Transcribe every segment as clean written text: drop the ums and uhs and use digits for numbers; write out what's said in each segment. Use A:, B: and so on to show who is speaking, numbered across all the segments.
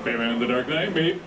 A: Batman in the Dark Knight, beep.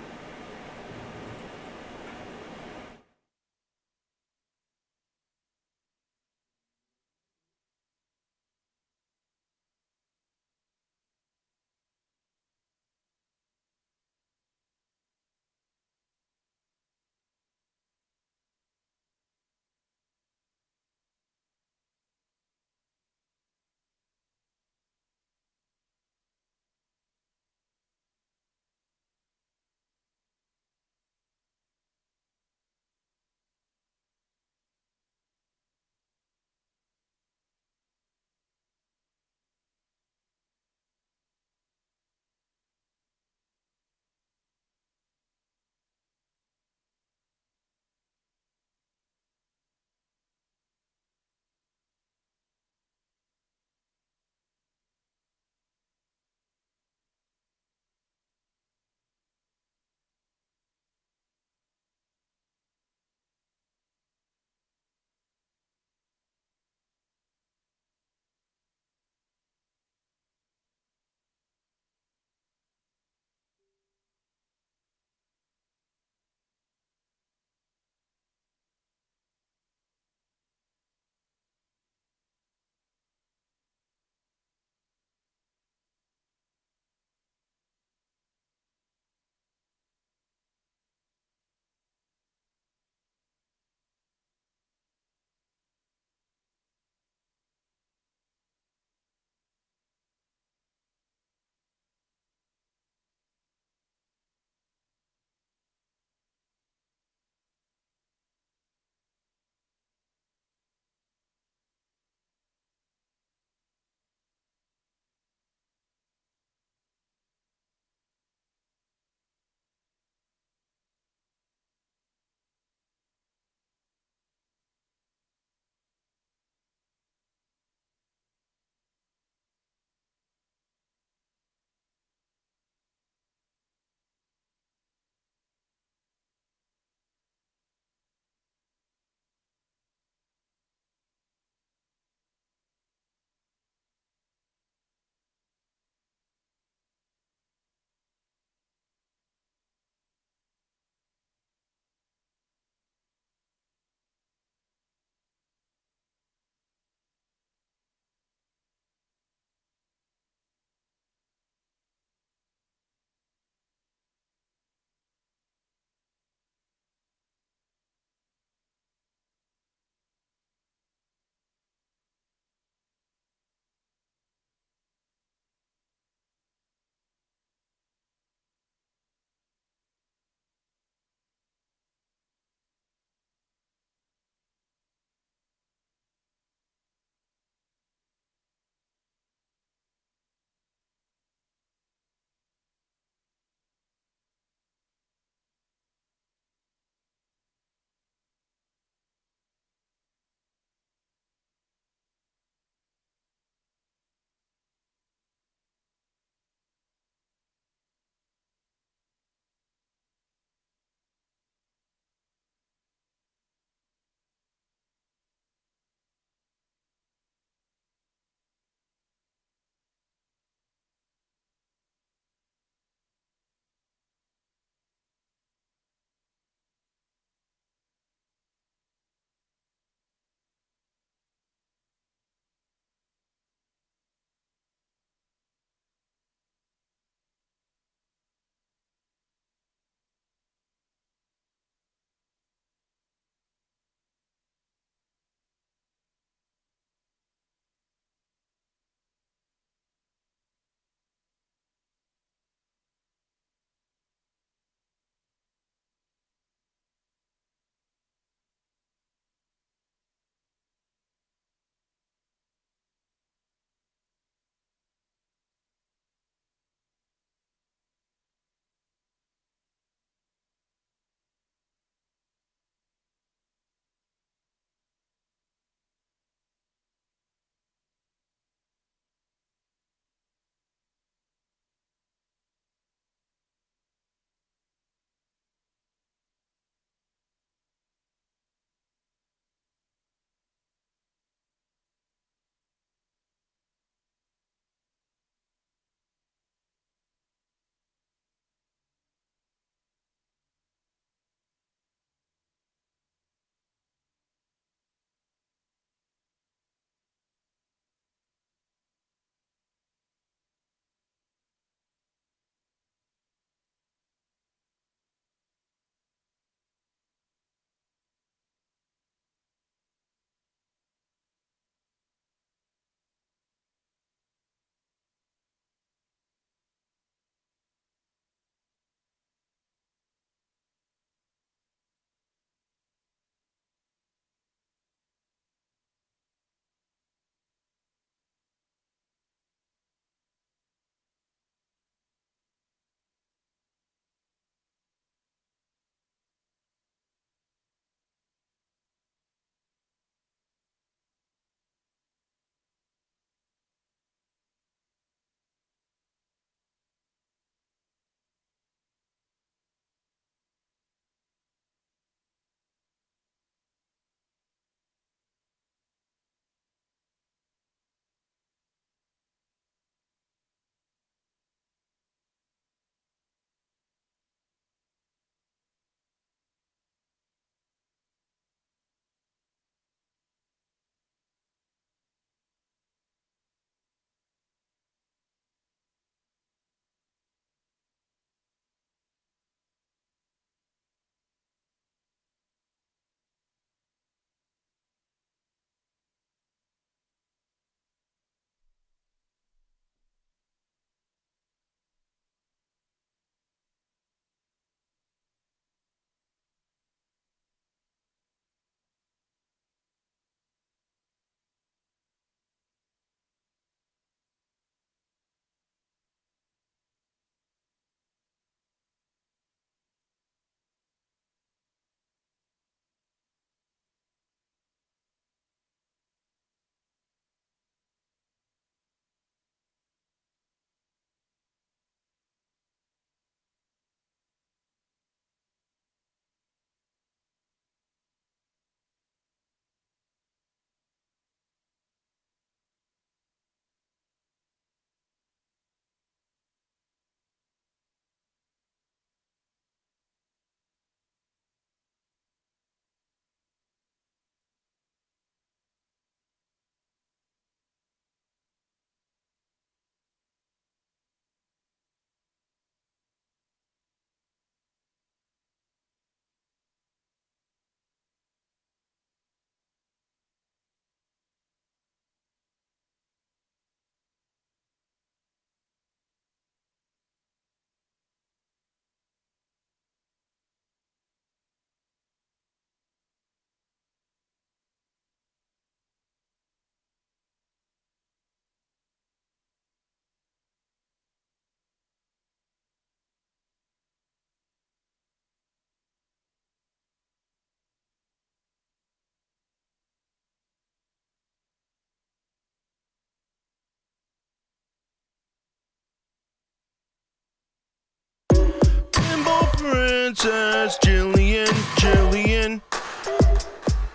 A: Princess Jillian.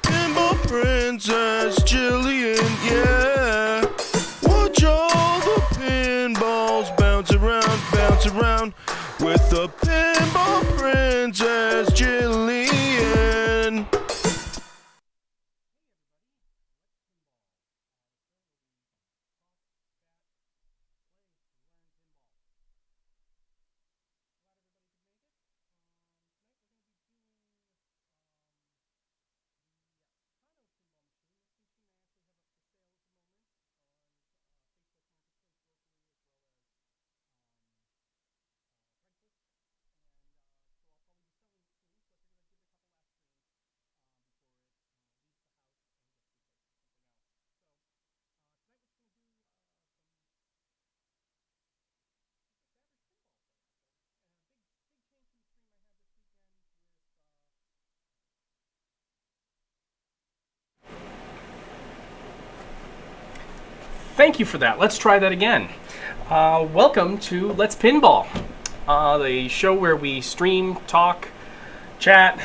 A: Pinball Princess Jillian, yeah. Watch all the pinballs bounce around with the Pinball Princess Jillian.
B: Thank you for that. Let's try that again. Welcome to Let's Pinball, the show where we stream, talk, chat,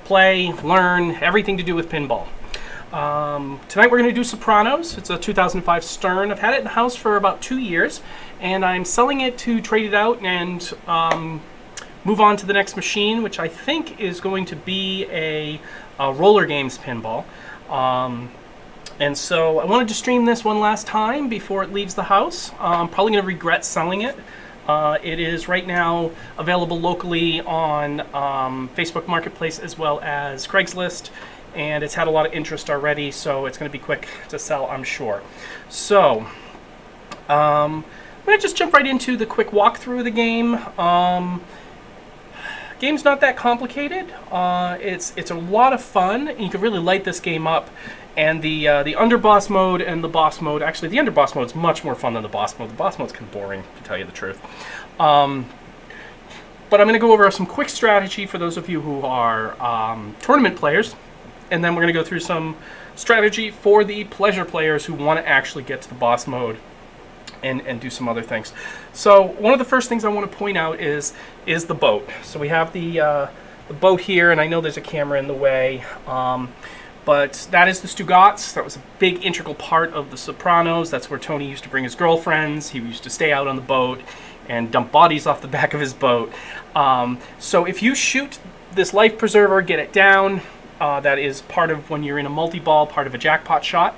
B: play, learn, everything to do with pinball. Tonight we're going to do Sopranos. It's a 2005 Stern. I've had it in the house for about 2 years, and I'm selling it to trade it out and move on to the next machine, which I think is going to be a roller games pinball. And so I wanted to stream this one last time before it leaves the house. I'm probably going to regret selling it. It is right now available locally on Facebook Marketplace as well as Craigslist, and it's had a lot of interest already, so it's going to be quick to sell, I'm sure. So I'm going to just jump right into the quick walkthrough of the game. Game's not that complicated. It's a lot of fun, and you can really light this game up. And the underboss mode and the boss mode, actually the underboss mode is much more fun than the boss mode. The boss mode's kind of boring, to tell you the truth. But I'm going to go over some quick strategy for those of you who are tournament players, and then we're going to go through some strategy for the pleasure players who want to actually get to the boss mode and do some other things. So one of the first things I want to point out is the boat. So we have the boat here, and I know there's a camera in the way. But that is the Stugotz. That was a big integral part of the Sopranos. That's where Tony used to bring his girlfriends. He used to stay out on the boat and dump bodies off the back of his boat. So if you shoot this life preserver, get it down, that is part of when you're in a multi-ball, part of a jackpot shot.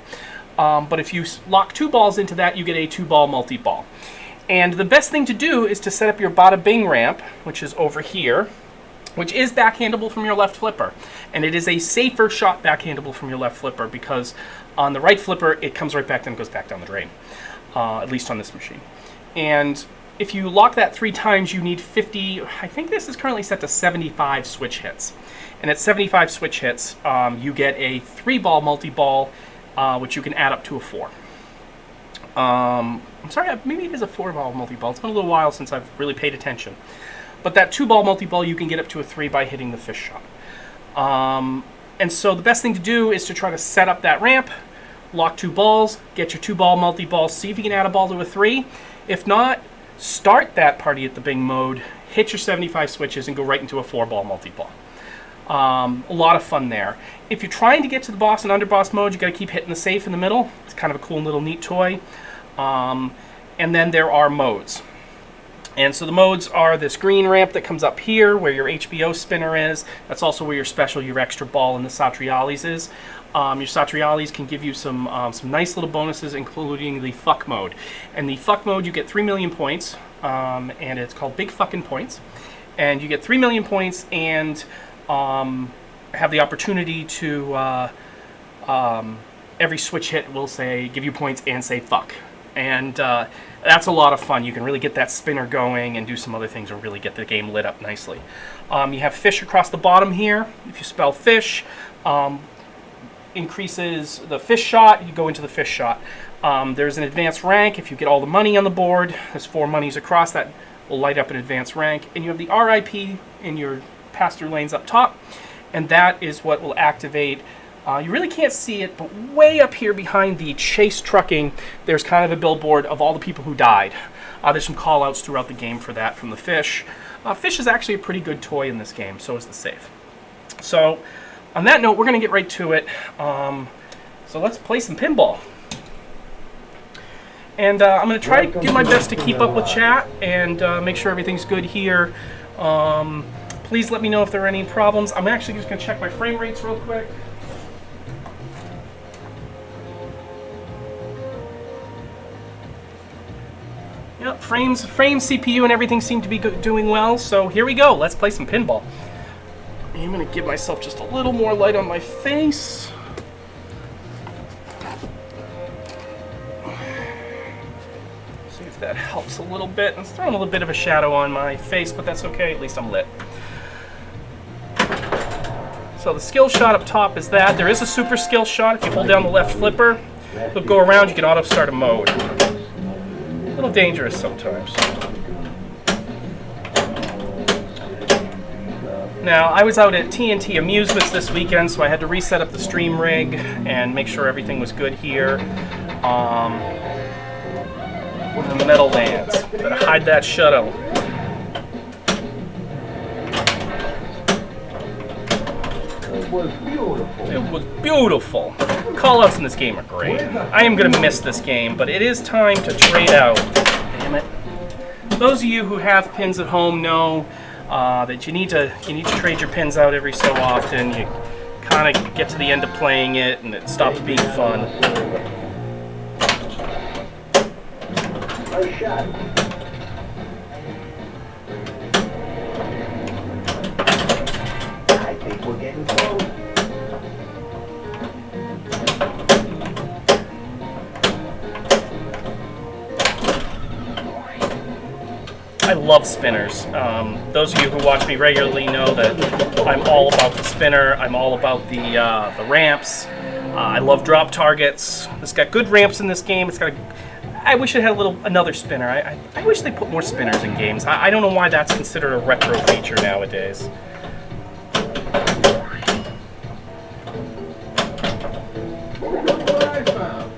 B: But if you lock 2 balls into that, you get a 2-ball multi-ball. And the best thing to do is to set up your bada bing ramp, which is over here, which is backhandable from your left flipper. And it is a safer shot backhandable from your left flipper because on the right flipper, it comes right back and goes back down the drain, at least on this machine. And if you lock that 3 times, you need 50, I think this is currently set to 75 switch hits. And at 75 switch hits, you get a 3-ball multi-ball, which you can add up to a 4. I'm sorry, maybe it is a 4-ball multi-ball. It's been a little while since I've really paid attention. But that 2-ball multi-ball, you can get up to a 3 by hitting the fish shot. And so the best thing to do is to try to set up that ramp, lock 2 balls, get your 2-ball multi-ball, see if you can add a ball to a 3. If not, start that party at the Bing mode, hit your 75 switches, and go right into a 4-ball multi-ball. A lot of fun there. If you're trying to get to the boss and underboss mode, you got to keep hitting the safe in the middle. It's kind of a cool little neat toy. And then there are modes. And so the modes are this green ramp that comes up here where your HBO spinner is. That's also where your extra ball in the Satriales is. Your Satriales can give you some nice little bonuses, including the fuck mode. And the fuck mode, you get 3 million points, and it's called Big Fucking Points. And you get 3 million points and have the opportunity to, every switch hit will say, give you points and say fuck. And that's a lot of fun. You can really get that spinner going and do some other things or really get the game lit up nicely. You have fish across the bottom here. If you spell fish, increases the fish shot, you go into the fish shot. There's an advanced rank. If you get all the money on the board, there's 4 monies across, that will light up an advanced rank. And you have the RIP in your pass-through lanes up top, and that is what will activate. You really can't see it, but way up here behind the chase trucking, there's kind of a billboard of all the people who died. There's some call-outs throughout the game for that from the fish. Fish is actually a pretty good toy in this game, so is the safe. So, on that note, we're going to get right to it. So let's play some pinball. And I'm going to try to do my best to keep up with chat and make sure everything's good here. Please let me know if there are any problems. I'm actually just going to check my frame rates real quick. Yep, frames, CPU, and everything seem to be doing well. So here we go. Let's play some pinball. I'm going to give myself just a little more light on my face. See if that helps a little bit. It's throwing a little bit of a shadow on my face, but that's okay. At least I'm lit. So the skill shot up top is that. There is a super skill shot. If you hold down the left flipper, it'll go around. You can auto start a mode. A little dangerous sometimes. Now, I was out at TNT Amusements this weekend, so I had to reset up the stream rig and make sure everything was good here. The Meadowlands. Better hide that shuttle.
C: It was beautiful.
B: It was beautiful. Callouts in this game are great. I am going to miss this game, but it is time to trade out. Damn it. Those of you who have pins at home know that you need to trade your pins out every so often. You kind of get to the end of playing it, and it stops being fun.
C: Nice shot. I think we're getting close.
B: I love spinners. Those of you who watch me regularly know that I'm all about the spinner. I'm all about the ramps. I love drop targets. It's got good ramps in this game. It's got I wish it had another spinner. I wish they put more spinners in games. I don't know why that's considered a retro feature nowadays.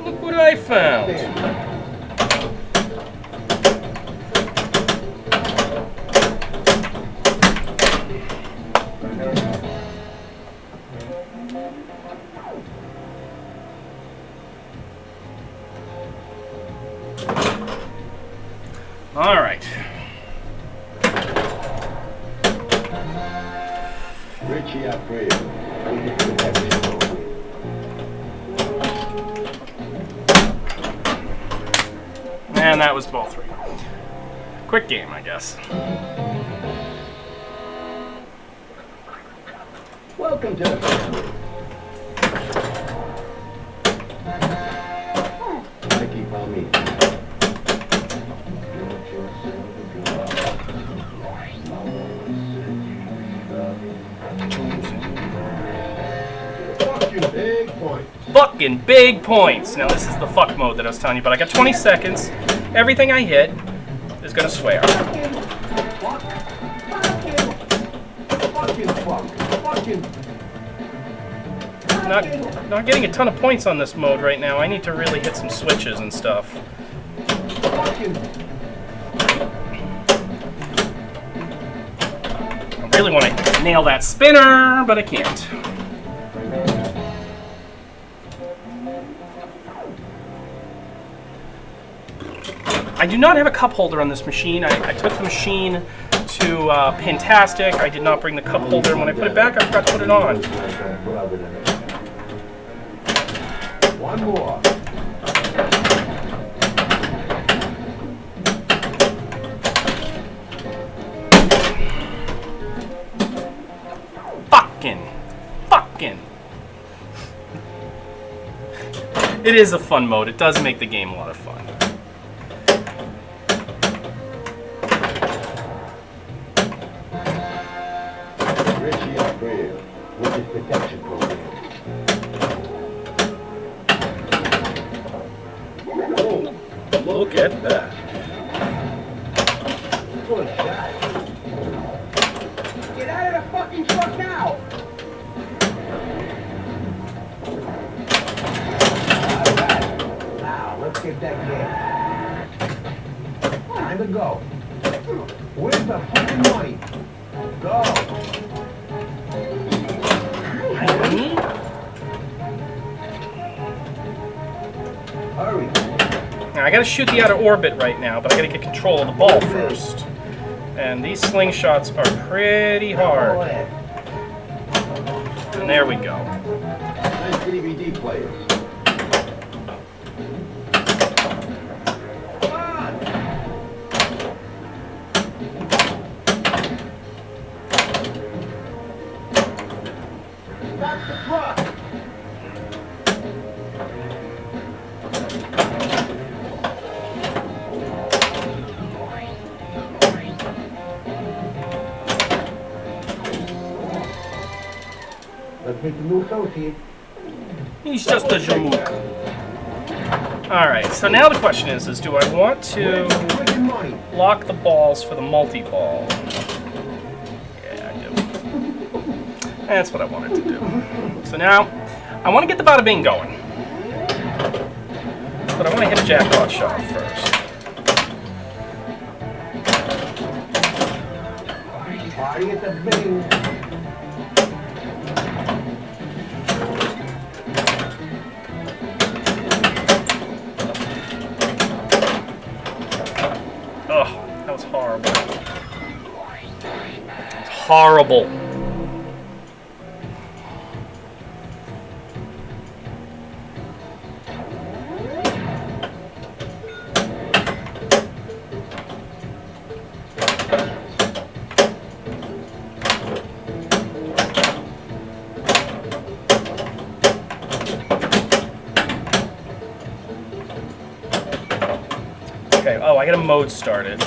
B: Look what I found. All right.
C: Richie, I pray. We get to that.
B: And that was ball 3. Quick game, I guess.
C: Welcome to the family. Mikey, follow me. Big points.
B: Fucking big points. Now this is the fuck mode that I was telling you about. I got 20 seconds. Everything I hit is gonna swear. Not getting a ton of points on this mode right now. I need to really hit some switches and stuff. I really want to nail that spinner, but I can't. I do not have a cup holder on this machine. I took the machine to Pintastic. I did not bring the cup holder, and when I put it back, I forgot to put it on.
C: One more.
B: Fucking. It is a fun mode. It does make the game a lot of fun.
C: Richie, I pray. With his protection program. Oh,
B: Look at that.
C: good shot. Get out of the fucking truck now! Alright. Now, let's get that game. Time to go. Where's the fucking money? Go.
B: Honey?
C: Hurry.
B: Now, I gotta shoot the outer orbit right now, but I gotta get control of the ball first. And these slingshots are pretty hard. And there we go.
C: Nice DVD players. Let's make the new associate.
B: He's just a jamook. Alright, so now the question is do I want to lock the balls for the multi-ball? Yeah, I do. That's what I wanted to do. So now, I want to get the bada bing going. But I want to hit a jackpot shot first.
C: Party at the bing.
B: Ugh, that was horrible. It's horrible. Okay, oh, I got a mode started.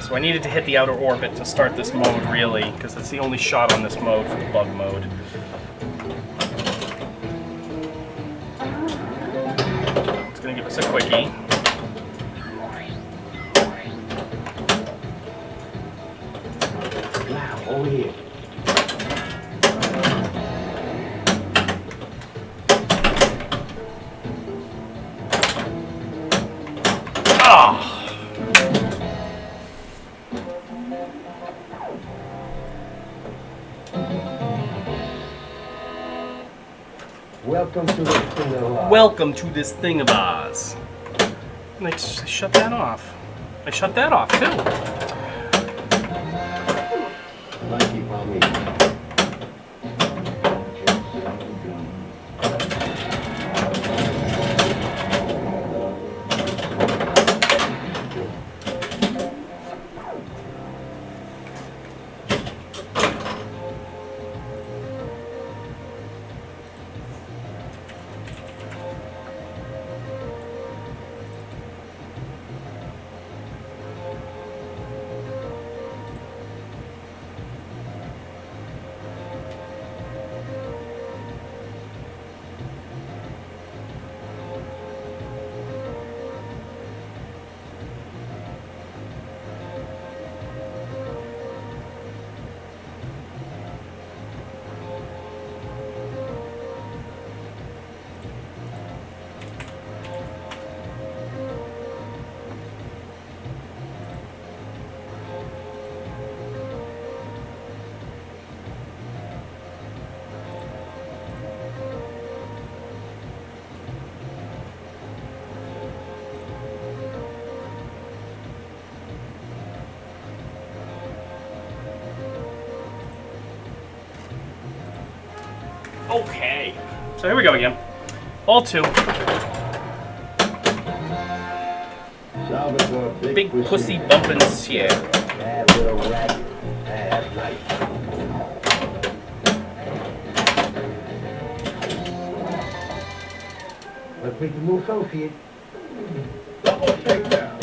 B: So I needed to hit the outer orbit to start this mode, really, because that's the only shot on this mode for the bug mode. It's going to give us a quickie.
C: Now, over here.
B: Ah!
C: Welcome to the thing of life.
B: Welcome to this thing of ours. And I shut that off. I shut that off, too.
C: Like you on me.
B: Okay. So here we go again. All two.
C: Salvador,
B: Big pussy bumping shit.
C: Bad little rat. Bad night. Let's make the new associate. Double shakedown.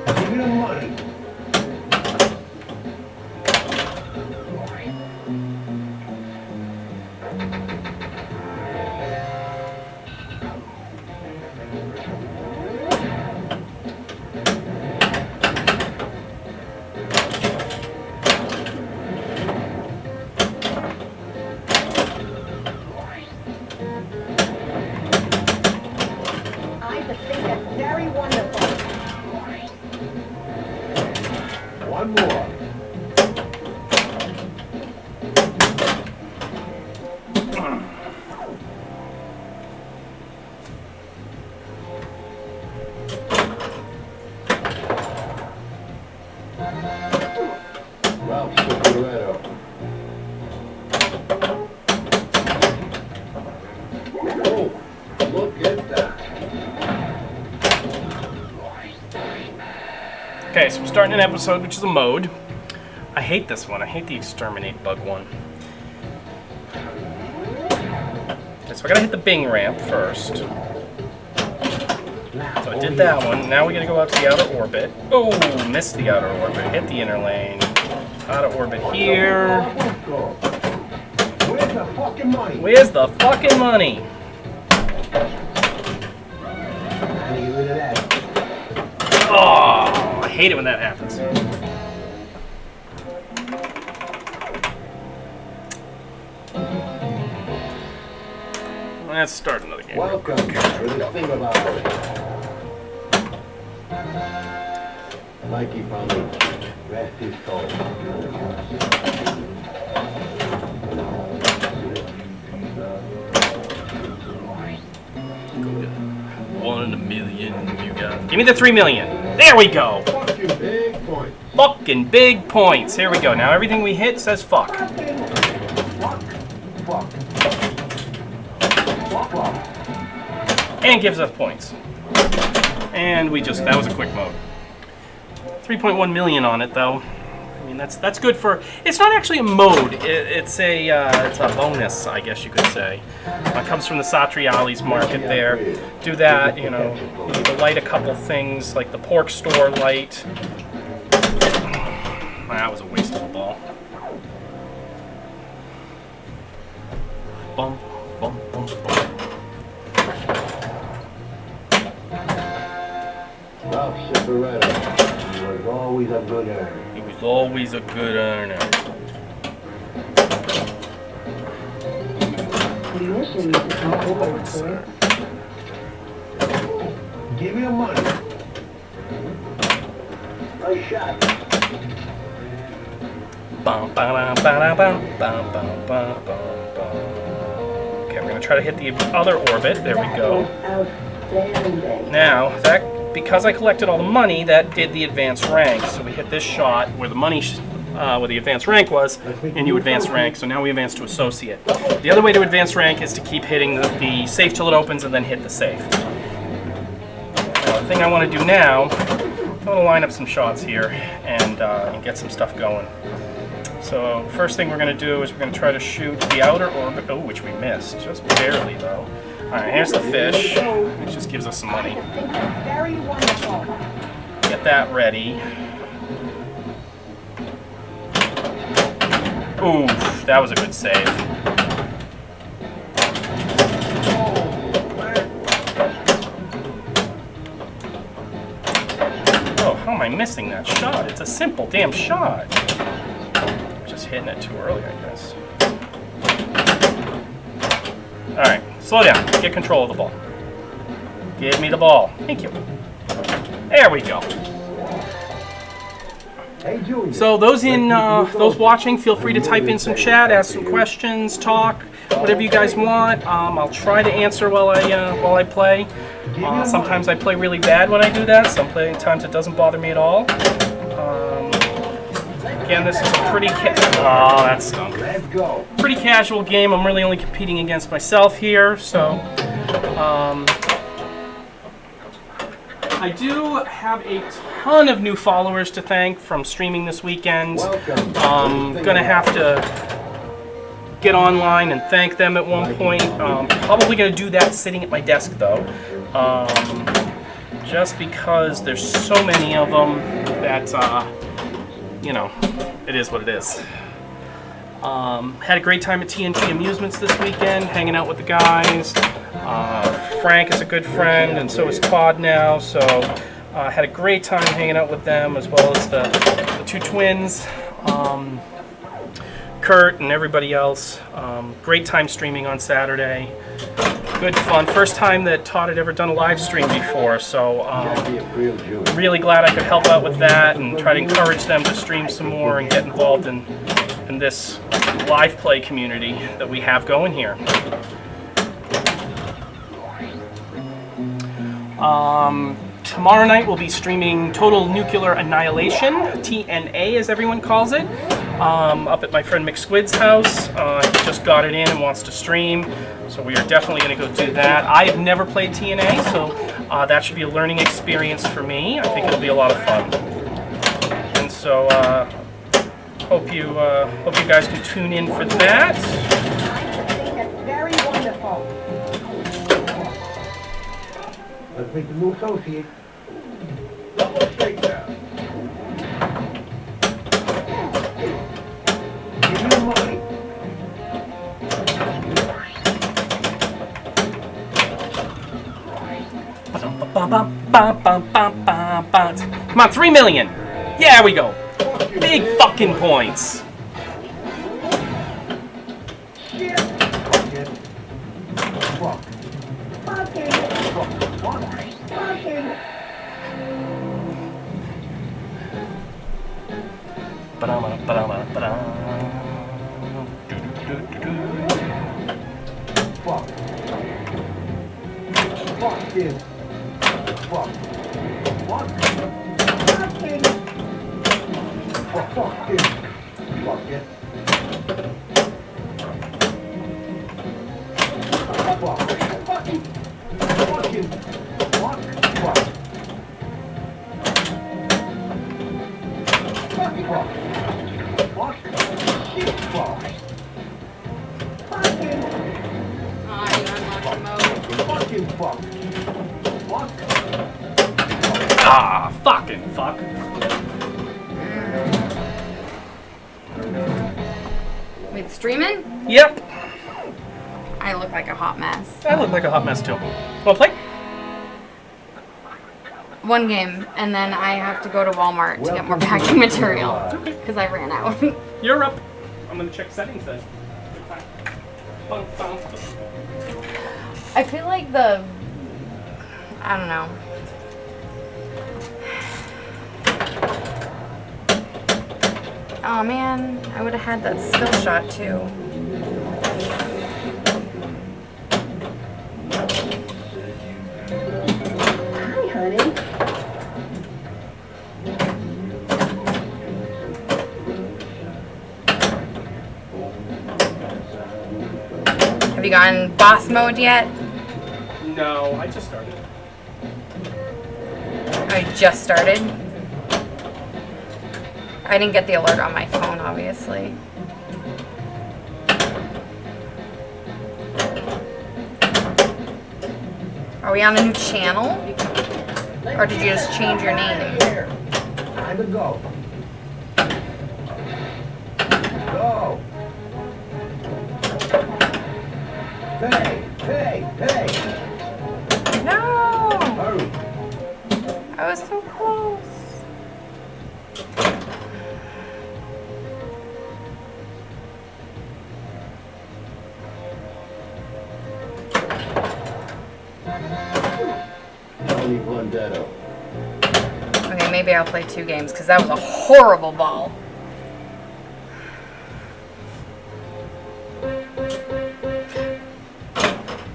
C: Give me the money. One more. Ralph Sopranos. Oh, look at that.
B: Okay, so we're starting an episode, which is a mode. I hate this one. I hate the exterminate bug one. Okay, so I gotta hit the Bing ramp first. So I did that one. Now we gotta go out to the outer orbit. Oh, missed the outer orbit. Hit the inner lane. Outer orbit here.
C: Where's the fucking money?
B: Where's the fucking money?
C: How do you get rid of that?
B: Oh, I hate it when that happens. Let's start another game.
C: Welcome to the thing about it. Mikey probably rest his soul.
B: One in a million, you got. Give me the 3 million. There we go.
C: Fucking big point.
B: Fucking big points. Here we go. Now everything we hit says fuck.
C: Fuck. Fuck. Fuck. Fuck.
B: And gives us points. And we just, that was a quick mode. 3.1 million on it though. I mean, that's good for, it's not actually a mode. It's a bonus, I guess you could say. It comes from the Satriali's market there. Do that, you know, you need to light a couple things like the pork store light. That was a waste of a ball. Bum, bum, bum, bum.
C: Ralph Sopranos was always a good earner.
B: He was always a good earner.
C: Give me the money. Nice shot.
B: Bum, ba-dum, ba-dum, bum, bum, bum, bum, bum, bum. Okay, we're gonna try to hit the other orbit. There we go. Now, because I collected all the money, that did the advanced rank. So we hit this shot where the money, where the advanced rank was, and you advance rank. So now we advance to associate. The other way to advance rank is to keep hitting the safe till it opens and then hit the safe. Now, the thing I want to do now, I'm going to line up some shots here and get some stuff going. So first thing we're going to do is we're going to try to shoot the outer orbit, which we missed, just barely though. Alright, here's the fish. It just gives us some money.
D: Very wonderful.
B: Get that ready. Ooh, that was a good save. Oh, how am I missing that shot? It's a simple damn shot. Just hitting it too early, I guess. Alright, slow down. Get control of the ball. Give me the ball. Thank you. There we go.
C: Hey, Junior.
B: So those watching, feel free to type in some chat, ask some questions, talk, whatever you guys want. I'll try to answer while I play. Sometimes I play really bad when I do that. Sometimes it doesn't bother me at all. Again, this is a pretty that stunk.
C: Let's go.
B: Pretty casual game. I'm really only competing against myself here, so I do have a ton of new followers to thank from streaming this weekend. I'm gonna have to get online and thank them at one point. Probably gonna do that sitting at my desk though, just because there's so many of them that you know, it is what it is. Had a great time at TNT Amusements this weekend, hanging out with the guys. Frank is a good friend, and so is Todd now. So had a great time hanging out with them, as well as the two twins, Kurt and everybody else. Great time streaming on Saturday. Good fun. First time that Todd had ever done a live stream before, so really glad I could help out with that and try to encourage them to stream some more and get involved in this live play community that we have going here. Tomorrow night we'll be streaming Total Nuclear Annihilation, TNA as everyone calls it, up at my friend McSquid's house. He just got it in and wants to stream, so we are definitely going to go do that. I have never played TNA, so that should be a learning experience for me. I think it'll be a lot of fun. And so hope you guys can tune in for that.
D: That's very wonderful.
C: Let's make the new associate. Double shakedown. Give me the money.
B: Come on, 3 million. Yeah, we go. Big fucking points.
C: Shit. Fuck.
D: Okay.
C: Fuck.
D: Okay.
C: Fuck. Fuck this. Fuck. Fuck.
D: Okay.
C: Fuck this. Fuck it. Fuck. Fucking. Fucking. Fuck. Fuck. Fuck. Fuck. Fuck. Shit. Fuck.
D: Okay.
C: Fucking fuck. Fuck.
B: Ah, fucking fuck.
E: Wait, streaming?
B: Yep.
E: I look like a hot mess.
B: I look like a hot mess too. Wanna play?
E: One game, and then I have to go to Walmart to get more packing material because I ran out.
B: You're up. I'm gonna check settings then.
E: I feel like I don't know. Oh man, I would have had that skill shot too.
D: Hi, honey.
E: Have you gotten boss mode yet?
B: No, I just started.
E: I just started. I didn't get the alert on my phone, obviously. Are we on a new channel? Or did you just change your name?
C: Time to go. Go. Hey, hey, hey.
E: No!
C: Hurry.
E: I was so close.
C: Tony Blundetto.
E: Okay, maybe I'll play 2 games because that was a horrible ball.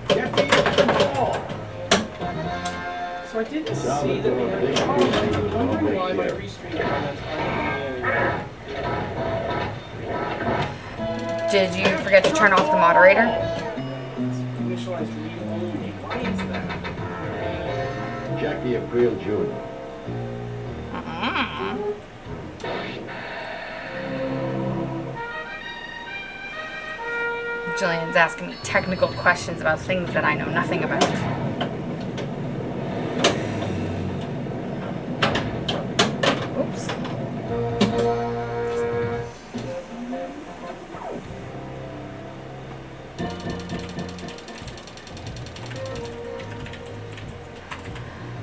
C: Get the ball.
B: So I didn't see that we had a comment. I'm wondering why my restream comments aren't
E: Did you forget to turn off the moderator?
B: initialized read only. Why is that?
C: Jackie April Jr.
E: Jillian's asking me technical questions about things that I know nothing about. Oops.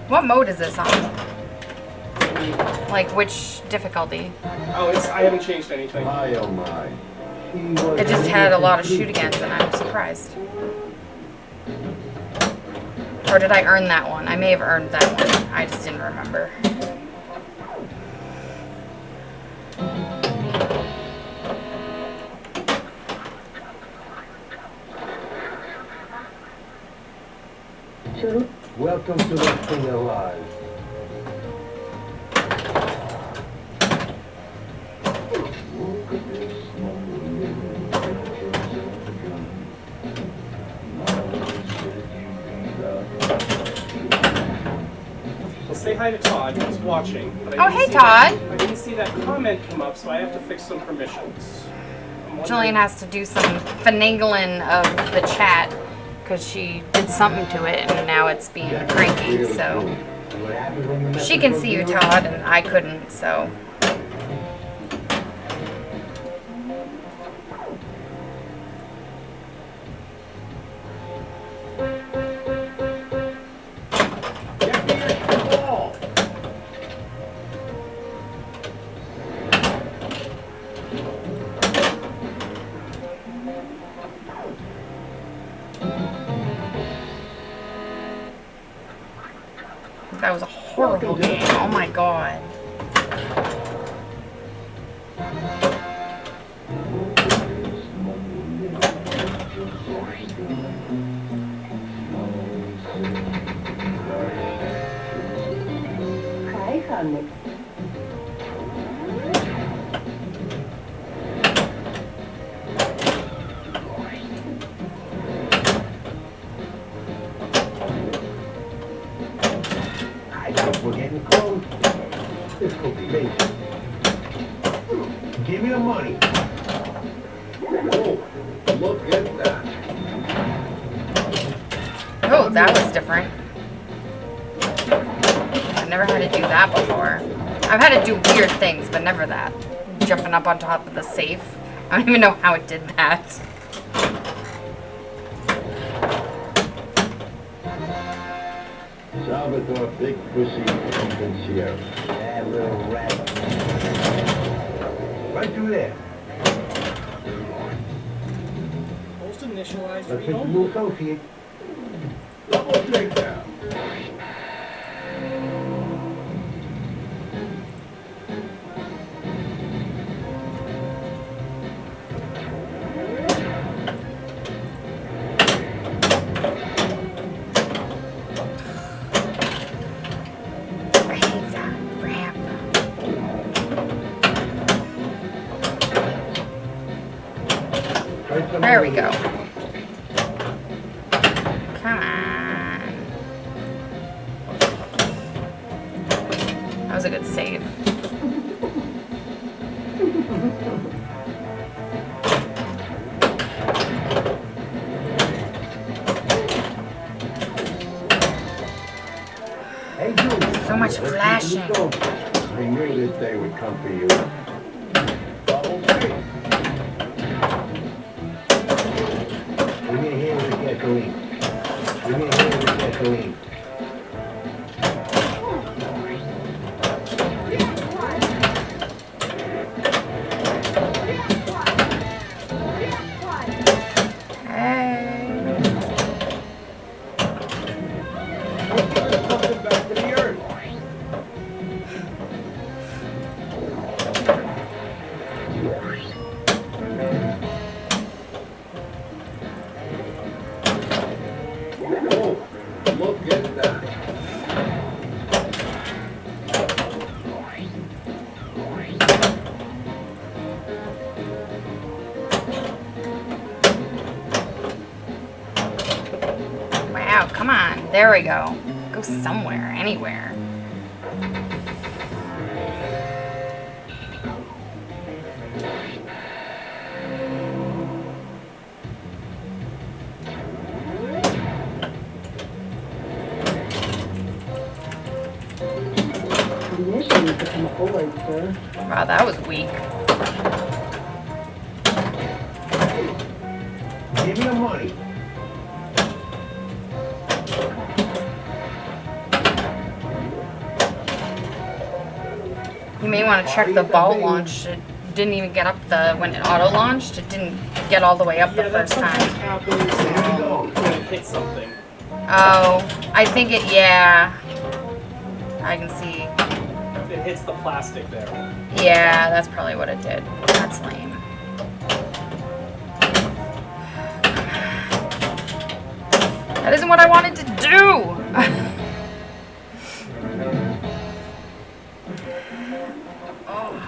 E: What mode is this on? Like which difficulty?
B: Oh, I haven't changed anything.
C: My oh my.
E: It just had a lot of shoot agains and I'm surprised. Or did I earn that one? I may have earned that one. I just didn't remember.
C: Welcome to the King Alive.
B: Well, say hi to Todd. He's watching. But
E: Oh, hey, Todd.
B: I didn't see that comment come up, so I have to fix some permissions.
E: Jillian has to do some finagling of the chat because she did something to it and now it's being cranky. So she can see you, Todd, and I couldn't. So. That was a horrible game. Oh my god.
D: Hi, honey.
C: We're getting close. This will be basic. Give me the money. Oh, look at that.
E: Oh, that was different. I've never had to do that before. I've had to do weird things, but never that. Jumping up on top of the safe. I don't even know how it did that.
C: Salvador, big pussy, Sierra. That little rat. Right through there.
B: Post initialized.
C: Let's hit the new associate. Double takedown.
E: I hate that ramp. There we go. Come on. That was a good save.
C: Hey, Julie.
E: So much flashing.
C: I knew this day would come for you. Double take. Give me a hand with the gasoline. Give me a hand with the gasoline.
E: Hey.
C: Something back to the earth. Oh, look at that.
E: Wow, come on. There we go. Go somewhere, anywhere.
D: Mission to become forward, sir.
E: Wow, that was weak.
C: Give me the money.
E: You may want to check the ball launch. It didn't even get up when it auto launched. It didn't get all the way up the
B: Yeah, that
E: first
B: sometimes
E: time.
B: happens when it hits something.
E: Oh, I think it, yeah. I can see.
B: It hits the plastic there.
E: Yeah, that's probably what it did. That's lame. That isn't what I wanted to do! Oh.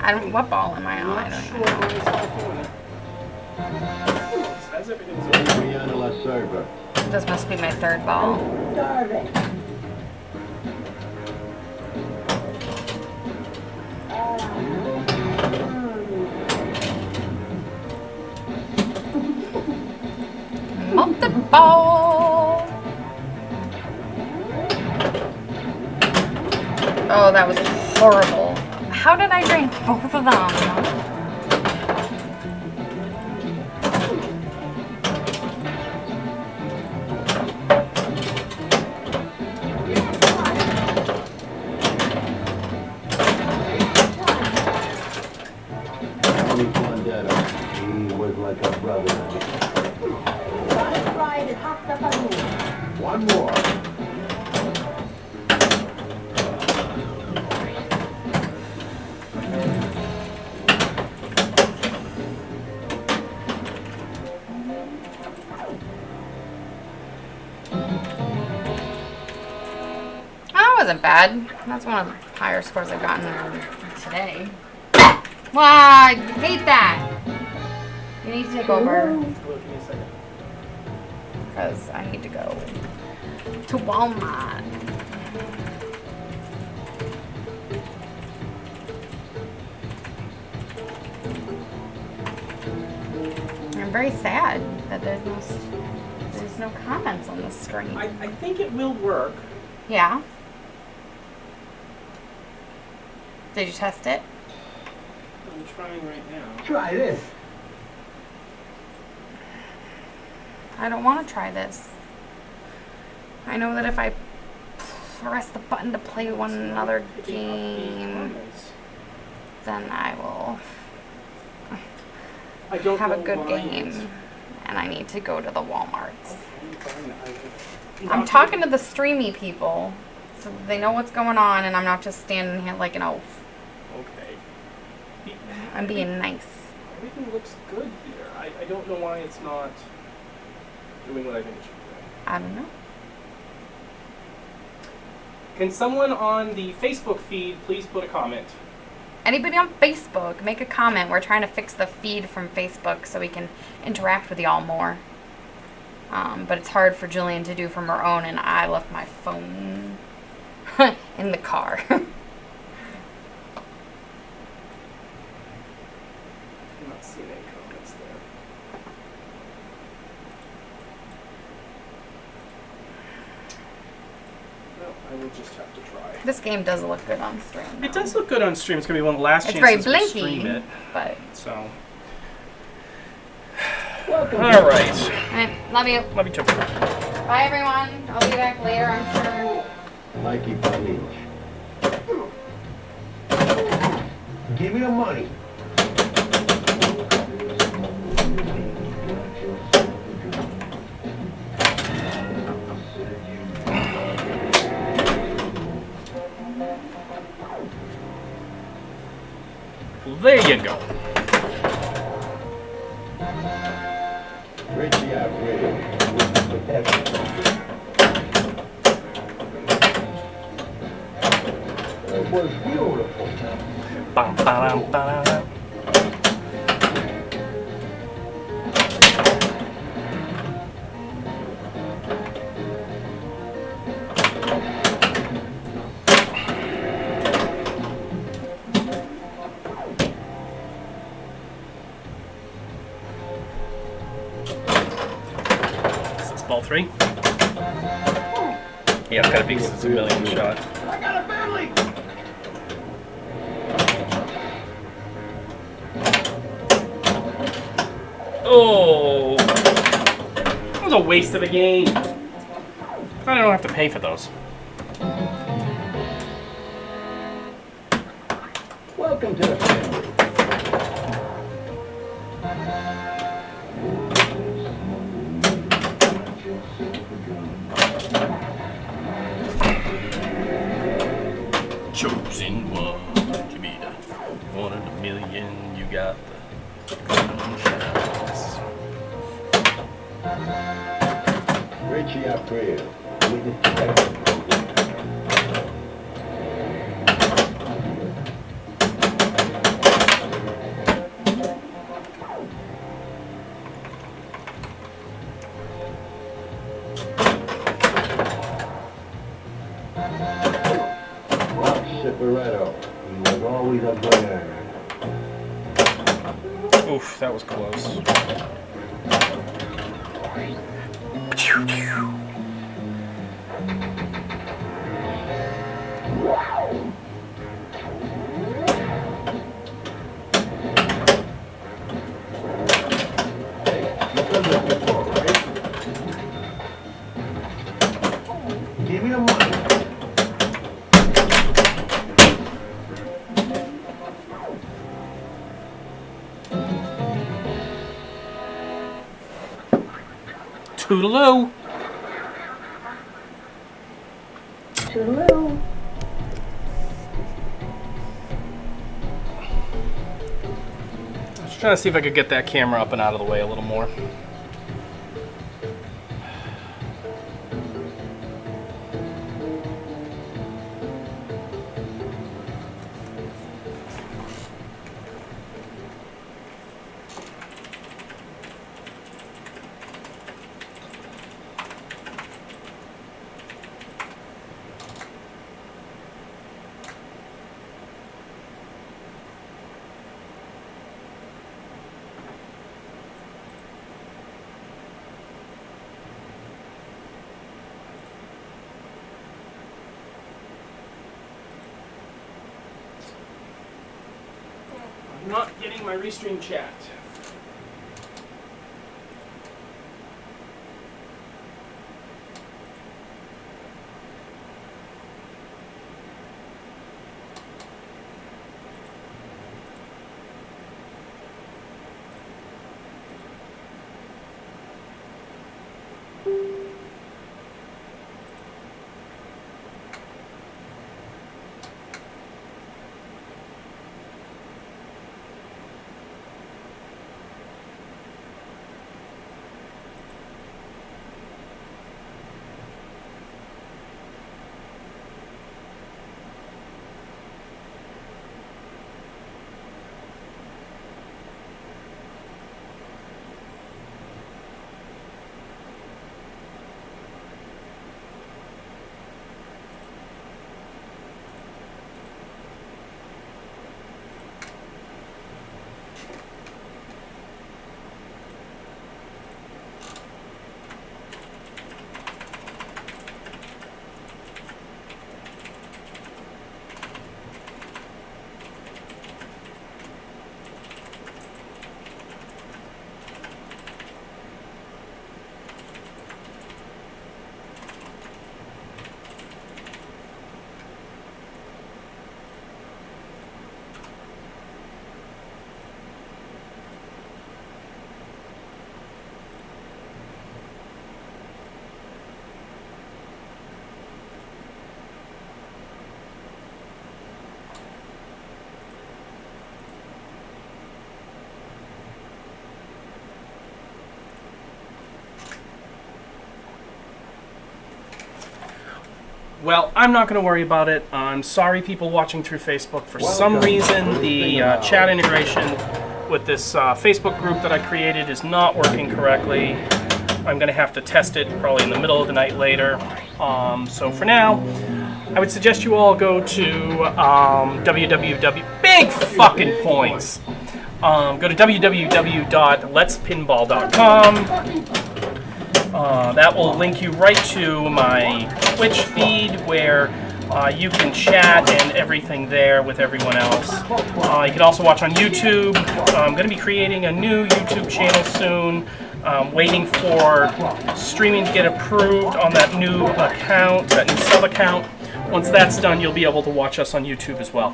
E: I don't. What ball am I on? I don't even know.
B: Says everything's okay.
C: Rihanna La Serva.
E: This must be my third ball.
D: Starving.
E: Multi-ball! Oh, that was horrible. How did I drink both of them?
C: Tony Blondetta. He was like a brother. One more.
E: That wasn't bad. That's one of the higher scores I've gotten today. Wow, I hate that. You need to take over.
B: Give me a second.
E: Because I need to go to Walmart. I'm very sad that there's no comments on the screen.
B: I think it will work.
E: Yeah. Did you test it?
B: I'm trying right now.
C: Try this.
E: I don't want to try this. I know that if I press the button to play one another game, then I will
B: I don't
E: have a
B: know
E: good
B: why
E: game.
B: it's-
E: And I need to go to the Walmarts.
B: I'm
E: I'm talking to the streamy people so that they know what's going on and I'm not just standing here like an oaf.
B: Okay.
E: I'm being nice.
B: Everything looks good here. I don't know why it's not doing what I think it should be doing.
E: I don't know.
B: Can someone on the Facebook feed please put a comment?
E: Anybody on Facebook, make a comment. We're trying to fix the feed from Facebook so we can interact with y'all more. But it's hard for Jillian to do from her own, and I left my phone in the car.
B: I'm not seeing any comments there. Well, I will just have to try.
E: This game does look good on stream.
B: It
E: though.
B: does look good on stream. It's going to be one of the last
E: It's very
B: chances we stream
E: blinky,
B: it.
E: but
B: So,
C: Welcome
B: all right.
E: alright, love you.
B: Love you too.
E: Bye everyone. I'll be back later, I'm sure.
C: Mikey Palich. Give me the money.
B: There you go.
C: Richie operator. It was beautiful.
B: Bam, ba-dam, ba-dam. Is this ball 3? Yeah, it's gotta be 'cause it's a million shot.
C: I got a family.
B: Oh, that was a waste of a game. I don't have to pay for those.
C: Welcome to the family. Rock Ciparetto. He was always a good earner.
B: Oof, that was close.
C: You've done this before, right? Give me the money.
B: Toodaloo.
D: Toodaloo.
B: I was trying to see if I could get that camera up and out of the way a little more. I'm not getting my restream chat. Well, I'm not going to worry about it. I'm sorry, people watching through Facebook. For some reason, the chat integration with this Facebook group that I created is not working correctly. I'm going to have to test it probably in the middle of the night later. So for now, I would suggest you all go to big fucking points. Go to www.letspinball.com. That will link you right to my Twitch feed where you can chat and everything there with everyone else. You can also watch on YouTube. I'm going to be creating a new YouTube channel soon. Waiting for streaming to get approved on that new account, that new sub account. Once that's done, you'll be able to watch us on YouTube as well.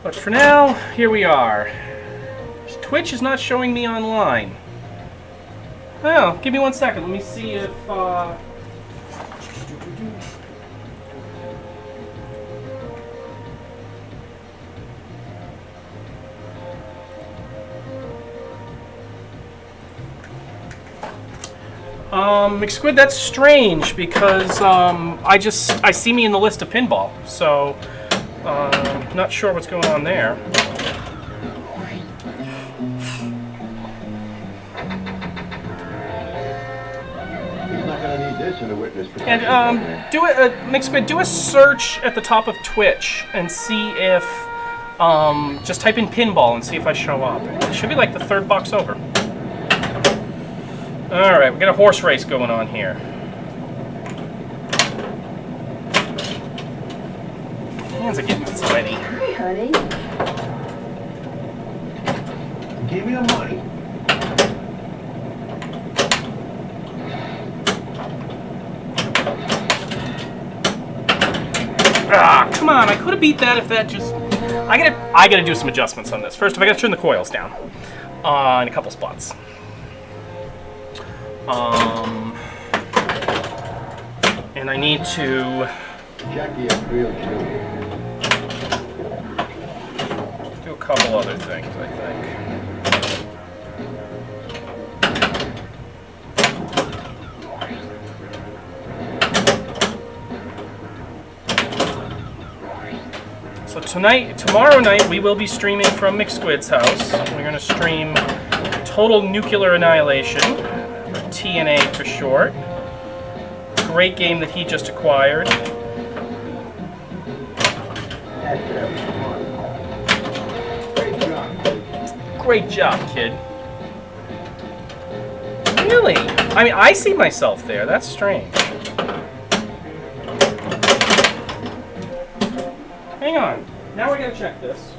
B: But for now, here we are. Twitch is not showing me online. Well, give me 1 second. Let me see if... McSquid, that's strange because I see me in the list of Pinball, so not sure what's going on there.
C: He's not going to need this in a
B: And do it, Mixquid, do a search at the top of Twitch and see if, just type in pinball and see if I show up. It should be like the 3rd box over. All right, we got a horse race going on here. Hands are getting sweaty.
D: Hi, honey.
C: Give me the money.
B: Ah, come on! I could have beat that if that just. I gotta do some adjustments on this. First, I gotta turn the coils down in a couple spots. And I need to
C: Jackie, a real Jew.
B: do a couple other things, I think. So tomorrow night, we will be streaming from Mixquid's house. We're going to stream Total Nuclear Annihilation, or TNA for short. Great game that he just acquired.
C: Great job.
B: Great job, kid. Really? I mean, I see myself there. That's strange. Hang on. Now we gotta check this.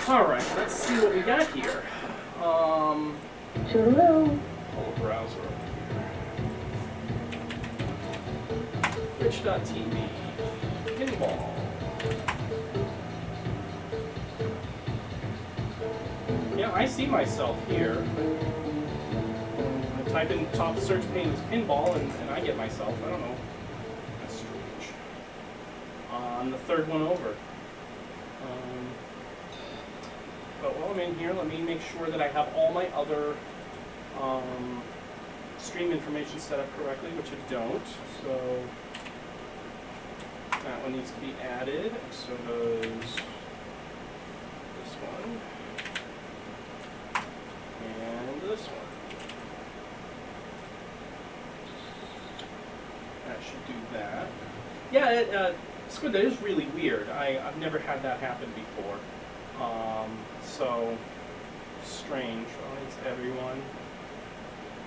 B: Alright, let's see what we got here.
D: Toodaloo.
B: Whole browser over here. Twitch.tv. Pinball. Yeah, I see myself here. I type in top search pane is pinball and I get myself. I don't know. That's strange. On the 3rd one over. But while I'm in here, let me make sure that I have all my other stream information set up correctly, which I don't. So that one needs to be added. So does this one and this one. That should do that. Yeah, Squid, that is really weird. I've never had that happen before. So strange. Oh, it's everyone.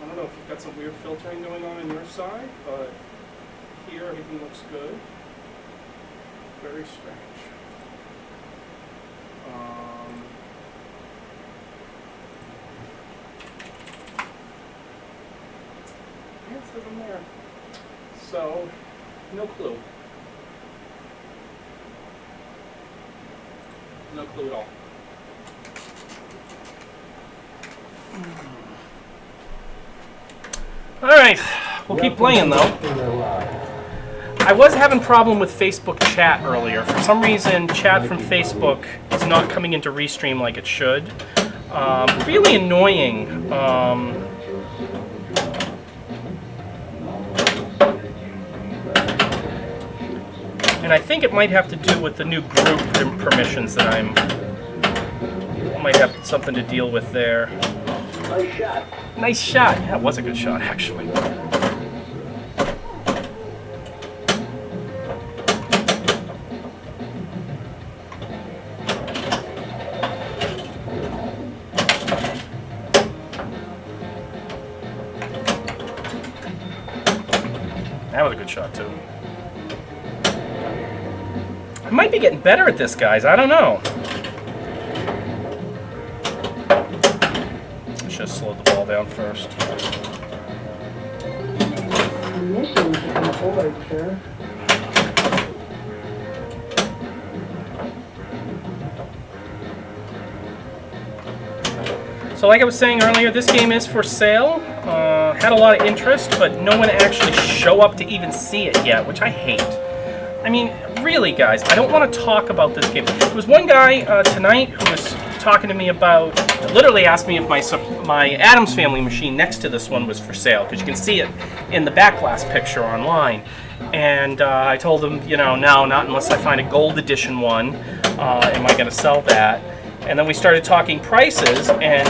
B: I don't know if you've got some weird filtering going on your side, but here everything looks good. Very strange. Yeah, it says I'm there. So, no clue. No clue at all. Alright, we'll keep playing though. I was having a problem with Facebook chat earlier. For some reason, chat from Facebook is not coming into Restream like it should. Really annoying. And I think it might have to do with the new group permissions that I might have something to deal with there.
C: Nice shot.
B: Nice shot. Yeah, it was a good shot, actually. That was a good shot, too. I might be getting better at this, guys. I don't know. Just slow the ball down first.
D: Permission to come forward, sir.
B: So like I was saying earlier, this game is for sale. Had a lot of interest, but no one actually show up to even see it yet, which I hate. I mean, really, guys, I don't want to talk about this game. There was one guy tonight who was talking to me about, literally asked me if my Addams Family machine next to this one was for sale, because you can see it in the backglass picture online. And I told him, you know, no, not unless I find a gold edition one. Am I going to sell that? And then we started talking prices, and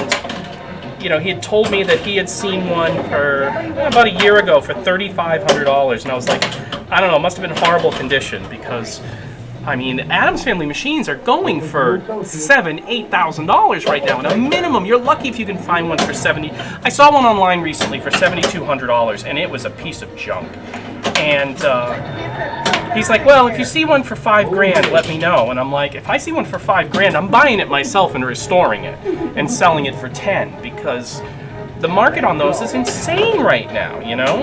B: you know, he had told me that he had seen one for about a year ago for $3,500, and I was like, I don't know, it must have been horrible condition because, I mean, Addams Family machines are going for $7,000-8,000 right now, and a minimum. You're lucky if you can find one for $70. I saw one online recently for $7,200, and it was a piece of junk. And he's like, well, if you see one for $5,000, let me know. And I'm like, if I see one for $5,000, I'm buying it myself and restoring it and selling it for 10 because the market on those is insane right now, you know?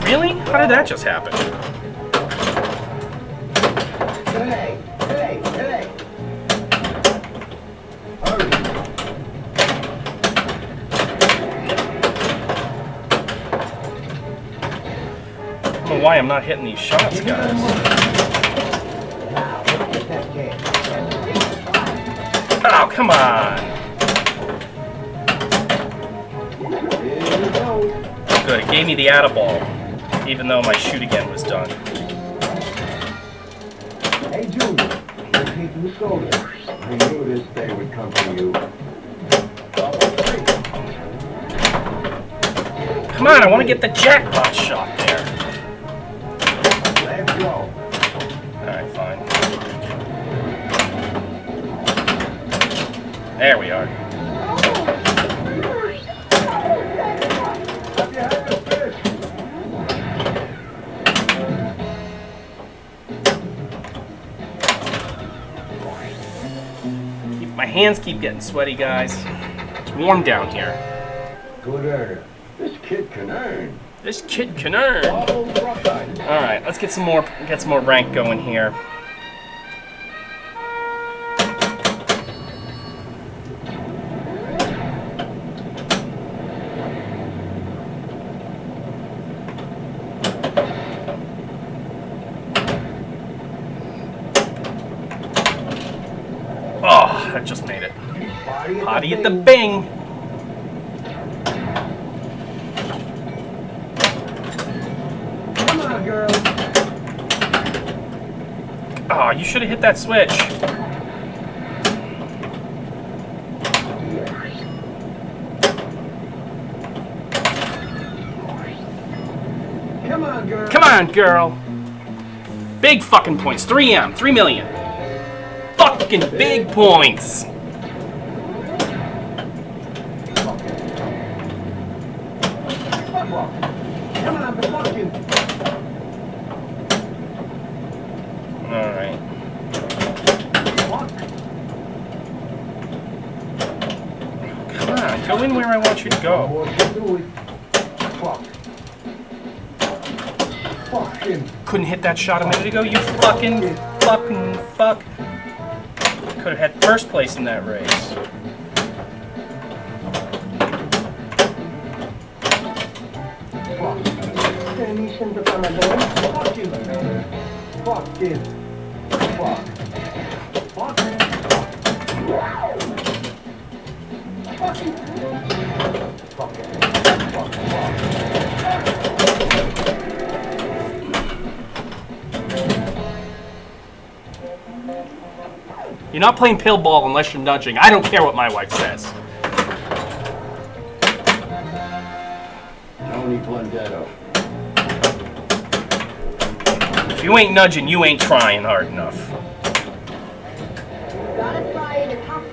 B: Really? How did that just happen?
C: Hey, hey, hey. Hurry.
B: I don't know why I'm not hitting these shots, guys. Oh, come on. Good, it gave me the atta-ball, even though my shoot again was done.
C: Hey, Junior, let's take the soda. I knew this day would come for you.
B: Come on, I want to get the jackpot shot there.
C: Let's go.
B: Alright, fine. There we are.
C: Have you had the fish?
B: My hands keep getting sweaty, guys. It's warm down here.
C: Good earner. This kid can earn.
B: This kid can earn.
C: All right.
B: Alright, let's get some more rank going here. Oh, I just made it. Potty at the Bing.
C: Come on, girl.
B: Oh, you should have hit that switch.
C: Come on, girl.
B: Come on, girl. Big fucking points. 3M. 3 million. Fucking big points.
C: Come on, fucking.
B: Alright. Come on, go in where I want you to go.
C: Fuck. Fucking.
B: Couldn't hit that shot a minute ago, you fucking fuck. Could have had first place in that race.
D: Permission to come aboard.
C: Fucking. Fucking. Fuck. Fuck. Fucking.
B: You're not playing Pinball unless you're nudging. I don't care what my wife says.
C: Tony Blundetto.
B: If you ain't nudging, you ain't trying hard enough.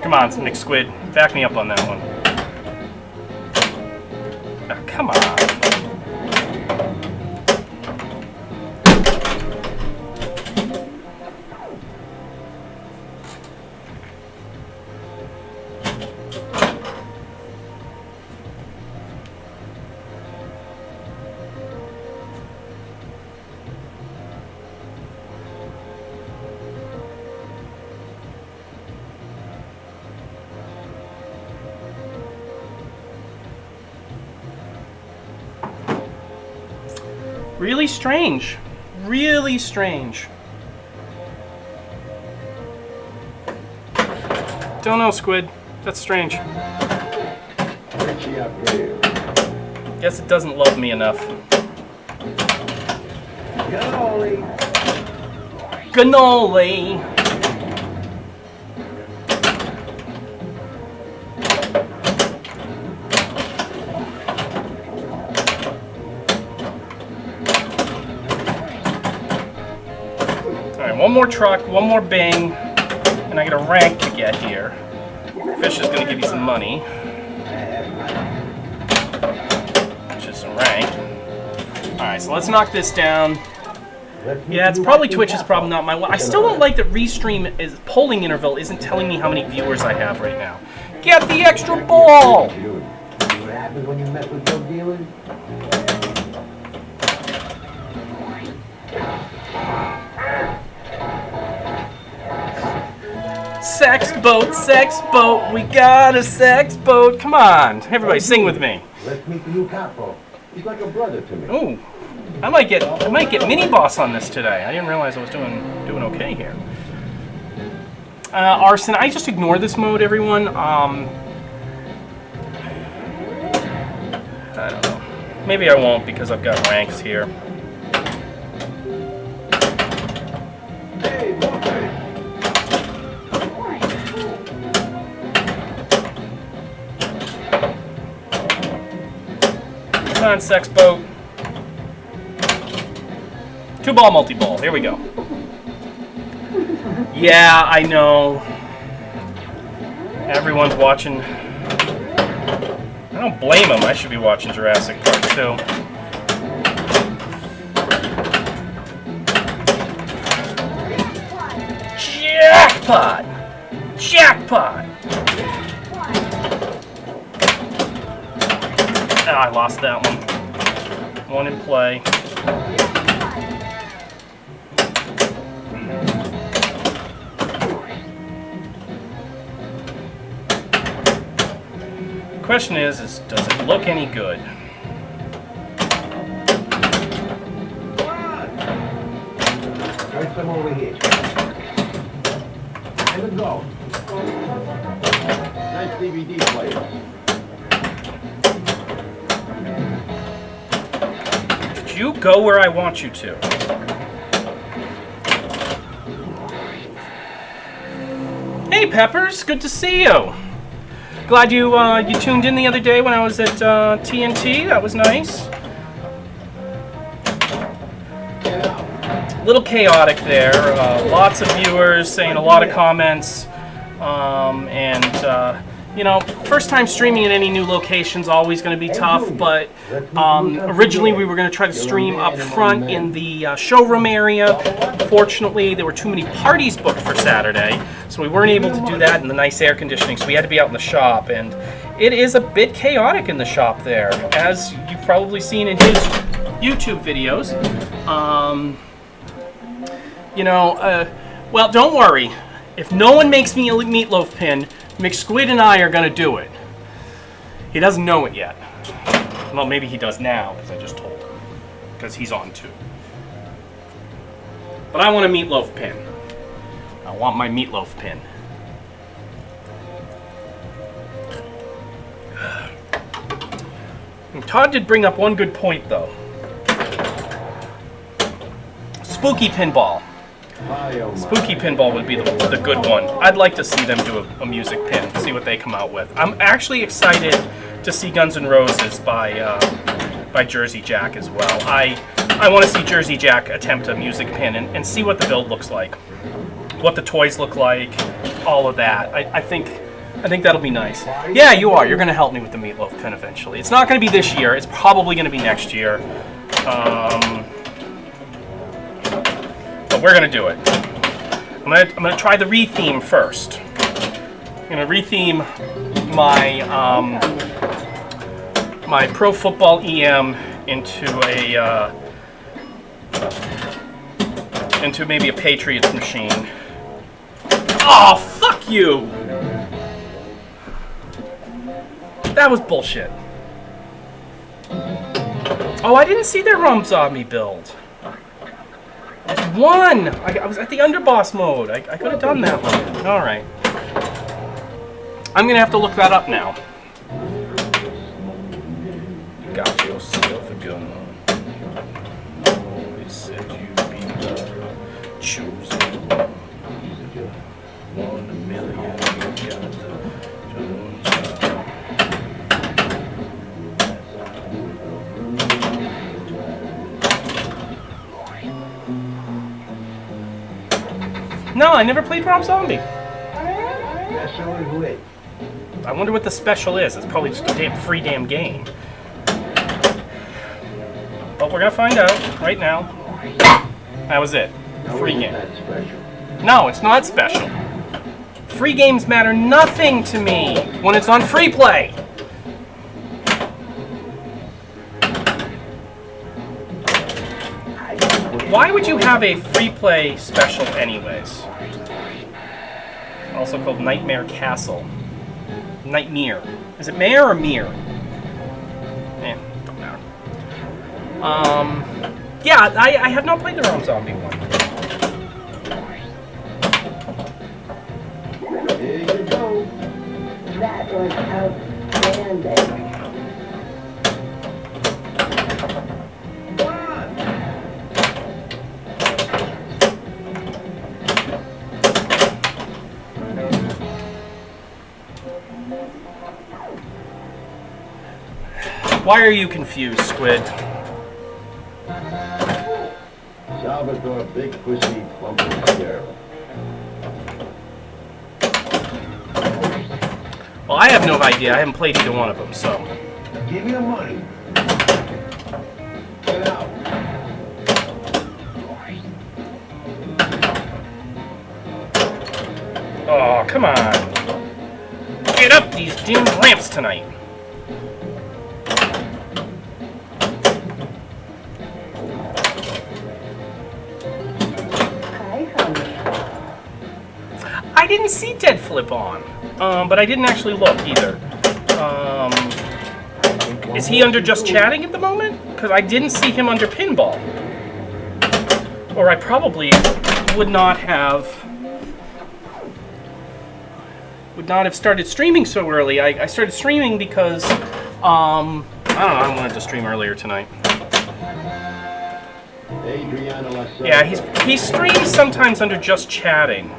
B: Come on, McSquid. Back me up on that one. Oh, come on. Really strange. Really strange. Don't know, Squid. That's strange.
C: Richie upgrade.
B: Guess it doesn't love me enough.
C: Golly.
B: Cannoli. more truck, one more bing, and I get a rank to get here. Fish is going to give you some money. Which is some rank. Alright, so let's knock this down. Yeah, it's probably Twitch's problem, not mine. I still don't like that Restream is polling interval isn't telling me how many viewers I have right now. Get the extra ball!
C: See what happens when you mess with drug dealers?
B: Sex boat, we got a sex boat. Come on, everybody sing with me.
C: Let's meet the new capo. He's like a brother to me.
B: Ooh, I might get mini boss on this today. I didn't realize I was doing okay here. Arson, I just ignore this mode, everyone. I don't know. Maybe I won't because I've got ranks here.
C: Hey, look.
B: Come on, sex boat. 2-ball multi-ball. Here we go. Yeah, I know. Everyone's watching. I don't blame them. I should be watching Jurassic Park 2. Jackpot! Jackpot! Ah, I lost that one. One in play. The question is does it look any good?
C: Try some over here. Let it go. Nice DVD player.
B: You go where I want you to. Hey Peppers, good to see you. Glad you you tuned in the other day when I was at TNT. That was nice. Little chaotic there. Lots of viewers saying a lot of comments, you know, first time streaming in any new location is always going to be tough, but originally we were going to try to stream up front in the showroom area. Fortunately, there were too many parties booked for Saturday, so we weren't able to do that in the nice air conditioning, so we had to be out in the shop, and it is a bit chaotic in the shop there, as you've probably seen in his YouTube videos. You know, well, don't worry. If no one makes me a meatloaf pin, McSquid and I are going to do it. He doesn't know it yet. Well, maybe he does now, because I just told him. Because he's on too. But I want a meatloaf pin. I want my meatloaf pin. And Todd did bring up one good point, though. Spooky pinball. Spooky pinball would be the good one. I'd like to see them do a music pin, see what they come out with. I'm actually excited to see Guns N' Roses by Jersey Jack as well. I want to see Jersey Jack attempt a music pin and see what the build looks like, what the toys look like, all of that. I think that'll be nice. Yeah, you are. You're going to help me with the meatloaf pin eventually. It's not going to be this year. It's probably going to be next year. But we're gonna do it. I'm gonna try the retheme first. I'm gonna retheme my my Pro Football EM into maybe a Patriots machine. Oh, fuck you! That was bullshit. Oh, I didn't see their Ramzami build. One! I was at the underboss mode. I could have done that one. Alright. I'm gonna have to look that up now. You got yourself a gun. Always said you'd be the chosen one. 1 in a million. You got the No, I never played Rob Zombie.
C: Special is lit.
B: I wonder what the special is. It's probably just a free damn game. But we're gonna find out right now. That was it. Free game.
C: That's special.
B: No, it's not special. Free games matter nothing to me when it's on free play. Why would you have a free play special anyways? Also called Nightmare Castle. Nightmare. Is it mare or mere? Don't matter. Yeah, I have not played the Rob Zombie one.
C: There you go.
D: That was outstanding.
B: Why are you confused, Squid?
C: Salvatore Big Pussy Bumpy Girl.
B: Well, I have no idea. I haven't played either one of them, so.
C: Give me the money. Get out.
B: Oh, come on. Get up these damn ramps tonight.
D: Hi, honey.
B: I didn't see Dead Flip on, but I didn't actually look either. Is he under just chatting at the moment? Because I didn't see him under Pinball. Or I probably would not have started streaming so early. I started streaming because I don't know, I wanted to stream earlier tonight.
C: Adriana Lascelles.
B: Yeah, he streams sometimes under just chatting.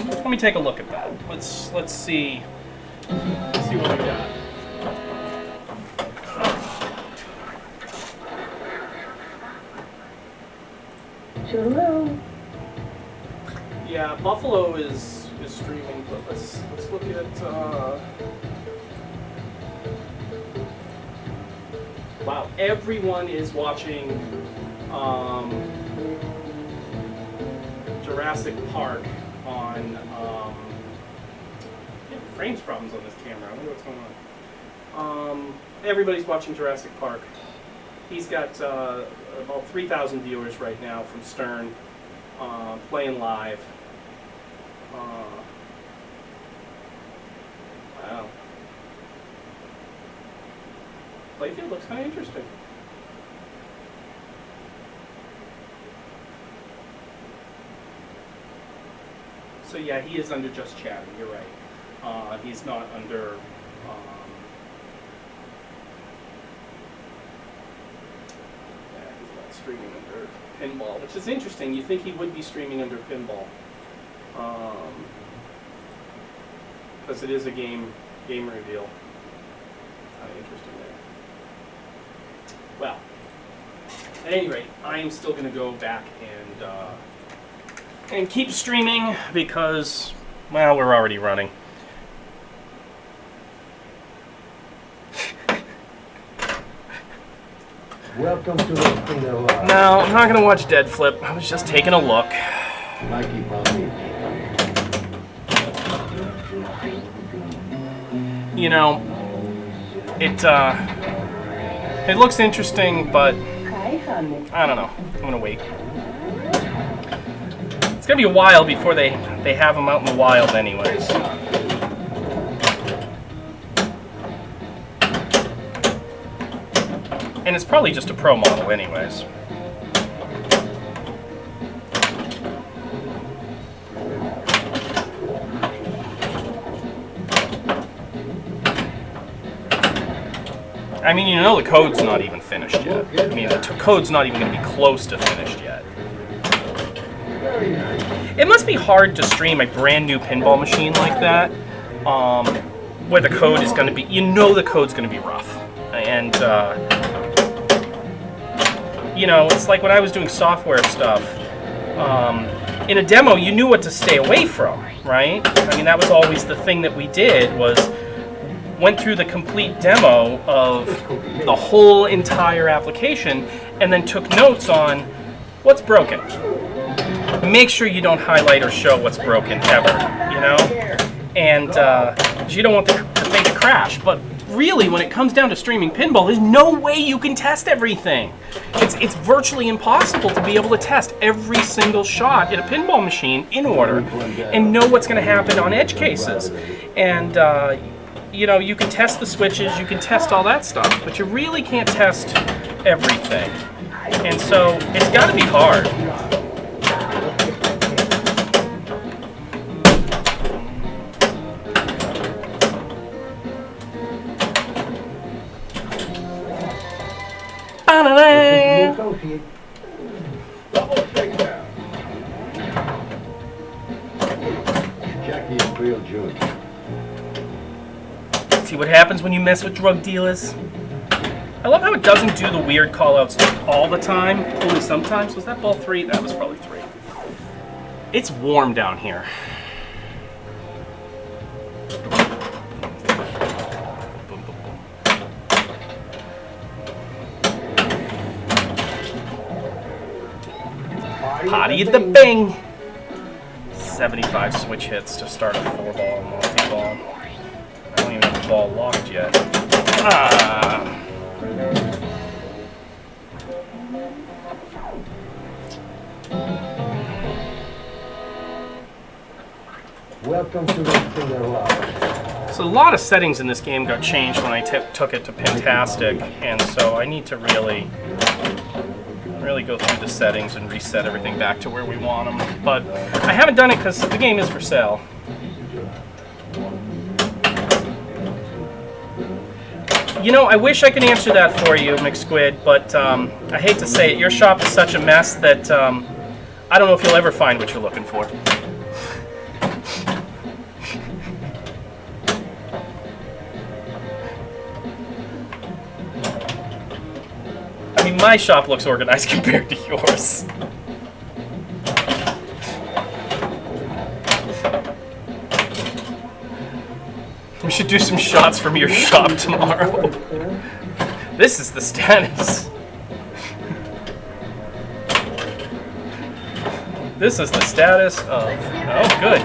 B: Let me take a look at that. Let's see. Let's see what we got.
D: Shalom.
B: Yeah, Buffalo is streaming, but let's look at wow, everyone is watching Jurassic Park on yeah, frames problems on this camera. I wonder what's going on. Everybody's watching Jurassic Park. He's got about 3,000 viewers right now from Stern, playing live. Wow. Playfield looks kind of interesting. So yeah, he is under just chatting. You're right. He's not under. Yeah, he's not streaming under Pinball, which is interesting. You think he would be streaming under Pinball, because it is a game reveal. Kind of interesting there. Well, at any rate, I am still going to go back and keep streaming because, well, we're already running.
C: Welcome to the Queen of Life.
B: No, I'm not going to watch Dead Flip. I was just taking a look.
C: Mikey Bobby.
B: You know, it looks interesting, but
D: Hi, honey.
B: I don't know. I'm going to wait. It's going to be a while before they have them out in the wild anyways. And it's probably just a pro model anyways. I mean, you know the code's not even finished yet. I mean, the code's not even going to be close to finished yet.
C: Very nice.
B: It must be hard to stream a brand new pinball machine like that, where the code is going to be, you know the code's going to be rough. And you know, it's like when I was doing software stuff. In a demo, you knew what to stay away from, right? I mean, that was always the thing that we did, was went through the complete demo of the whole entire application and then took notes on what's broken. And make sure you don't highlight or show what's broken ever, you know? And you don't want the thing to crash. But really, when it comes down to streaming pinball, there's no way you can test everything. It's virtually impossible to be able to test every single shot in a pinball machine in order and know what's going to happen on edge cases. And you know, you can test the switches, you can test all that stuff, but you really can't test everything. And so it's got to be hard.
C: Associate. Double shakedown. Jackie and Creel Jr.
B: See what happens when you mess with drug dealers? I love how it doesn't do the weird call-outs all the time, only sometimes. Was that ball 3? That was probably 3. It's warm down here. Potty at the bing! 75 switch hits to start a 4-ball multi-ball. I don't even have the ball locked yet. Ah!
C: Welcome to the Cinderella.
B: So a lot of settings in this game got changed when I took it to Pintastic, and so I need to really go through the settings and reset everything back to where we want them. But I haven't done it because the game is for sale. You know, I wish I could answer that for you, McSquid, but I hate to say it, your shop is such a mess that I don't know if you'll ever find what you're looking for. I mean, my shop looks organized compared to yours. We should do some shots from your shop tomorrow. This is the status. This is the status of... Oh, good.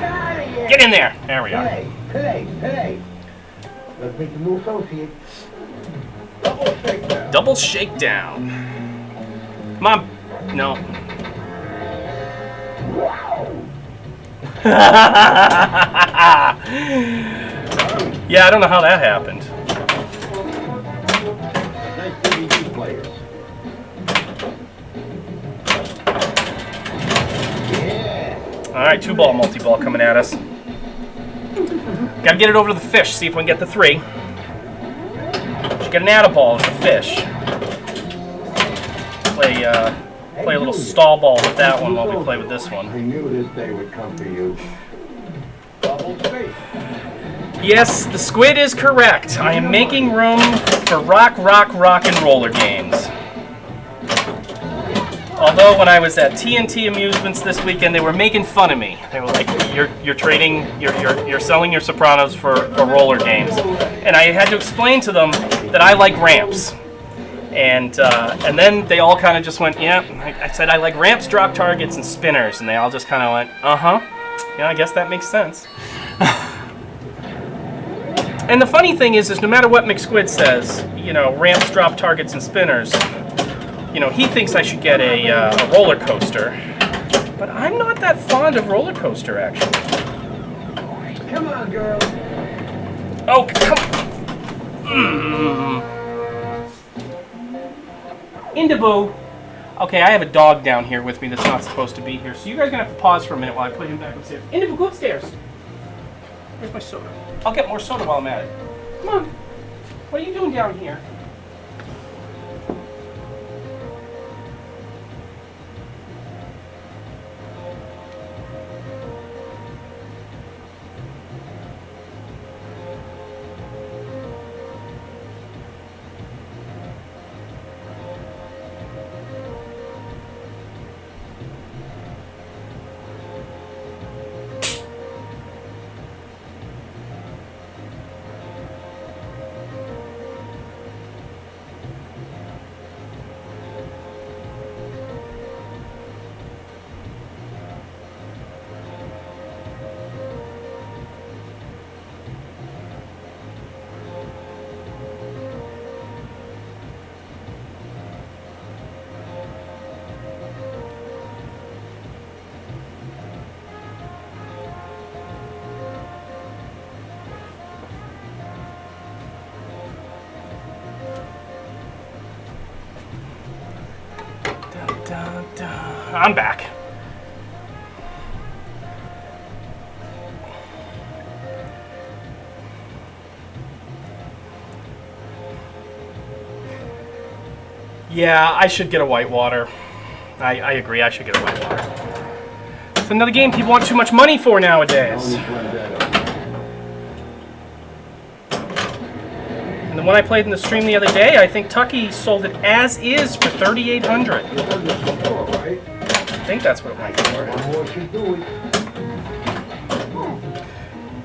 B: Get in there. There we are.
C: Hey. Let's make the new associate.
B: Double shakedown. Come on. No. Yeah, I don't know how that happened.
C: Nice DVD players. Yeah.
B: All right, 2-ball multi-ball coming at us. Gotta get it over to the fish, see if we can get the 3. Should get an add-a-ball with the fish. Play a little stall ball with that one while we play with this one.
C: I knew this day would come for you. Double space.
B: Yes, the squid is correct. I am making room for rock, and roller games. Although when I was at TNT Amusements this weekend, they were making fun of me. They were like, "You're selling your Sopranos for roller games," and I had to explain to them that I like ramps. And then they all kind of just went, "Yeah." I said I like ramps, drop targets, and spinners, and they all just kind of went, "Uh-huh. Yeah, I guess that makes sense." And the funny thing is no matter what McSquid says, you know, ramps, drop targets, and spinners, you know, he thinks I should get a roller coaster. But I'm not that fond of roller coaster, actually.
C: Come on, girl.
B: Oh, come Indaboo. Okay, I have a dog down here with me that's not supposed to be here, so you guys are going to have to pause for a minute while I put him back upstairs. Indaboo, go upstairs. Where's my soda? I'll get more soda while I'm at it. Come on. What are you doing down here? I'm back. Yeah, I should get a whitewater. I agree, I should get a whitewater. It's another game people want too much money for nowadays. And the one I played in the stream the other day, I think Tucky sold it as is for $3,800. I think that's what it went for.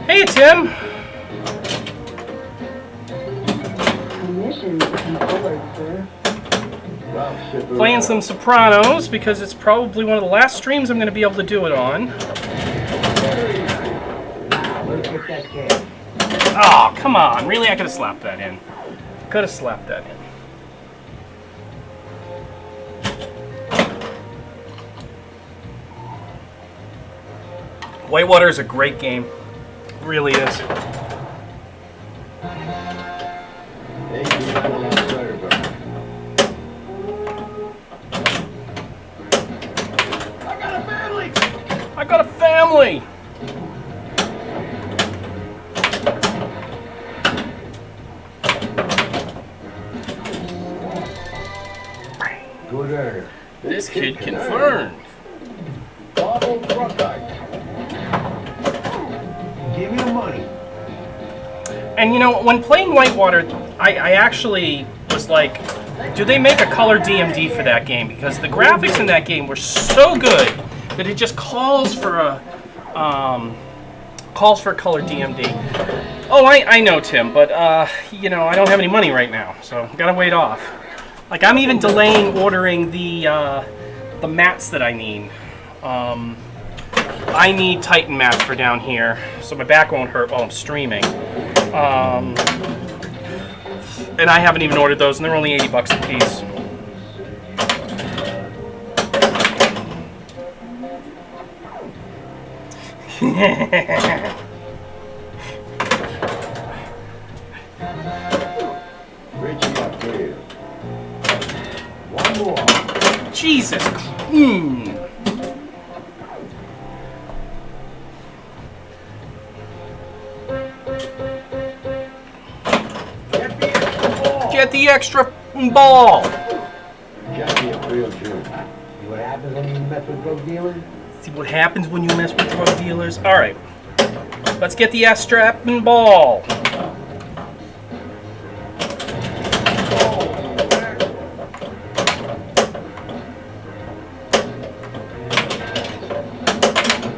B: Hey, Tim.
D: Commission forward, sir.
B: Playing some Sopranos because it's probably one of the last streams I'm going to be able to do it on. Oh, come on. Really? I could have slapped that in. Could have slapped that in. Whitewater is a great game. It really is. I got a family! This kid confirmed.
C: Give me the money.
B: And you know, when playing Whitewater, I actually was like, do they make a color DMD for that game? Because the graphics in that game were so good that it just calls for a color DMD. Oh, I know, Tim, but you know, I don't have any money right now, so gotta wait off. Like, I'm even delaying ordering the mats that I need. I need Titan mats for down here, so my back won't hurt while I'm streaming. And I haven't even ordered those, and they're only 80 bucks a piece.
C: Richie up here. One more.
B: Jesus. Get the extra ball.
C: Jackie up real soon. See what happens when you mess with drug dealers?
B: See what happens when you mess with drug dealers. All right, let's get the extra ball.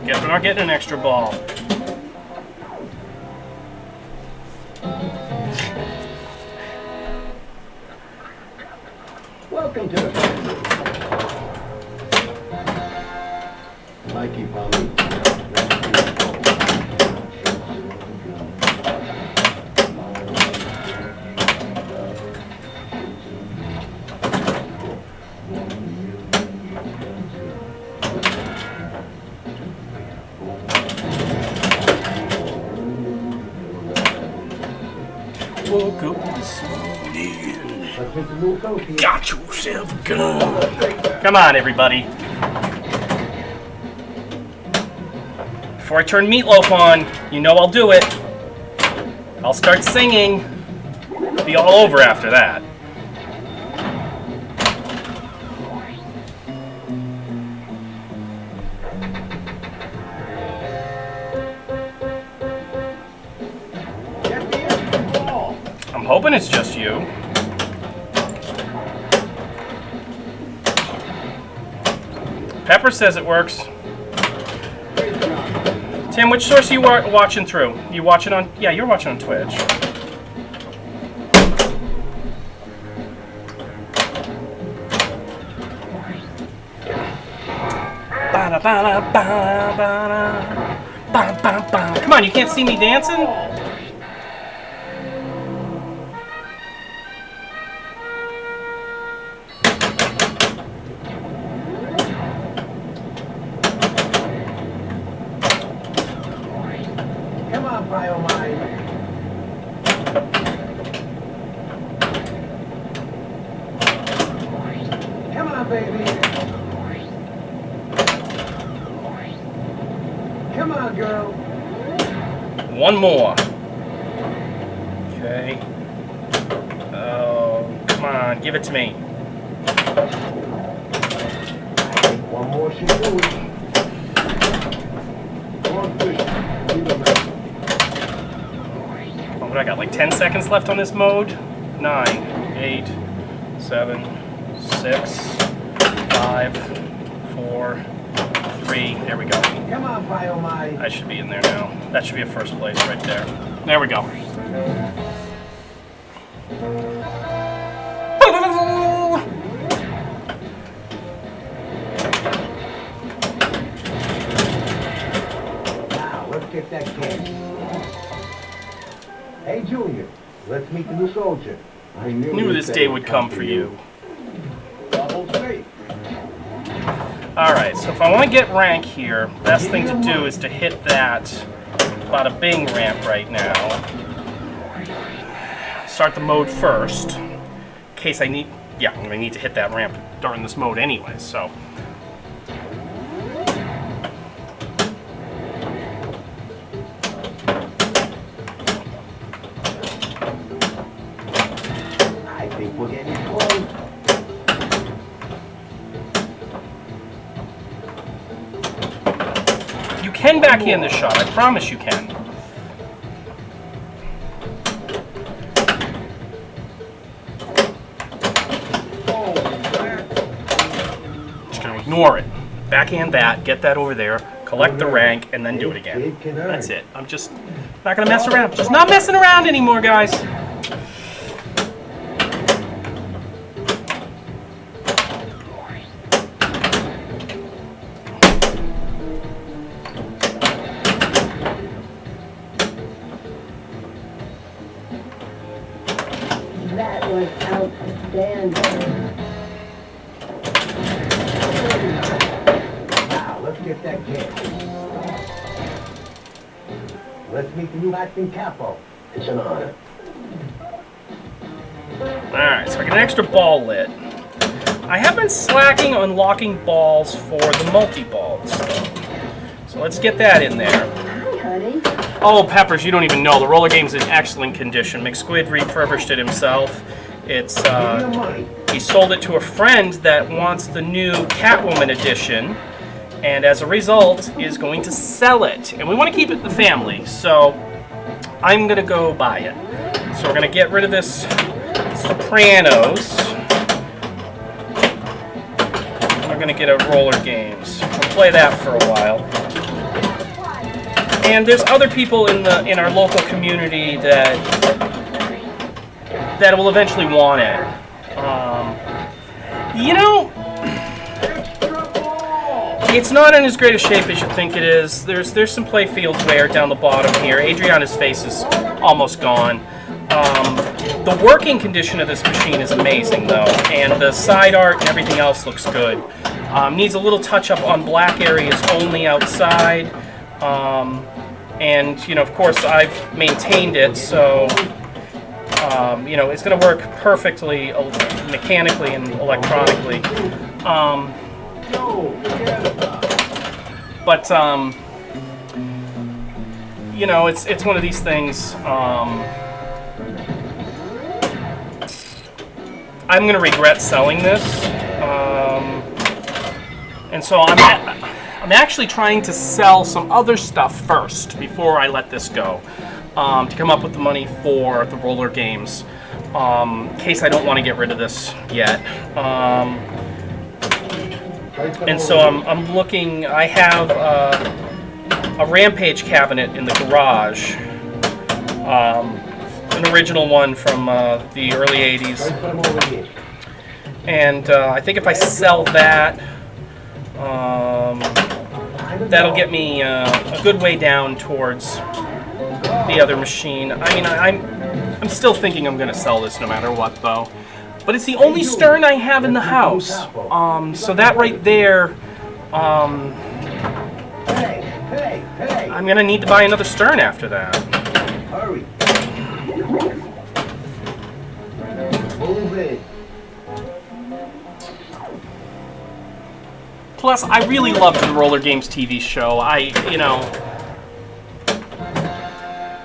B: Guess we're not getting an extra ball.
C: Welcome to the family. Mikey Polly.
B: Woke up this morning.
C: Let's get the new coach.
B: Got yourself a gun. Come on, everybody. Before I turn Meatloaf on, you know I'll do it. I'll start singing. It'll be all over after that.
C: Get the extra ball.
B: I'm hoping it's just you. Pepper says it works. Tim, which source are you watching through? You watching on? Yeah, you're watching on Twitch. Come on, you can't see me dancing?
C: Come on, Bio Mine. Come on, baby. Come on, girl.
B: One more. Okay. Oh, come on, give it to me.
C: One more should do it. Come on, fish. Keep it nice.
B: What do I got, like 10 seconds left on this mode? 9, 8, 7, 6, 5, 4, 3. There we go.
C: Come on, Biomai.
B: I should be in there now. That should be a first place right there. There we go.
C: Now, let's get that cash. Hey, Junior, let's meet the new soldier. I
B: Knew this day would come for you.
C: Double safe.
B: Alright, so if I want to get rank here, best thing to do is to hit that bada bing ramp right now. Start the mode first. In case I need, yeah, I'm going to need to hit that ramp during this mode anyway, so.
C: I think we're getting close.
B: You can backhand this shot, I promise you can. Just gonna ignore it. Backhand that, get that over there, collect the rank, and then do it again. That's it. I'm just not gonna mess around. Just not messing around anymore, guys.
D: That was outstanding.
C: Now, let's get that cash. Let's meet the new acting capo. It's an honor.
B: Alright, so I get an extra ball lit. I have been slacking on locking balls for the multi-balls. So let's get that in there.
D: Hi, honey.
B: Oh, Peppers, you don't even know. The roller game's in excellent condition. McSquid refurbished it himself. It's,
C: Give me the money.
B: he sold it to a friend that wants the new Catwoman edition, and as a result, is going to sell it. And we want to keep it in the family, so I'm going to go buy it. So we're going to get rid of this Sopranos. We're going to get a roller games. We'll play that for a while. And there's other people in our local community that will eventually want it. You know, it's not in as great a shape as you think it is. There's some playfield wear down the bottom here. Adriana's face is almost gone. The working condition of this machine is amazing, though, and the side art and everything else looks good. Needs a little touch-up on black areas only outside. And, you know, of course, I've maintained it, so, you know, it's going to work perfectly mechanically and electronically. But, you know, it's one of these things. I'm going to regret selling this. And so I'm actually trying to sell some other stuff first before I let this go, to come up with the money for the roller games, in case I don't want to get rid of this yet. And so I'm looking. I have a Rampage cabinet in the garage, an original one from the early '80s, and I think if I sell that. That'll get me a good way down towards the other machine. I mean, I'm still thinking I'm going to sell this no matter what, though. But it's the only stern I have in the house. So that right there, I'm going to need to buy another stern after that.
C: Hurry. Move it.
B: Plus, I really loved the Roller Games TV show.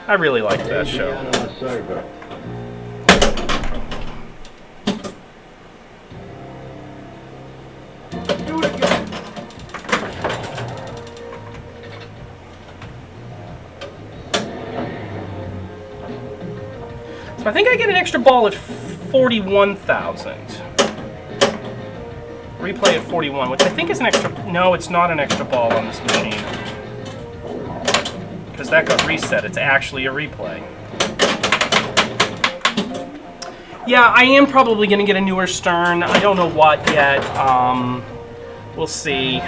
B: I really liked that show. So I think I get an extra ball at 41,000. Replay at 41, which I think is an extra... No, it's not an extra ball on this machine. Because that got reset. It's actually a replay. Yeah, I am probably going to get a newer Stern. I don't know what yet. We'll see.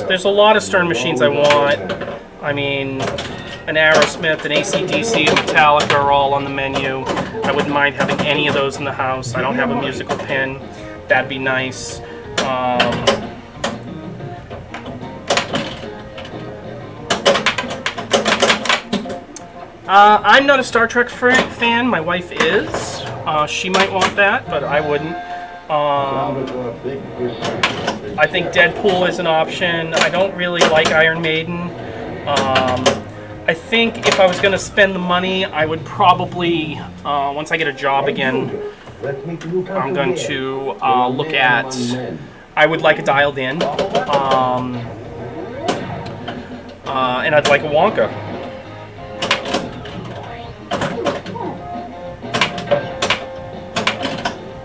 B: There's a lot of Stern machines I want. I mean, an Aerosmith, an AC/DC, and Metallica are all on the menu. I wouldn't mind having any of those in the house. I don't have a musical pin. That'd be nice. I'm not a Star Trek fan. My wife is. She might want that, but I wouldn't. I think Deadpool is an option. I don't really like Iron Maiden. I think if I was going to spend the money, I would probably, once I get a job again, I'm going to look at, I would like a dialed in, and I'd like a Wonka.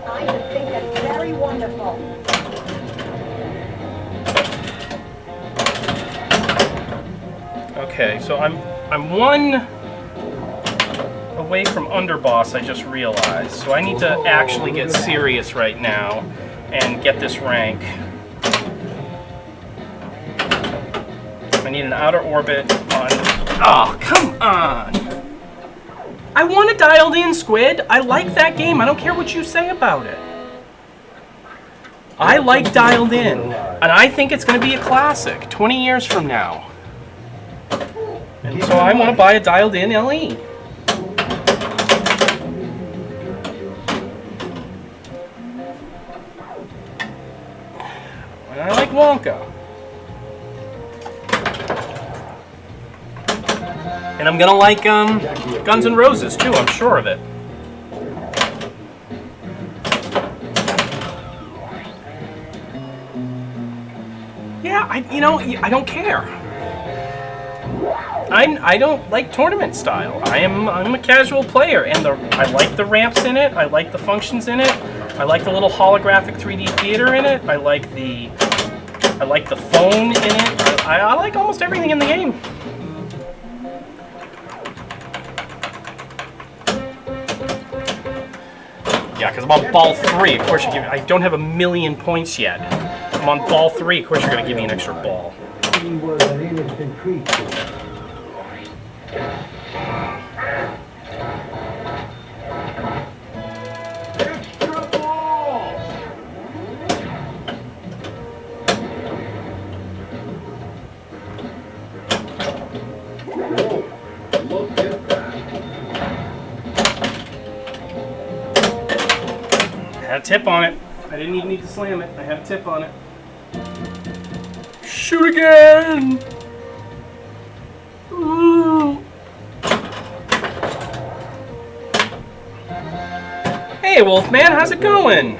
D: I just think that's very wonderful.
B: Okay, so I'm one away from underboss, I just realized. So I need to actually get serious right now and get this rank. I need an outer orbit on... Oh, come on! I want a dialed in, Squid. I like that game. I don't care what you say about it. I like dialed in. And I think it's going to be a classic 20 years from now. And so I want to buy a dialed in LE. And I like Wonka. And I'm gonna like Guns N' Roses too, I'm sure of it. Yeah, I don't care. I don't like tournament style. I'm a casual player, and I like the ramps in it. I like the functions in it. I like the little holographic 3D theater in it. I like the phone in it. I like almost everything in the game. Yeah, because I'm on ball 3. Of course, I don't have 1,000,000 points yet. I'm on ball 3. Of course, you're going to give me an extra ball.
C: He was an innocent creature. Extra ball! Look at that.
B: Had a tip on it. I didn't even need to slam it. I had a tip on it. Shoot again! Ooh. Hey, Wolfman, how's it going?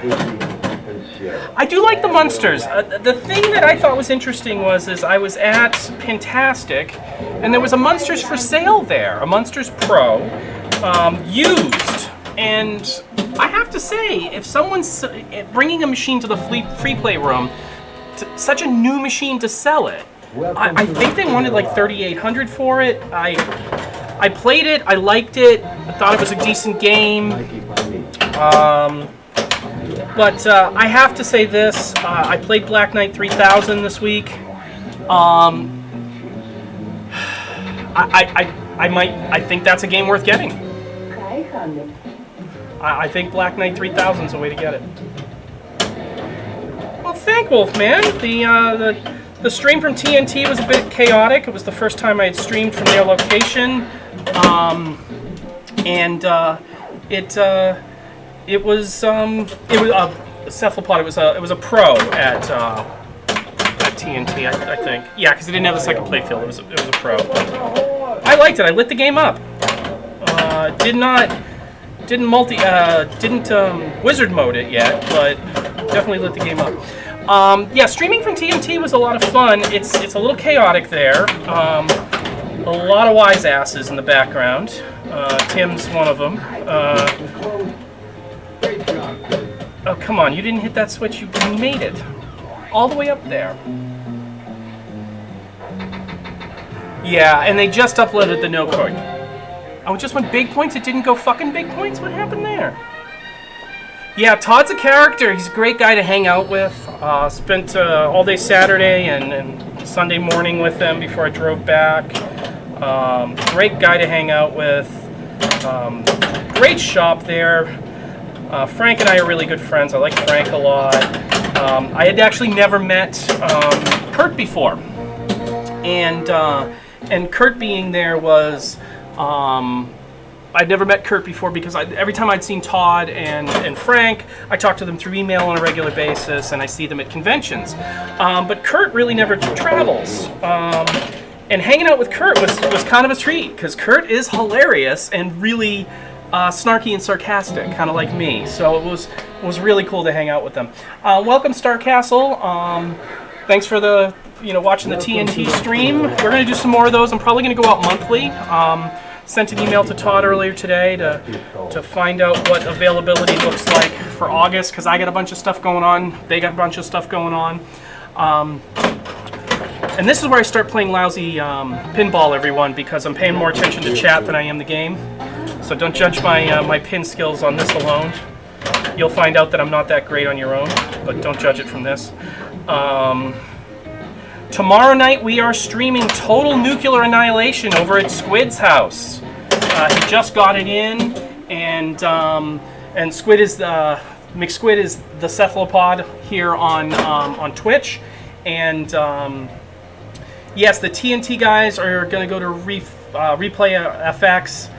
B: I do like the Munsters. The thing that I thought was interesting was I was at Pintastic, and there was a Munsters for sale there, a Munsters Pro, used. And I have to say, if someone's bringing a machine to the free play room, such a new machine to sell it, I think they wanted like $3,800 for it. I played it, I liked it, I thought it was a decent game. But I have to say this, I played Black Knight 3000 this week. I think that's a game worth getting. I think Black Knight 3000 is the way to get it. Well, thank Wolfman. The stream from TNT was a bit chaotic. It was the first time I had streamed from their location, it was a cephalopod. It was a pro at TNT, I think. Yeah, because it didn't have the second playfield. It was a pro. I liked it. I lit the game up. Didn't wizard mode it yet, but definitely lit the game up. Yeah, streaming from TNT was a lot of fun. It's a little chaotic there. A lot of wise asses in the background. Tim's one of them. Oh, come on, you didn't hit that switch. You made it. All the way up there. Yeah, and they just uploaded the no code. Oh, it just went big points? It didn't go fucking big points? What happened there? Yeah, Todd's a character. He's a great guy to hang out with. Spent all day Saturday and Sunday morning with them before I drove back. Great guy to hang out with. Great shop there. Frank and I are really good friends. I like Frank a lot. I had actually never met Kurt before. And Kurt being there was... I'd never met Kurt before because every time I'd seen Todd and Frank, I talked to them through email on a regular basis, and I see them at conventions. But Kurt really never travels. And hanging out with Kurt was kind of a treat because Kurt is hilarious and really snarky and sarcastic, kind of like me. So it was really cool to hang out with them. Welcome, Star Castle. Thanks for watching the TNT stream. We're going to do some more of those. I'm probably going to go out monthly. Sent an email to Todd earlier today to find out what availability looks like for August because I got a bunch of stuff going on. They got a bunch of stuff going on. And this is where I start playing lousy pinball, everyone, because I'm paying more attention to chat than I am the game. So don't judge my pin skills on this alone. You'll find out that I'm not that great on your own, but don't judge it from this. Tomorrow night we are streaming Total Nuclear Annihilation over at Squid's house. He just got it in, and Squid is McSquid is the cephalopod here on Twitch, and yes, the TNT guys are going to go to Replay FX.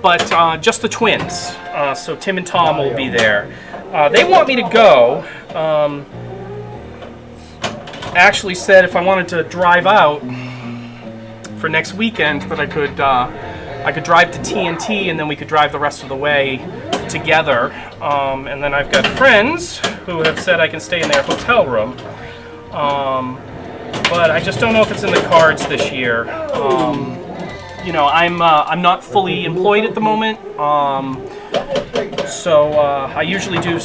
B: But just the twins. So Tim and Tom will be there. They want me to go. Actually said if I wanted to drive out for next weekend that I could drive to TNT and then we could drive the rest of the way together. And then I've got friends who have said I can stay in their hotel room. But I just don't know if it's in the cards this year. I'm not fully employed at the moment. So I usually do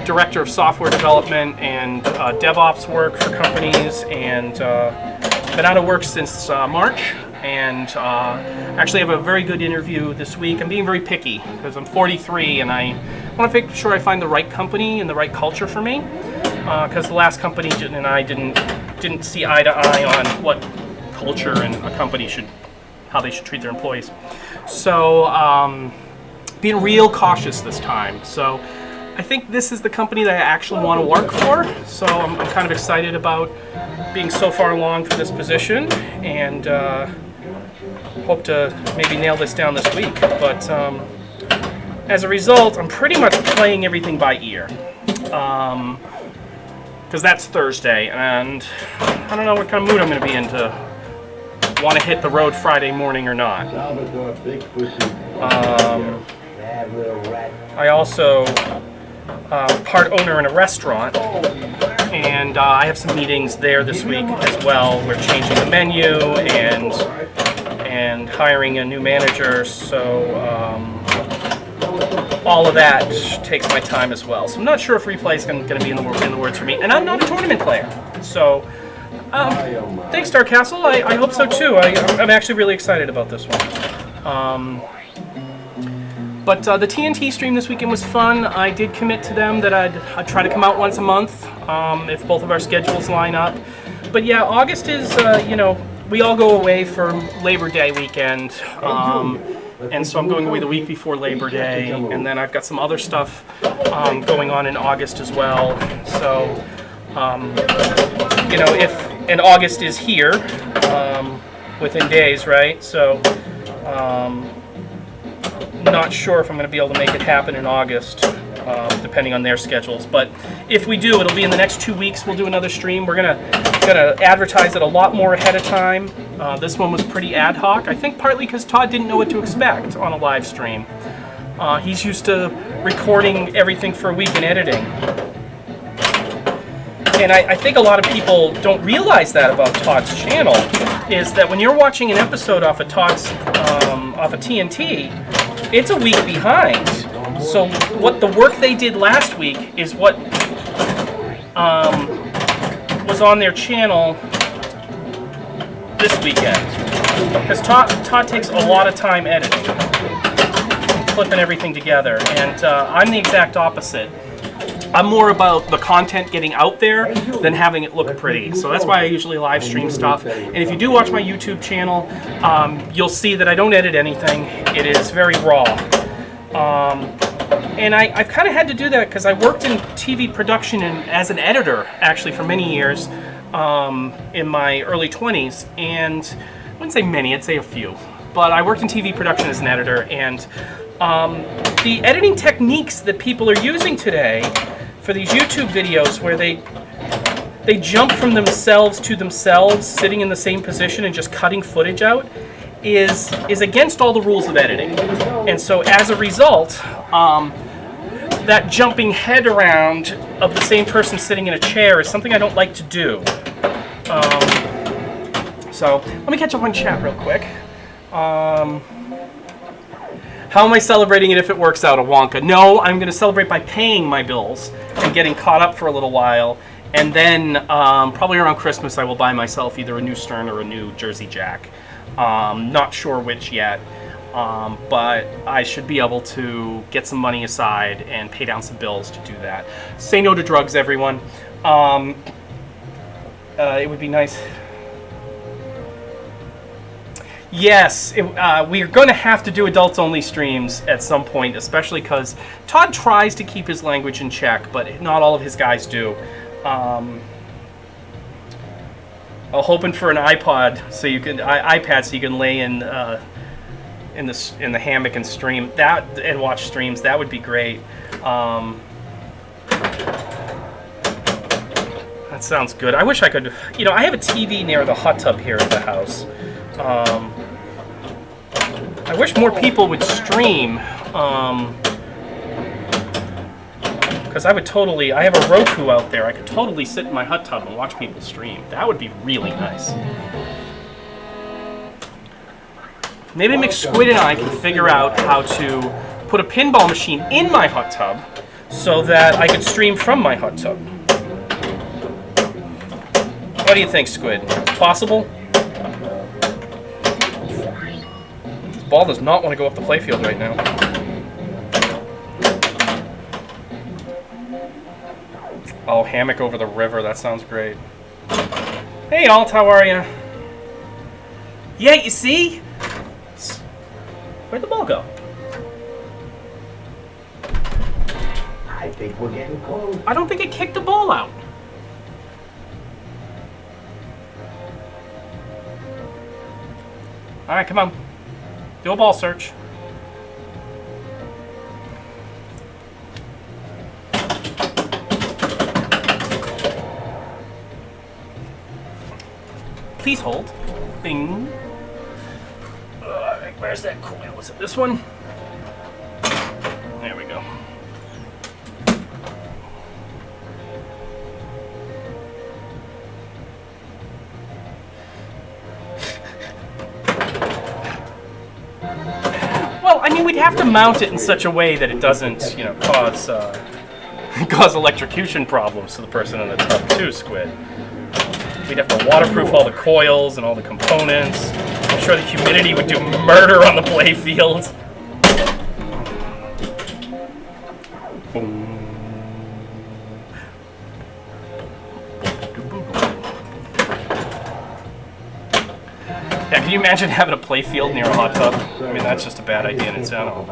B: director of software development and DevOps work for companies, and been out of work since March, and actually have a very good interview this week. I'm being very picky because I'm 43 and I want to make sure I find the right company and the right culture for me, because the last company and I didn't see eye to eye on what culture and a company how they should treat their employees. So being real cautious this time. So I think this is the company that I actually want to work for. So I'm kind of excited about being so far along for this position, and hope to maybe nail this down this week. But as a result, I'm pretty much playing everything by ear. Because that's Thursday, and I don't know what kind of mood I'm going to be in to want to hit the road Friday morning or not. I also part owner in a restaurant, and I have some meetings there this week as well. We're changing the menu and hiring a new manager, so all of that takes my time as well. So I'm not sure if replay is going to be in the words for me, and I'm not a tournament player, so. Thanks, Star Castle. I hope so too. I'm actually really excited about this one. But the TNT stream this weekend was fun. I did commit to them that I'd try to come out once a month if both of our schedules line up. But yeah, August is, we all go away for Labor Day weekend. And so I'm going away the week before Labor Day. And then I've got some other stuff going on in August as well. So, and August is here within days, right? So, not sure if I'm going to be able to make it happen in August. depending on their schedules. But if we do, it'll be in the next 2 weeks. We'll do another stream. We're gonna advertise it a lot more ahead of time. This one was pretty ad hoc. I think partly because Todd didn't know what to expect on a live stream. He's used to recording everything for a week and editing. And I think a lot of people don't realize that about Todd's channel, is that when you're watching an episode off of Todd's, off of TNT, it's a week behind. So what the work they did last week is what was on their channel this weekend. Because Todd takes a lot of time editing, clipping everything together, and I'm the exact opposite. I'm more about the content getting out there than having it look pretty. So that's why I usually live stream stuff. And if you do watch my YouTube channel, you'll see that I don't edit anything. It is very raw. And I've kind of had to do that because I worked in TV production as an editor, actually, for many years in my early 20s. And I wouldn't say many, I'd say a few. But I worked in TV production as an editor, and the editing techniques that people are using today for these YouTube videos where they jump from themselves to themselves, sitting in the same position and just cutting footage out, is against all the rules of editing. And so as a result, that jumping head around of the same person sitting in a chair is something I don't like to do. So let me catch up on chat real quick. How am I celebrating it if it works out, Wonka? No, I'm going to celebrate by paying my bills and getting caught up for a little while. And then probably around Christmas I will buy myself either a new Stern or a new Jersey Jack. Not sure which yet, but I should be able to get some money aside and pay down some bills to do that. Say no to drugs, everyone. It would be nice. Yes, we're going to have to do adults-only streams at some point, especially because Todd tries to keep his language in check, but not all of his guys do. I'm hoping for an iPad so you can lay in the hammock and stream that and watch streams. That would be great. That sounds good. I wish I could. I have a TV near the hot tub here at the house. I wish more people would stream, because I have a Roku out there. I could totally sit in my hot tub and watch people stream. That would be really nice. Maybe McSquid and I can figure out how to put a pinball machine in my hot tub so that I could stream from my hot tub. What do you think, Squid? Possible? Ball does not want to go up the playfield right now. Oh, hammock over the river. That sounds great. Hey, Alt, how are you? Yeah, you see? Where'd the ball go?
C: I think we're getting close.
B: I don't think it kicked the ball out. All right, come on. Do a ball search. Please hold. Bing. Where's that coil? Is it this one? There we go. Well, I mean, we'd have to mount it in such a way that it doesn't, cause cause electrocution problems to the person in the tub too, Squid. We'd have to waterproof all the coils and all the components. I'm sure the humidity would do murder on the play field. Boom. Yeah, can you imagine having a play field near a hot tub? I mean, that's just a bad idea in its own.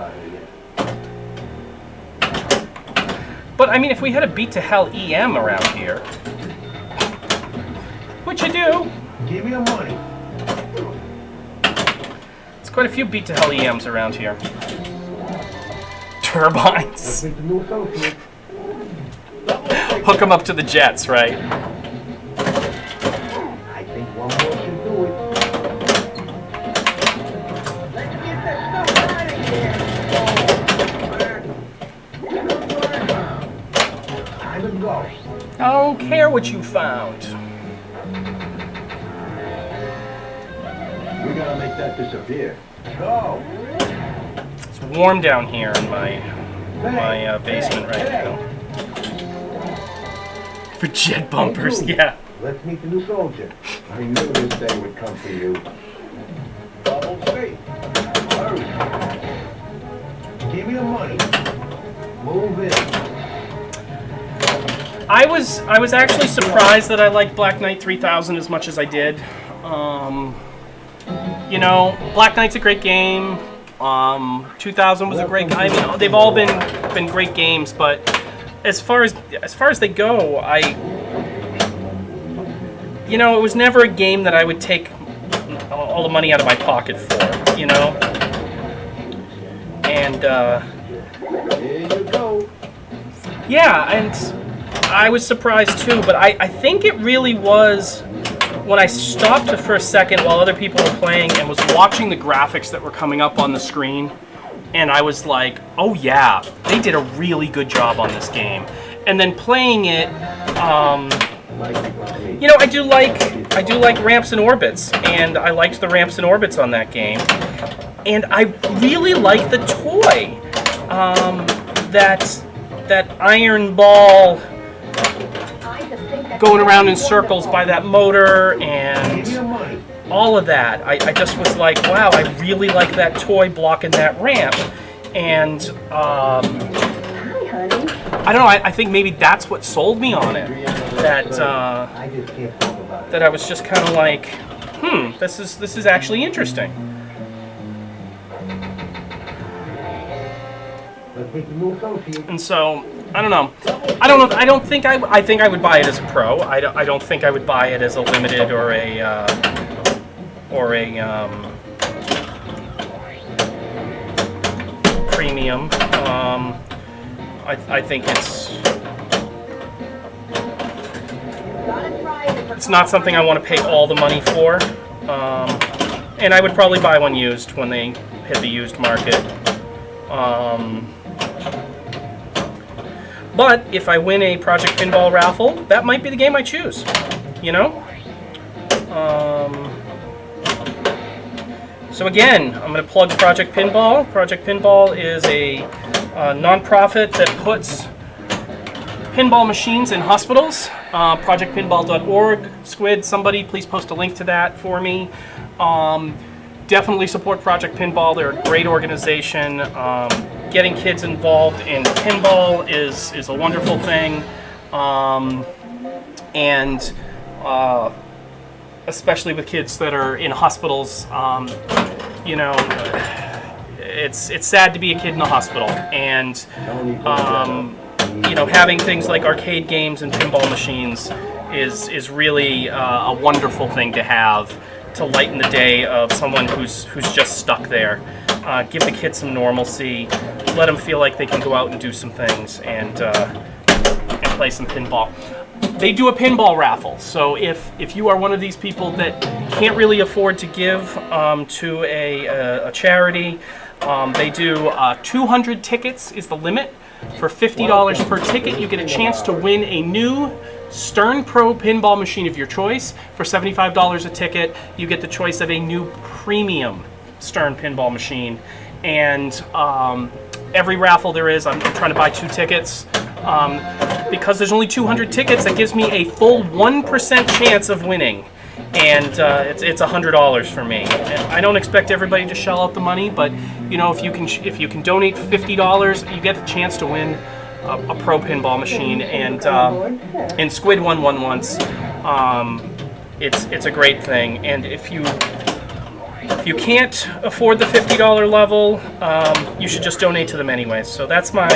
B: But, I mean, if we had a beat to hell EM around here, which you do.
C: Give me the money.
B: There's quite a few beat to hell EMs around here. turbines.
C: Meet the new associate.
B: Hook them up to the jets, right?
C: I think one more should do it.
D: Let's get this stuff out of here.
C: Time to go.
B: I don't care what you found.
C: We gotta make that disappear. Go.
B: It's warm down here in my basement right now. For jet bumpers, yeah.
C: Let's meet the new soldier. I knew this day would come for you. Double C. Hurry. Give me the money. Move in.
B: I was actually surprised that I liked Black Knight 3000 as much as I did. You know, Black Knight's a great game. 2000 was a great. I mean, they've all been great games, but as far as they go, you know, it was never a game that I would take all the money out of my pocket for. You know, and
C: Here you go.
B: yeah, and I was surprised too. But I think it really was when I stopped for a second while other people were playing and was watching the graphics that were coming up on the screen, and I was like, oh yeah, they did a really good job on this game. And then playing it, you know, I do like ramps and orbits, and I liked the ramps and orbits on that game. And I really like the toy, that iron ball going around in circles by that motor and all of that. I just was like, wow, I really like that toy blocking that ramp. And
D: Hi, honey.
B: I don't know, I think maybe that's what sold me on it. That
C: I just can't talk about it.
B: that I was just kind of like, this is actually interesting.
C: Let's meet the new associate.
B: And so I don't know. I think I would buy it as a pro. I don't think I would buy it as a limited or a premium. I think it's not something I want to pay all the money for. And I would probably buy one used when they hit the used market. But if I win a Project Pinball raffle, that might be the game I choose, you know? So again, I'm going to plug Project Pinball. Project Pinball is a nonprofit that puts pinball machines in hospitals. ProjectPinball.org. Squid, somebody please post a link to that for me. Definitely support Project Pinball. They're a great organization. Getting kids involved in pinball is a wonderful thing, and especially with kids that are in hospitals, you know, it's sad to be a kid in a hospital, and you know, having things like arcade games and pinball machines is really a wonderful thing to have to lighten the day of someone who's just stuck there. Give the kids some normalcy, let them feel like they can go out and do some things and play some pinball. They do a pinball raffle, so if you are one of these people that can't really afford to give to a charity, they do 200 tickets is the limit. For $50 per ticket, you get a chance to win a new Stern Pro pinball machine of your choice. For $75 a ticket, you get the choice of a new premium Stern pinball machine. And every raffle there is, I'm trying to buy 2 tickets. Because there's only 200 tickets, that gives me a full 1% chance of winning. And it's $100 for me. And I don't expect everybody to shell out the money, but you know, if you can donate $50, you get the chance to win a pro pinball machine. And Squid won one once. It's a great thing. And if you can't afford the $50 level, you should just donate to them anyway. So that's my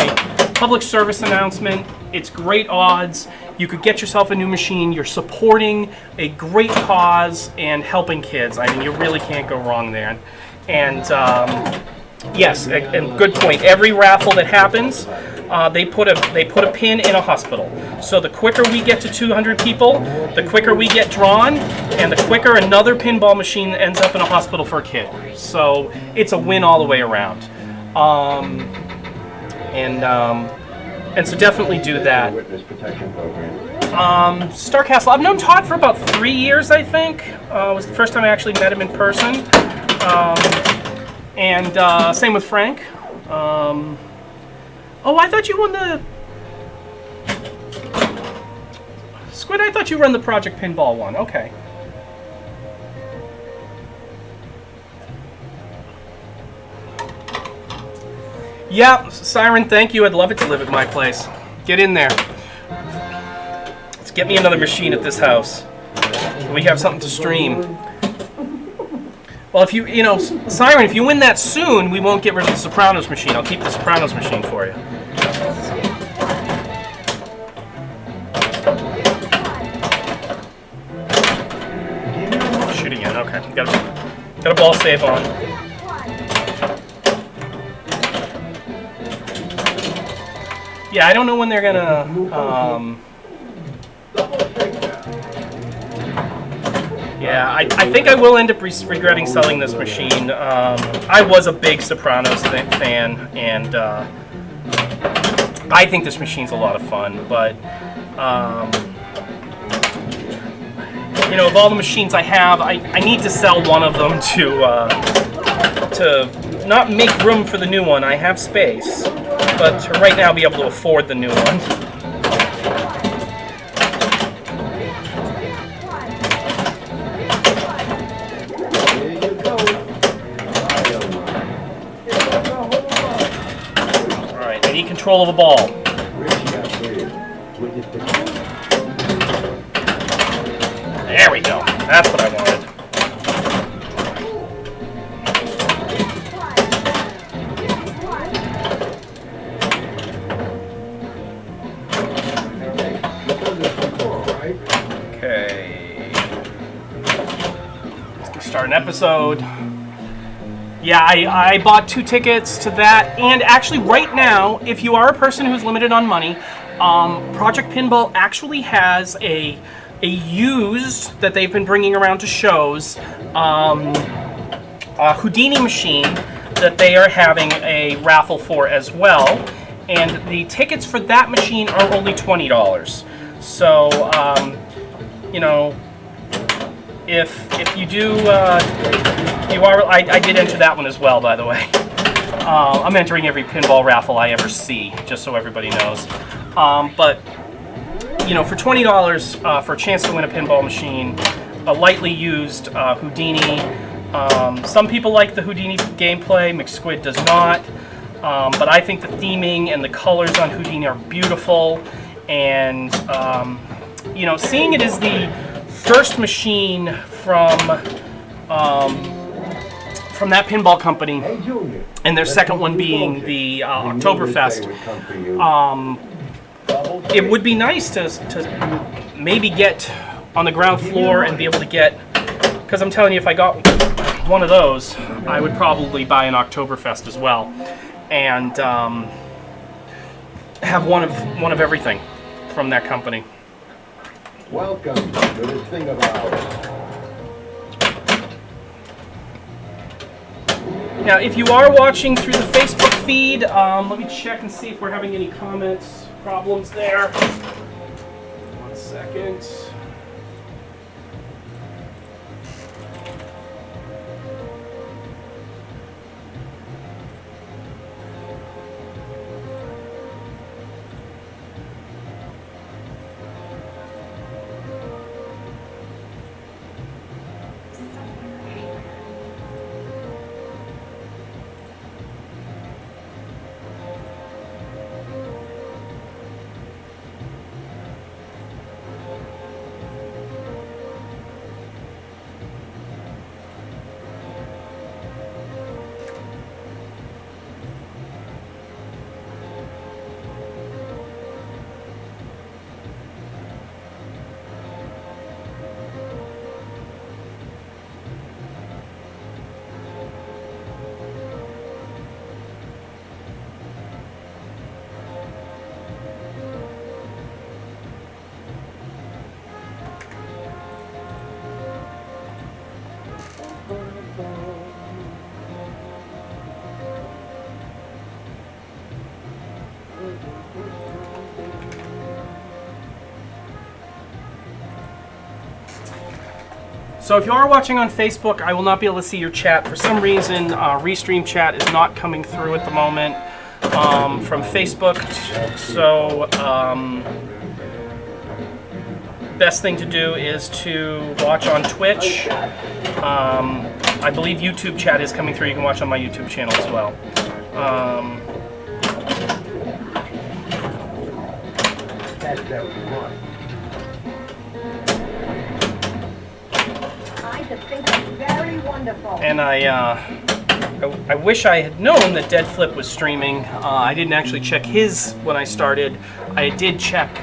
B: public service announcement. It's great odds. You could get yourself a new machine. You're supporting a great cause and helping kids. I mean, you really can't go wrong there. And Yes, and good point. Every raffle that happens, they put a pin in a hospital. So the quicker we get to 200 people, the quicker we get drawn, and the quicker another pinball machine ends up in a hospital for a kid. So it's a win all the way around. And so definitely do that.
C: Witness protection program.
B: Starcastle. I've known Todd for about 3 years, I think. It was the first time I actually met him in person. And same with Frank. Oh, I thought you won the... Squid, I thought you run the Project Pinball one. Okay. Yeah, Siren, thank you. I'd love it to live at my place. Get in there. Let's get me another machine at this house. We have something to stream. Well, if you know, Siren, if you win that soon, we won't get rid of the Sopranos machine. I'll keep the Sopranos machine for you. Shoot again. Okay, got a ball save on. Yeah, I don't know when they're gonna. Yeah, I think I will end up regretting selling this machine. I was a big Sopranos fan, and I think this machine's a lot of fun. But you know, of all the machines I have, I need to sell one of them to not make room for the new one. I have space, but to right now be able to afford the new one. Alright, I need control of a ball. There we go. That's what I wanted. Okay. Let's get start an episode. Yeah, I bought 2 tickets to that, and actually right now, if you are a person who's limited on money, Project Pinball actually has a used that they've been bringing around to shows, a Houdini machine that they are having a raffle for as well, and the tickets for that machine are only $20. So, you know, if you do, you are. I did enter that one as well, by the way. I'm entering every pinball raffle I ever see, just so everybody knows. But you know, for $20 for a chance to win a pinball machine, a lightly used Houdini. Some people like the Houdini gameplay. McSquid does not. But I think the theming and the colors on Houdini are beautiful. And you know, seeing it as the first machine from that pinball company, and their second one being the Oktoberfest, it would be nice to maybe get on the ground floor and be able to get, because I'm telling you, if I got one of those, I would probably buy an Oktoberfest as well, and have one of everything from that company.
C: Welcome to this thing of ours.
B: Now, if you are watching through the Facebook feed, let me check and see if we're having any comments, problems there. 1 second. So if you are watching on Facebook, I will not be able to see your chat. For some reason, Restream chat is not coming through at the moment from Facebook. So best thing to do is to watch on Twitch. I believe YouTube chat is coming through. You can watch on my YouTube channel as well.
C: That's that one.
D: I just think it's very wonderful.
B: And I wish I had known that Dead Flip was streaming. I didn't actually check his when I started. I did check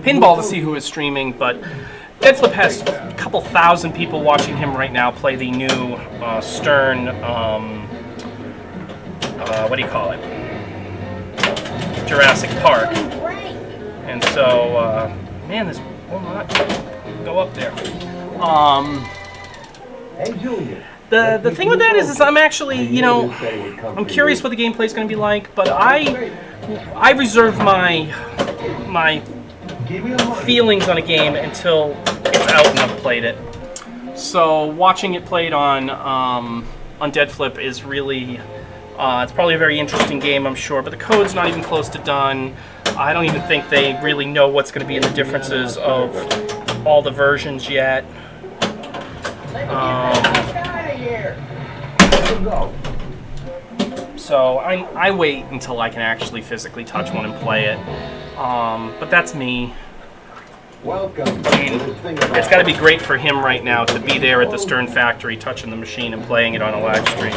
B: Pinball to see who was streaming, but Dead Flip has a couple thousand people watching him right now play the new Stern, what do you call it? Jurassic Park.
D: Great.
B: And so, man, this will not go up there.
C: Hey, Junior.
B: The thing with that is I'm actually, you know, I'm curious what the gameplay is going to be like, but I reserve my
C: Give me the money.
B: feelings on a game until it's out and I've played it. So watching it played on Dead Flip is really, it's probably a very interesting game, I'm sure, but the code's not even close to done. I don't even think they really know what's going to be in the differences of all the versions yet.
D: Let's get the fuck out of here.
C: Let him go.
B: So I wait until I can actually physically touch one and play it. But that's me.
C: Welcome.
B: I mean, it's got to be great for him right now to be there at the Stern factory, touching the machine and playing it on a live stream.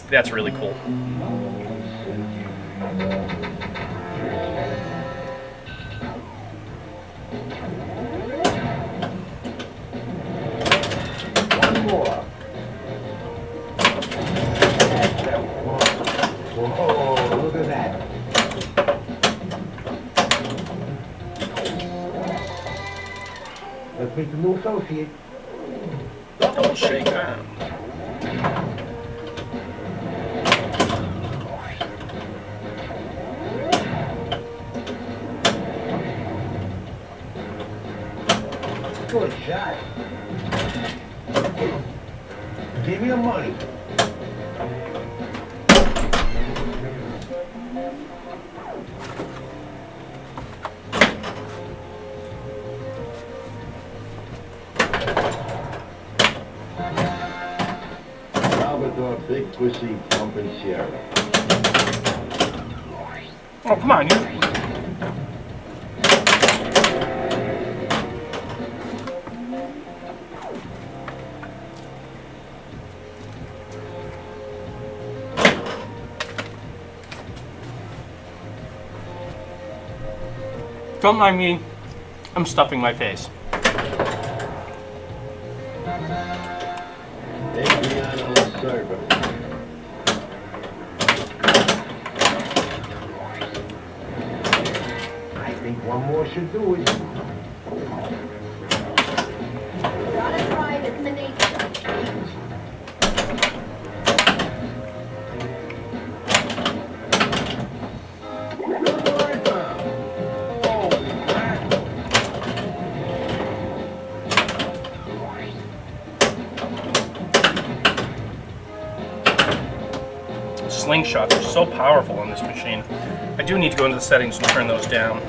B: That's really cool.
C: One more. That's that one. Whoa, look at that. Let's meet the new associate.
B: Don't shake that.
C: Good shot. Give me the money. Salvador, big pussy, pumping Sierra.
B: Oh, come on, you. Don't mind me. I'm stuffing my face.
C: Adriano Server. I think one more should do it.
D: Gotta try this mini.
B: Slingshots are so powerful on this machine. I do need to go into the settings and turn those down.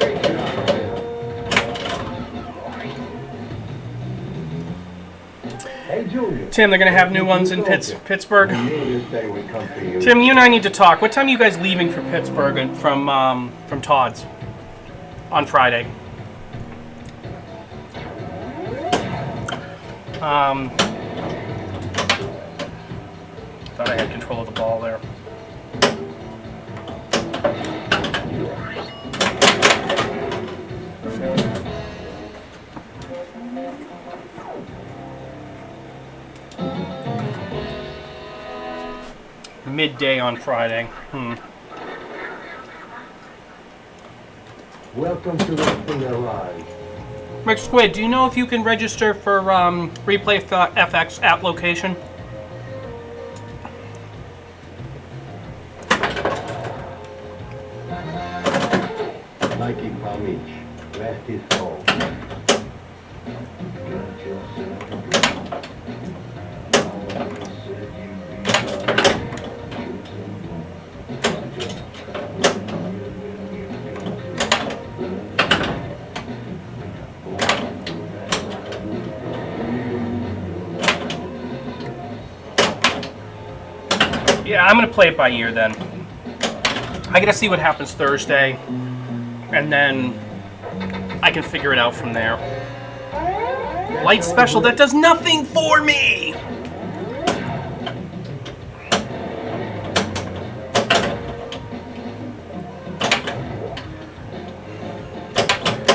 C: Hey, Junior.
B: Tim, they're going to have new ones in Pittsburgh.
C: I knew this day would come for you.
B: Tim, you and I need to talk. What time are you guys leaving for Pittsburgh and from Todd's on Friday? Thought I had control of the ball there. Midday on Friday.
C: Welcome to the thing alive.
B: Rick Squid, do you know if you can register for Replay FX app location?
C: Mikey Palmich, rest his soul.
B: Yeah, I'm gonna play it by ear then. I gotta see what happens Thursday, and then I can figure it out from there. Light special, that does nothing for me!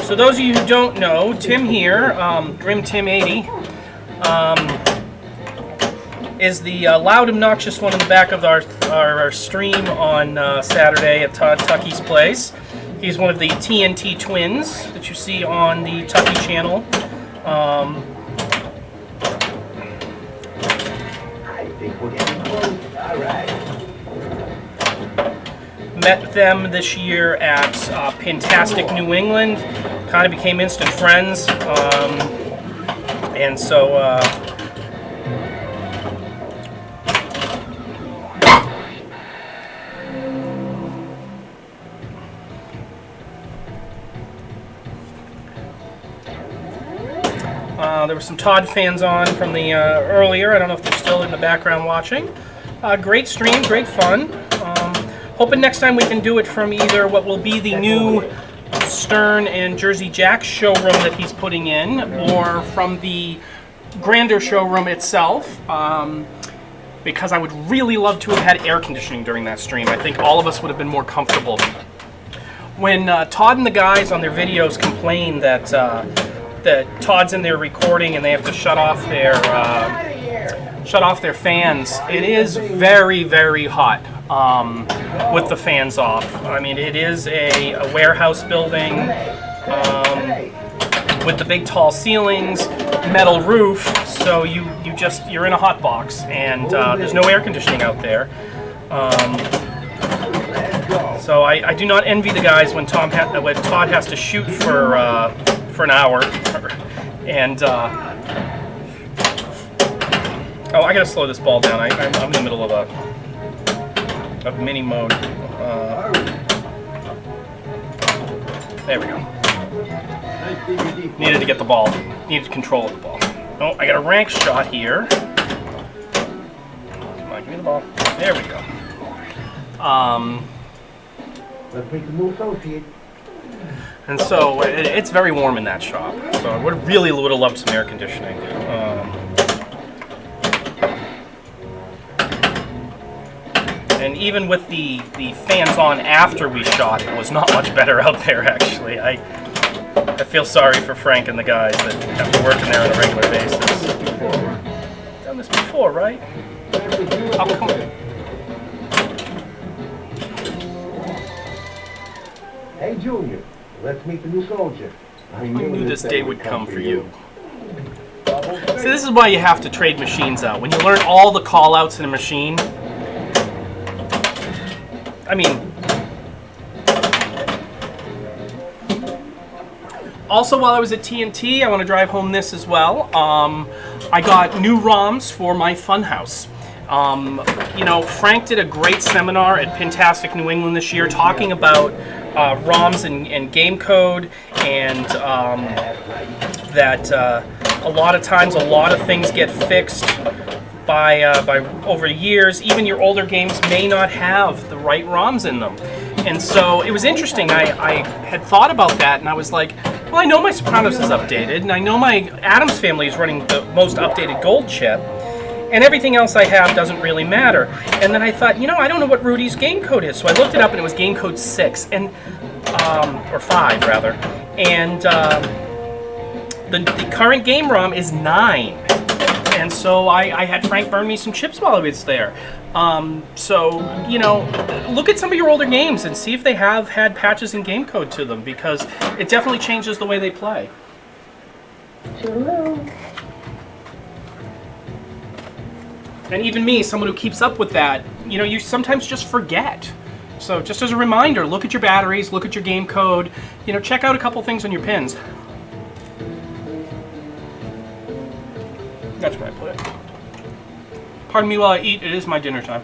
B: So those of you who don't know, Tim here, Grim Tim 80, is the loud, obnoxious one in the back of our stream on Saturday at Todd Tucky's place. He's one of the TNT twins that you see on the Tucky channel.
C: I think we're getting close. All right.
B: Met them this year at Pintastic New England. Kind of became instant friends. And so... there were some Todd fans on from the earlier. I don't know if they're still in the background watching. Great stream, great fun. Hoping next time we can do it from either what will be the new Stern and Jersey Jack showroom that he's putting in, or from the grander showroom itself. Because I would really love to have had air conditioning during that stream. I think all of us would have been more comfortable. When Todd and the guys on their videos complain that Todd's in there recording and they have to shut off their fans, it is very, very hot with the fans off. I mean, it is a warehouse building with the big tall ceilings, metal roof, so you're in a hot box, and there's no air conditioning out there. So I do not envy the guys when Todd has to shoot for an hour, and oh, I gotta slow this ball down. I'm in the middle of mini mode. There we go. Needed to get the ball. Needed control of the ball. Oh, I got a rank shot here. Come on, give me the ball. There we go.
C: Let's make the move, associate.
B: And so it's very warm in that shop. So I would have loved some air conditioning. And even with the fans on after we shot, it was not much better out there, actually. I feel sorry for Frank and the guys that have to work in there on a regular basis. Done this before, right? Oh, come on.
C: Hey, Junior, let's meet the new soldier.
B: I knew this day would come for you. See, this is why you have to trade machines out. When you learn all the call-outs in a machine, I mean... Also, while I was at TNT, I want to drive home this as well. I got new ROMs for my Funhouse. You know, Frank did a great seminar at Pintastic New England this year talking about ROMs and game code, and that a lot of times a lot of things get fixed by over years. Even your older games may not have the right ROMs in them. And so it was interesting. I had thought about that, and I was like, well, I know my Sopranos is updated, and I know my Addams Family is running the most updated gold chip, and everything else I have doesn't really matter. And then I thought, you know, I don't know what Rudy's game code is. So I looked it up, and it was game code 6, and or 5 rather. And the current game ROM is 9. And so I had Frank burn me some chips while I was there. So, you know, look at some of your older games and see if they have had patches in game code to them, because it definitely changes the way they play. And even me, someone who keeps up with that, you know, you sometimes just forget. So just as a reminder, look at your batteries, look at your game code, you know, check out a couple things on your pins. That's where I put it. Pardon me while I eat, it is my dinner time.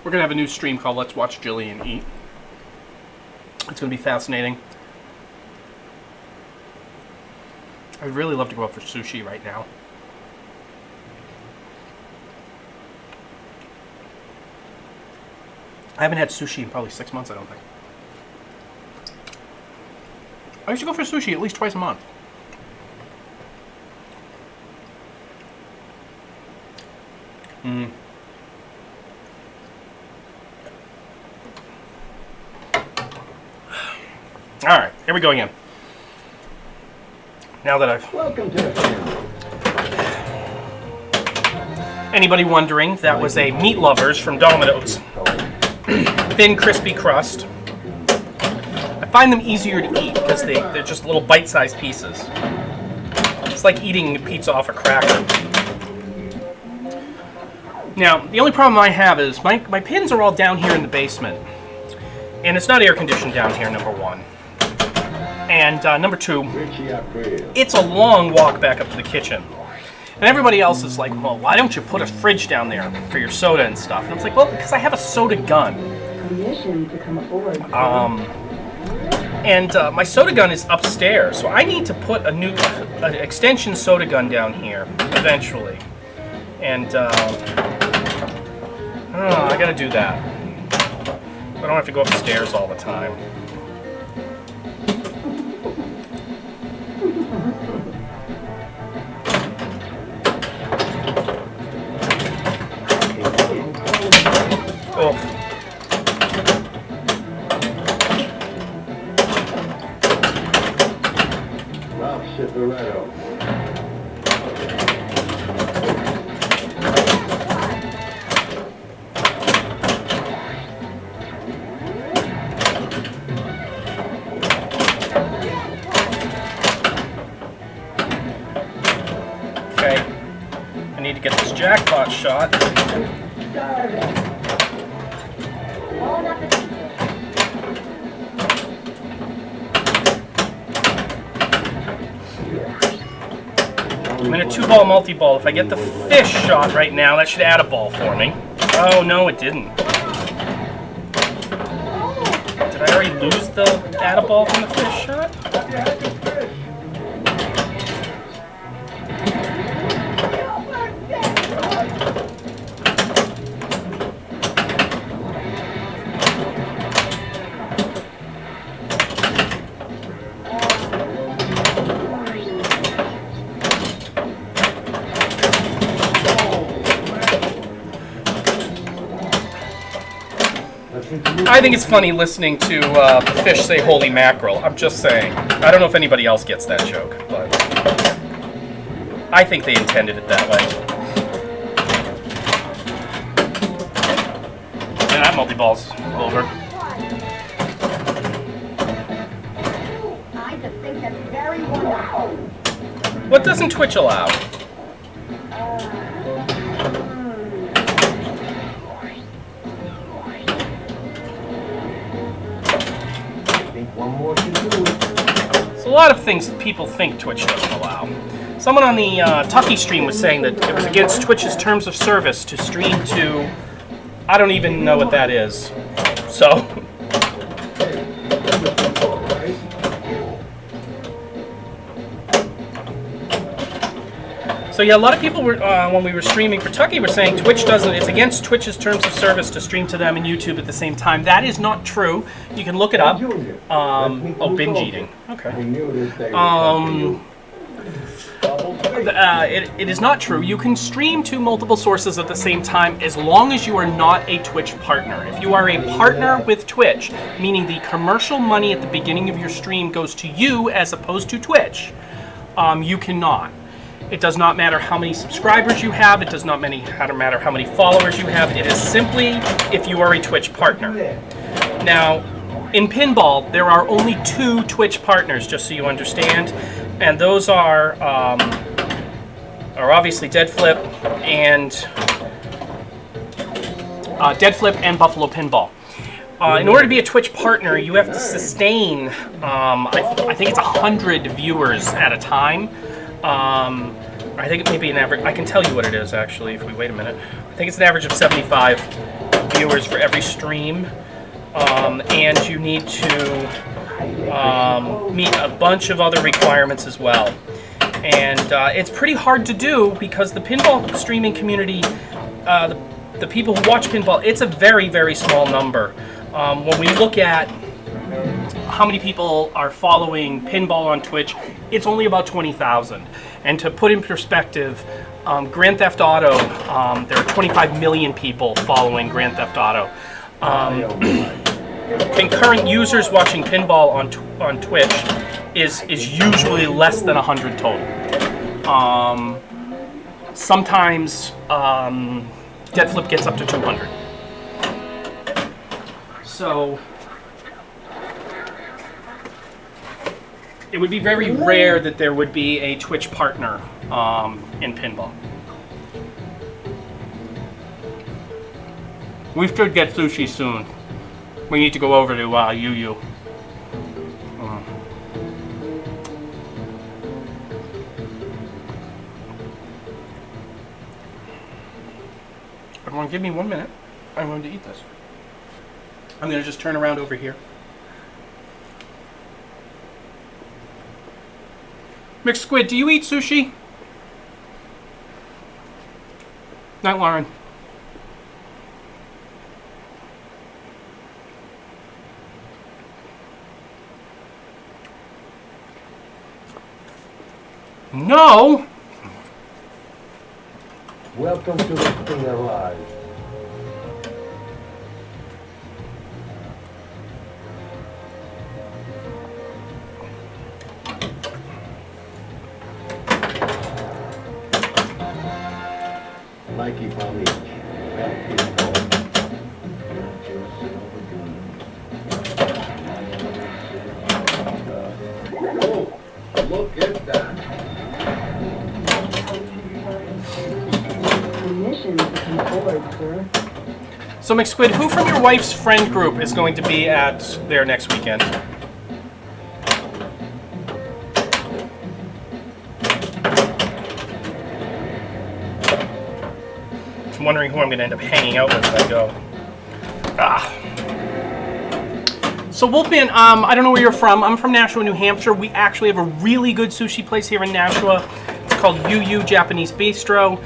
B: We're going to have a new stream called Let's Watch Jillian Eat. It's going to be fascinating. I'd really love to go out for sushi right now. I haven't had sushi in probably 6 months, I don't think. I used to go for sushi at least twice a month. All right, here we go again. Now that I've...
C: Welcome to the family.
B: Anybody wondering, that was a Meat Lovers from Domino's. Thin, crispy crust. I find them easier to eat because they're just little bite-sized pieces. It's like eating pizza off a cracker. Now, the only problem I have is my pins are all down here in the basement. And it's not air-conditioned down here, number one. And number two, it's a long walk back up to the kitchen. And everybody else is like, well, why don't you put a fridge down there for your soda and stuff? And I was like, well, because I have a soda gun.
D: Permission to come aboard.
B: And my soda gun is upstairs, so I need to put an extension soda gun down here eventually. And I gotta do that. I don't have to go upstairs all the time. Oh.
C: Ralph Cifaretto.
B: Okay. I need to get this jackpot shot. I'm in a 2-ball multi-ball. If I get the fish shot right now, that should add a ball for me. Oh, no, it didn't. Did I already lose the add a ball from the fish shot? I think it's funny listening to the fish say holy mackerel. I'm just saying. I don't know if anybody else gets that joke, but I think they intended it that way. Yeah, that multi-ball's over.
D: I just think that's very wonderful.
B: What doesn't Twitch allow?
C: One more to do.
B: There's a lot of things that people think Twitch doesn't allow. Someone on the Tucky stream was saying that it was against Twitch's terms of service to stream to... I don't even know what that is. So... So yeah, a lot of people were, when we were streaming for Tucky, were saying Twitch doesn't, it's against Twitch's terms of service to stream to them and YouTube at the same time. That is not true. You can look it up. Oh, binge eating. Okay. It is not true. You can stream to multiple sources at the same time as long as you are not a Twitch partner. If you are a partner with Twitch, meaning the commercial money at the beginning of your stream goes to you as opposed to Twitch, you cannot. It does not matter how many subscribers you have. It does not matter how many followers you have. It is simply if you are a Twitch partner. Now, in Pinball, there are only 2 Twitch partners, just so you understand, and those are obviously Deadflip and Buffalo Pinball. In order to be a Twitch partner, you have to sustain, I think it's 100 viewers at a time. I think it may be an average. I can tell you what it is, actually, if we wait a minute. I think it's an average of 75 viewers for every stream. And you need to meet a bunch of other requirements as well. And it's pretty hard to do because the pinball streaming community, the people who watch pinball, it's a very, very small number. When we look at how many people are following pinball on Twitch, it's only about 20,000. And to put in perspective, Grand Theft Auto, there are 25 million people following Grand Theft Auto. Concurrent users watching pinball on Twitch is usually less than 100 total. Sometimes Dead Flip gets up to 200. So it would be very rare that there would be a Twitch partner in pinball. We should get sushi soon. We need to go over to UU. Everyone, give me 1 minute. I'm going to eat this. I'm going to just turn around over here. Mixed Squid, do you eat sushi? Not Lauren. No!
C: Welcome to the King Alive. Mikey probably oh, look at that.
D: Permission to come forward, sir.
B: So Mixed Squid, who from your wife's friend group is going to be at there next weekend? I'm wondering who I'm going to end up hanging out with as I go. So Wolfman, I don't know where you're from. I'm from Nashua, New Hampshire. We actually have a really good sushi place here in Nashua. It's called UU Japanese Bistro.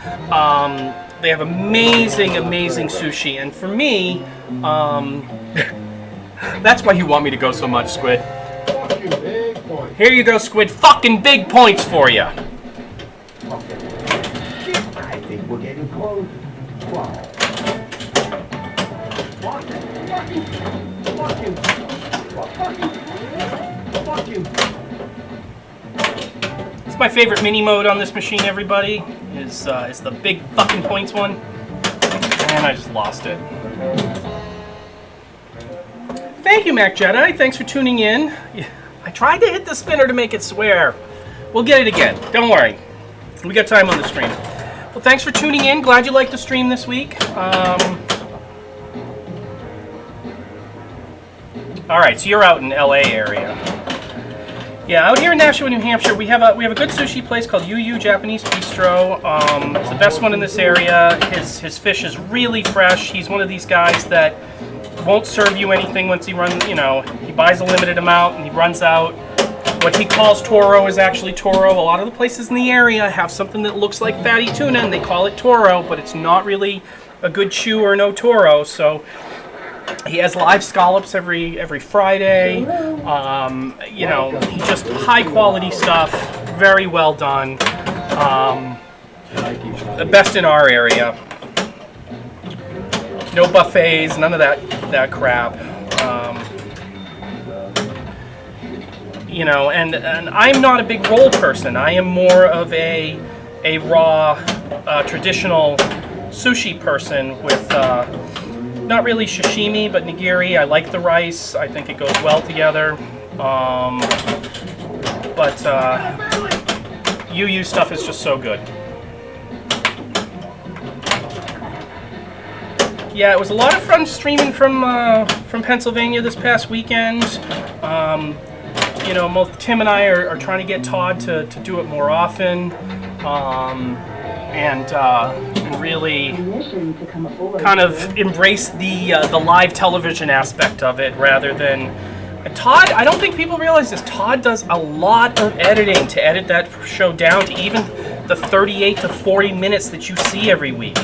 B: They have amazing, amazing sushi. And for me, that's why you want me to go so much, Squid. Here you go, Squid. Fucking big points for you.
C: I think we're getting close. Wow. Fuck you.
B: It's my favorite mini mode on this machine, everybody. Is the big fucking points one. And I just lost it. Thank you, Mac Jedi. Thanks for tuning in. I tried to hit the spinner to make it swear. We'll get it again. Don't worry. We got time on the stream. Well, thanks for tuning in. Glad you liked the stream this week. All right, so you're out in LA area. Yeah, out here in Nashua, New Hampshire, we have a good sushi place called UU Japanese Bistro. It's the best one in this area. His fish is really fresh. He's one of these guys that won't serve you anything once he runs. You know, he buys a limited amount and he runs out. What he calls Toro is actually Toro. A lot of the places in the area have something that looks like fatty tuna and they call it Toro, but it's not really a good chew or no Toro. So he has live scallops every Friday. You know, he just high quality stuff, very well done. The best in our area. No buffets, none of that crap. You know, and I'm not a big roll person. I am more of a raw, traditional sushi person with not really sashimi, but nigiri. I like the rice. I think it goes well together. But UU stuff is just so good. Yeah, it was a lot of fun streaming from Pennsylvania this past weekend. You know, both Tim and I are trying to get Todd to do it more often, and really kind of embrace the live television aspect of it rather than Todd, I don't think people realize this. Todd does a lot of editing to edit that show down to even the 38 to 40 minutes that you see every week.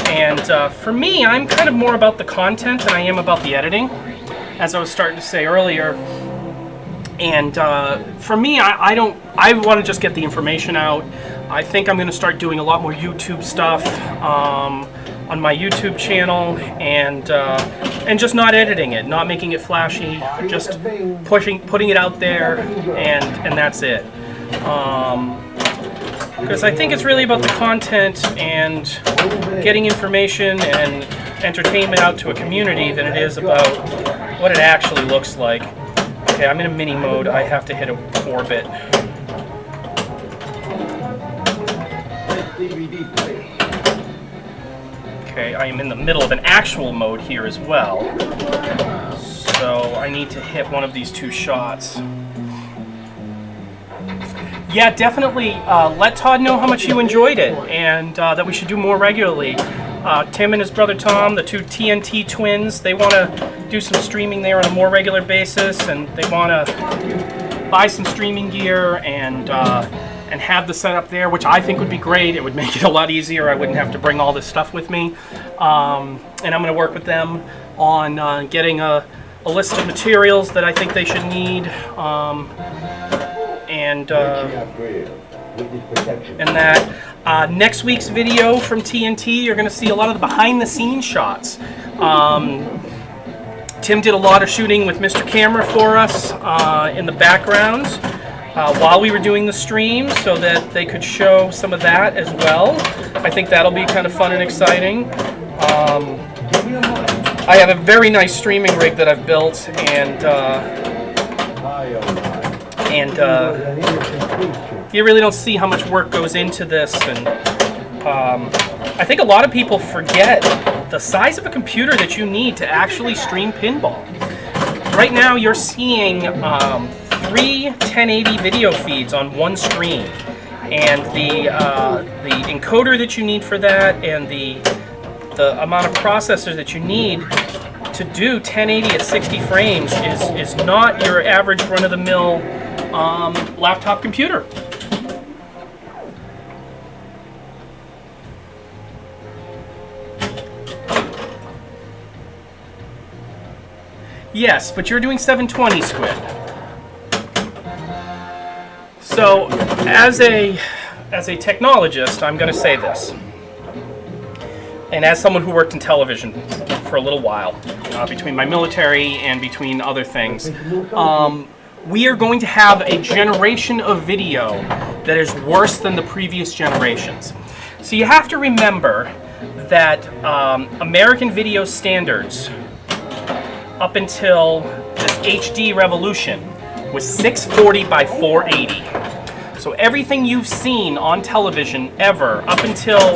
B: And for me, I'm kind of more about the content than I am about the editing, as I was starting to say earlier. And for me, I want to just get the information out. I think I'm going to start doing a lot more YouTube stuff on my YouTube channel, and just not editing it, not making it flashy, just putting it out there, and that's it. Because I think it's really about the content and getting information and entertainment out to a community than it is about what it actually looks like. Okay, I'm in a mini mode. I have to hit a orbit. Okay, I am in the middle of an actual mode here as well. So I need to hit one of these two shots. Yeah, definitely let Todd know how much you enjoyed it, and that we should do more regularly. Tim and his brother Tom, the two TNT twins, they want to do some streaming there on a more regular basis, and they want to buy some streaming gear and have the setup there, which I think would be great. It would make it a lot easier. I wouldn't have to bring all this stuff with me. And I'm going to work with them on getting a list of materials that I think they should need. And that next week's video from TNT, you're going to see a lot of the behind-the-scenes shots. Tim did a lot of shooting with Mr. Camera for us in the background while we were doing the stream, so that they could show some of that as well. I think that'll be kind of fun and exciting. I have a very nice streaming rig that I've built, and you really don't see how much work goes into this, and I think a lot of people forget the size of a computer that you need to actually stream pinball. Right now you're seeing 3 1080 video feeds on one screen, and the encoder that you need for that, and the amount of processors that you need to do 1080 at 60 frames is not your average run-of-the-mill laptop computer. Yes, but you're doing 720, Squid. So, as a technologist, I'm going to say this, and as someone who worked in television for a little while, between my military and between other things, we are going to have a generation of video that is worse than the previous generations. So you have to remember that American video standards, up until this HD revolution, was 640 by 480. So everything you've seen on television ever up until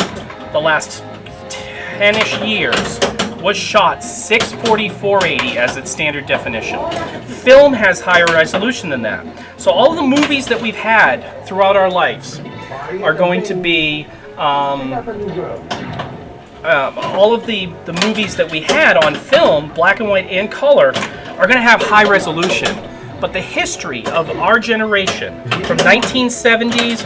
B: the last 10-ish years was shot 640 480 as its standard definition. Film has higher resolution than that. So all of the movies that we've had throughout our lives are going to be all of the movies that we had on film, black and white and color, are going to have high resolution. But the history of our generation, from 1970s,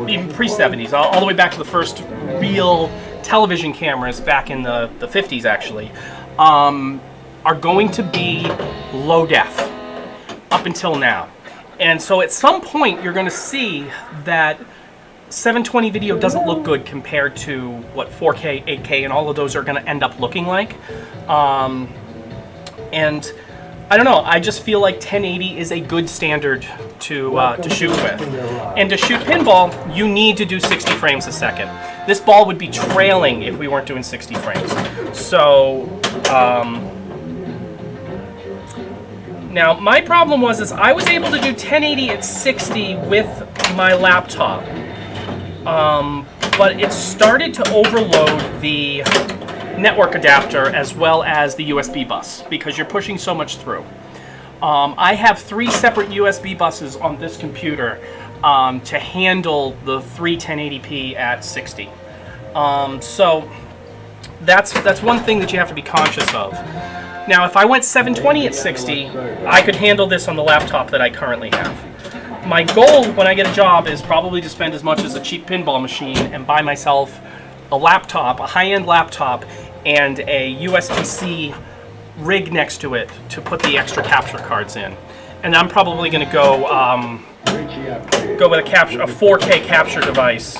B: even pre-70s, all the way back to the first real television cameras back in the 50s, actually, are going to be low def up until now. And so at some point, you're going to see that 720 video doesn't look good compared to what 4K, 8K, and all of those are going to end up looking like. And I don't know, I just feel like 1080 is a good standard to shoot with. And to shoot pinball, you need to do 60 frames a second. This ball would be trailing if we weren't doing 60 frames. So, now my problem was I was able to do 1080 at 60 with my laptop. But it started to overload the network adapter as well as the USB bus because you're pushing so much through. I have 3 separate USB buses on this computer to handle the 3 1080p at 60. So that's one thing that you have to be conscious of. Now, if I went 720 at 60, I could handle this on the laptop that I currently have. My goal when I get a job is probably to spend as much as a cheap pinball machine and buy myself a laptop, a high-end laptop, and a USB-C rig next to it to put the extra capture cards in. And I'm probably going to go with a 4K capture device,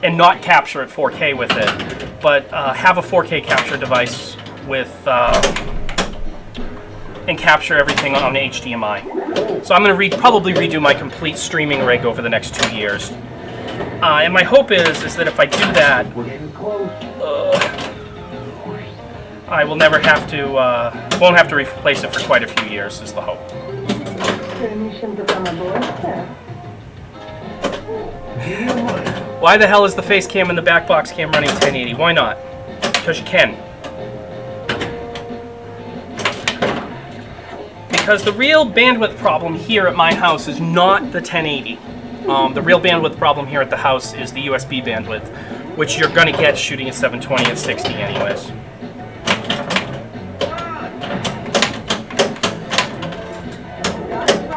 B: and not capture at 4K with it, but have a 4K capture device with and capture everything on HDMI. So I'm going to probably redo my complete streaming rig over the next 2 years. And my hope is that if I do that, I will never have to, won't have to replace it for quite a few years, is the hope.
D: Permission to come aboard, sir.
B: Why the hell is the face cam and the back box cam running 1080? Why not? Because you can. Because the real bandwidth problem here at my house is not the 1080. The real bandwidth problem here at the house is the USB bandwidth, which you're going to get shooting at 720 and 60 anyways.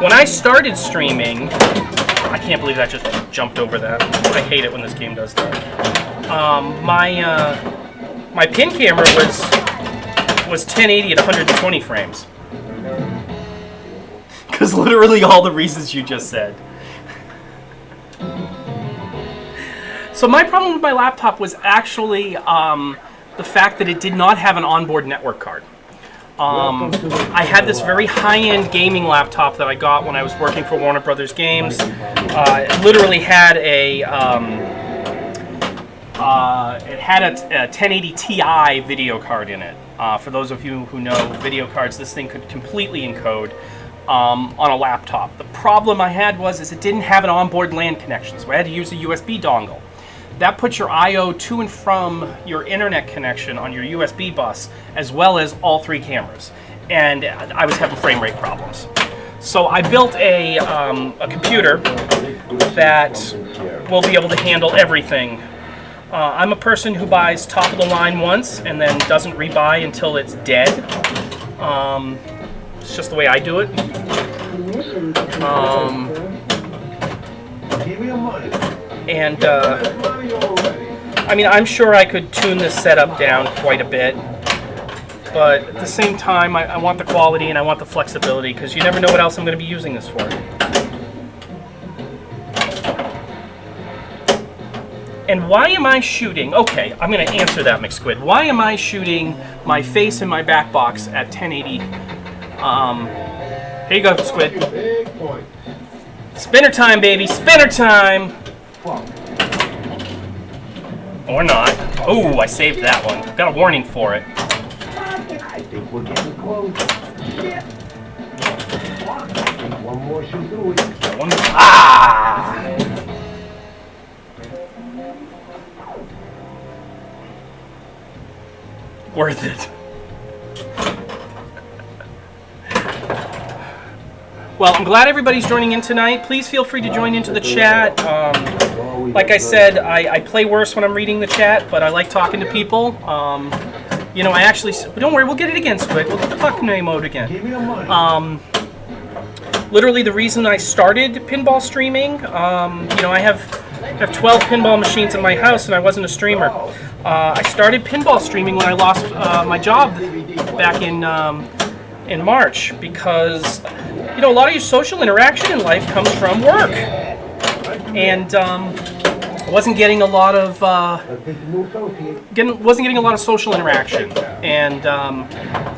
B: When I started streaming, I can't believe that just jumped over that. I hate it when this game does that. My pin camera was 1080 at 120 frames. Because literally all the reasons you just said. So my problem with my laptop was actually the fact that it did not have an onboard network card. I had this very high-end gaming laptop that I got when I was working for Warner Brothers Games. It literally had a 1080 Ti video card in it. For those of you who know video cards, this thing could completely encode on a laptop. The problem I had was it didn't have an onboard LAN connection, so I had to use a USB dongle. That puts your I/O to and from your internet connection on your USB bus, as well as all three cameras. And I was having frame rate problems. So I built a computer that will be able to handle everything. I'm a person who buys top of the line once and then doesn't rebuy until it's dead. It's just the way I do it. And I mean, I'm sure I could tune this setup down quite a bit, but at the same time, I want the quality and I want the flexibility, because you never know what else I'm going to be using this for. And why am I shooting? Okay, I'm going to answer that, McSquid. Why am I shooting my face and my back box at 1080? Here you go, Squid. Spinner time, baby, spinner time! Or not. Oh, I saved that one. Got a warning for it.
C: I think we're getting close. One more shoot through it.
B: Ah! Worth it. Well, I'm glad everybody's joining in tonight. Please feel free to join into the chat. Like I said, I play worse when I'm reading the chat, but I like talking to people. You know, I actually... Don't worry, we'll get it again, Squid. We'll get the fucking mode again. Literally, the reason I started pinball streaming, you know, I have 12 pinball machines in my house, and I wasn't a streamer. I started pinball streaming when I lost my job back in March, because, you know, a lot of your social interaction in life comes from work. And I wasn't getting a lot of social interaction, and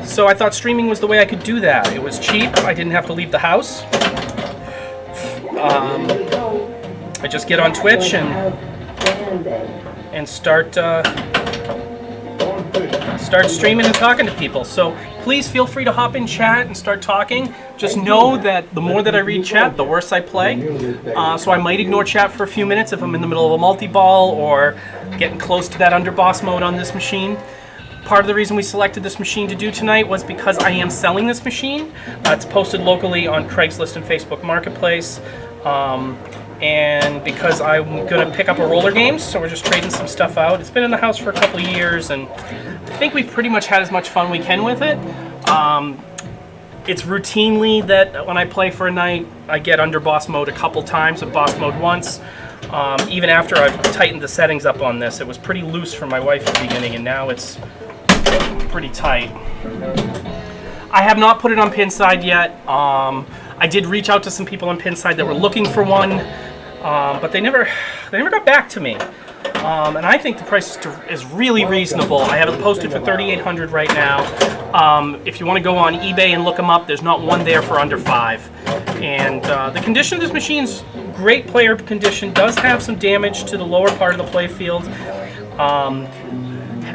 B: so I thought streaming was the way I could do that. It was cheap. I didn't have to leave the house. I just get on Twitch and start streaming and talking to people. So please feel free to hop in chat and start talking. Just know that the more that I read chat, the worse I play. So I might ignore chat for a few minutes if I'm in the middle of a multi-ball or getting close to that underboss mode on this machine. Part of the reason we selected this machine to do tonight was because I am selling this machine. It's posted locally on Craigslist and Facebook Marketplace. and because I'm gonna pick up a roller game, so we're just trading some stuff out. It's been in the house for a couple of years, and I think we've pretty much had as much fun we can with it. It's routinely that when I play for a night, I get under boss mode a couple times and boss mode once. Even after I've tightened the settings up on this, it was pretty loose for my wife at the beginning, and now it's pretty tight. I have not put it on Pinside yet. I did reach out to some people on Pinside that were looking for one, but they never got back to me. And I think the price is really reasonable. I have it posted for $3,800 right now. If you want to go on eBay and look them up, there's not one there for under $5. And the condition of this machine's great player condition. Does have some damage to the lower part of the play field.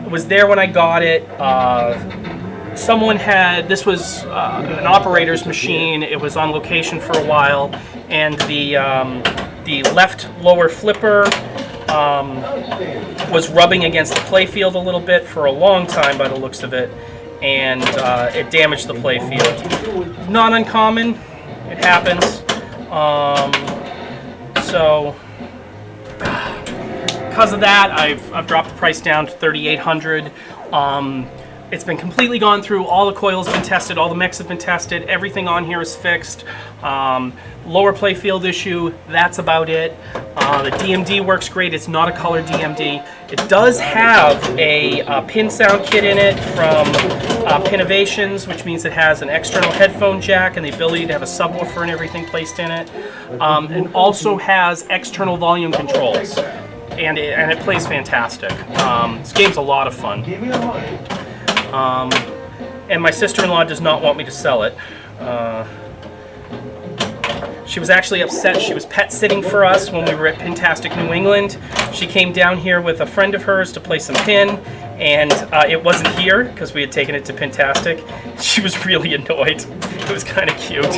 B: It was there when I got it. Someone had, this was an operator's machine. It was on location for a while, and the left lower flipper was rubbing against the playfield a little bit for a long time by the looks of it, and it damaged the playfield. Not uncommon, it happens. So because of that, I've dropped the price down to $3,800. It's been completely gone through. All the coils have been tested. All the mechs have been tested. Everything on here is fixed. Lower playfield issue. That's about it. The DMD works great. It's not a color DMD. It does have a pin sound kit in it from Pinnovations, which means it has an external headphone jack and the ability to have a subwoofer and everything placed in it. And also has external volume controls. And it plays fantastic. This game's a lot of fun.
C: Give me the money.
B: And my sister-in-law does not want me to sell it. She was actually upset. She was pet sitting for us when we were at Pintastic New England. She came down here with a friend of hers to play some pin, and it wasn't here because we had taken it to Pintastic. She was really annoyed. It was kind of cute.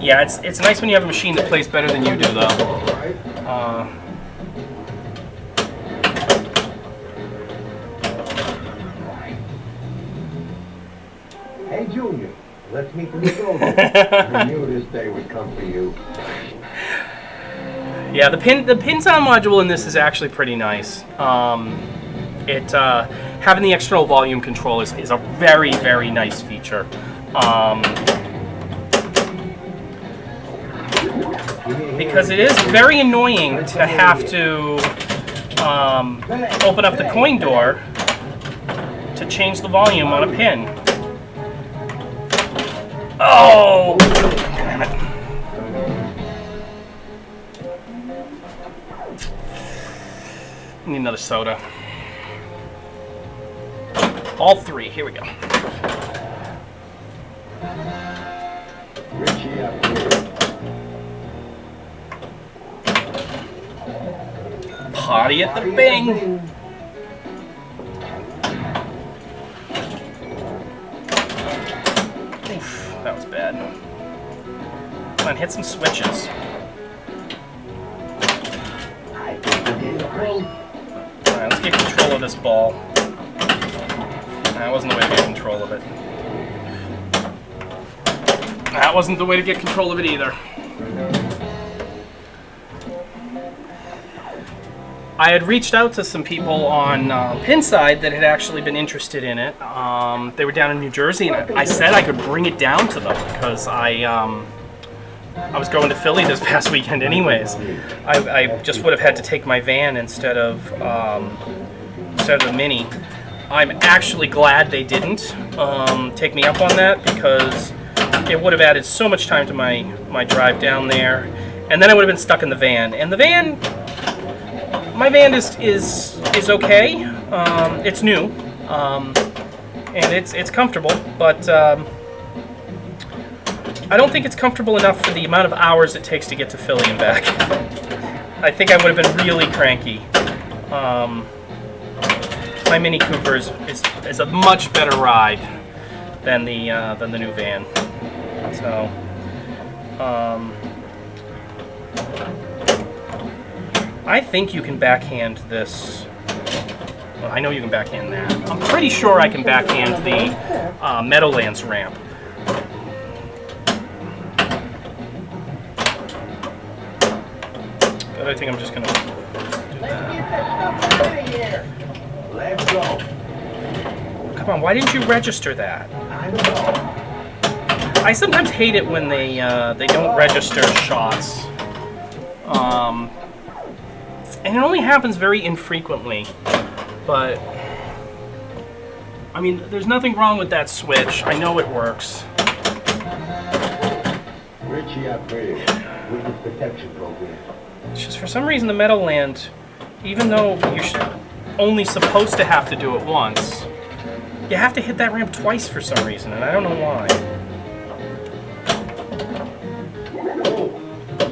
B: Yeah, it's nice when you have a machine that plays better than you do, though.
C: Hey, Junior, let's meet the new soldier. I knew this day would come for you.
B: Yeah, the pin sound module in this is actually pretty nice. Having the external volume control is a very, very nice feature. Because it is very annoying to have to open up the coin door to change the volume on a pin. Oh! Damn it. I need another soda. All three, here we go.
C: Richie up here.
B: Party at the Bing! Oof, that was bad. Come on, hit some switches. Alright, let's get control of this ball. That wasn't the way to get control of it. That wasn't the way to get control of it either. I had reached out to some people on Pinside that had actually been interested in it. They were down in New Jersey, and I said I could bring it down to them because I was going to Philly this past weekend anyways. I just would have had to take my van instead of the Mini. I'm actually glad they didn't take me up on that because it would have added so much time to my drive down there, and then I would have been stuck in the van. And the van, my van is okay. It's new, and it's comfortable, but I don't think it's comfortable enough for the amount of hours it takes to get to Philly and back. I think I would have been really cranky. My Mini Cooper is a much better ride than the new van. So, I think you can backhand this Well, I know you can backhand that. I'm pretty sure I can backhand the Meadowlands ramp. But I think I'm just gonna do that.
D: Get that stuff out of here.
C: Let's go.
B: Come on, why didn't you register that?
C: I know.
B: I sometimes hate it when they don't register shots. And it only happens very infrequently. But I mean, there's nothing wrong with that switch. I know it works.
C: Richie upgraded with the protection program.
B: It's just for some reason the Meadowland, even though you're only supposed to have to do it once, you have to hit that ramp twice for some reason, and I don't know why.
C: Oh,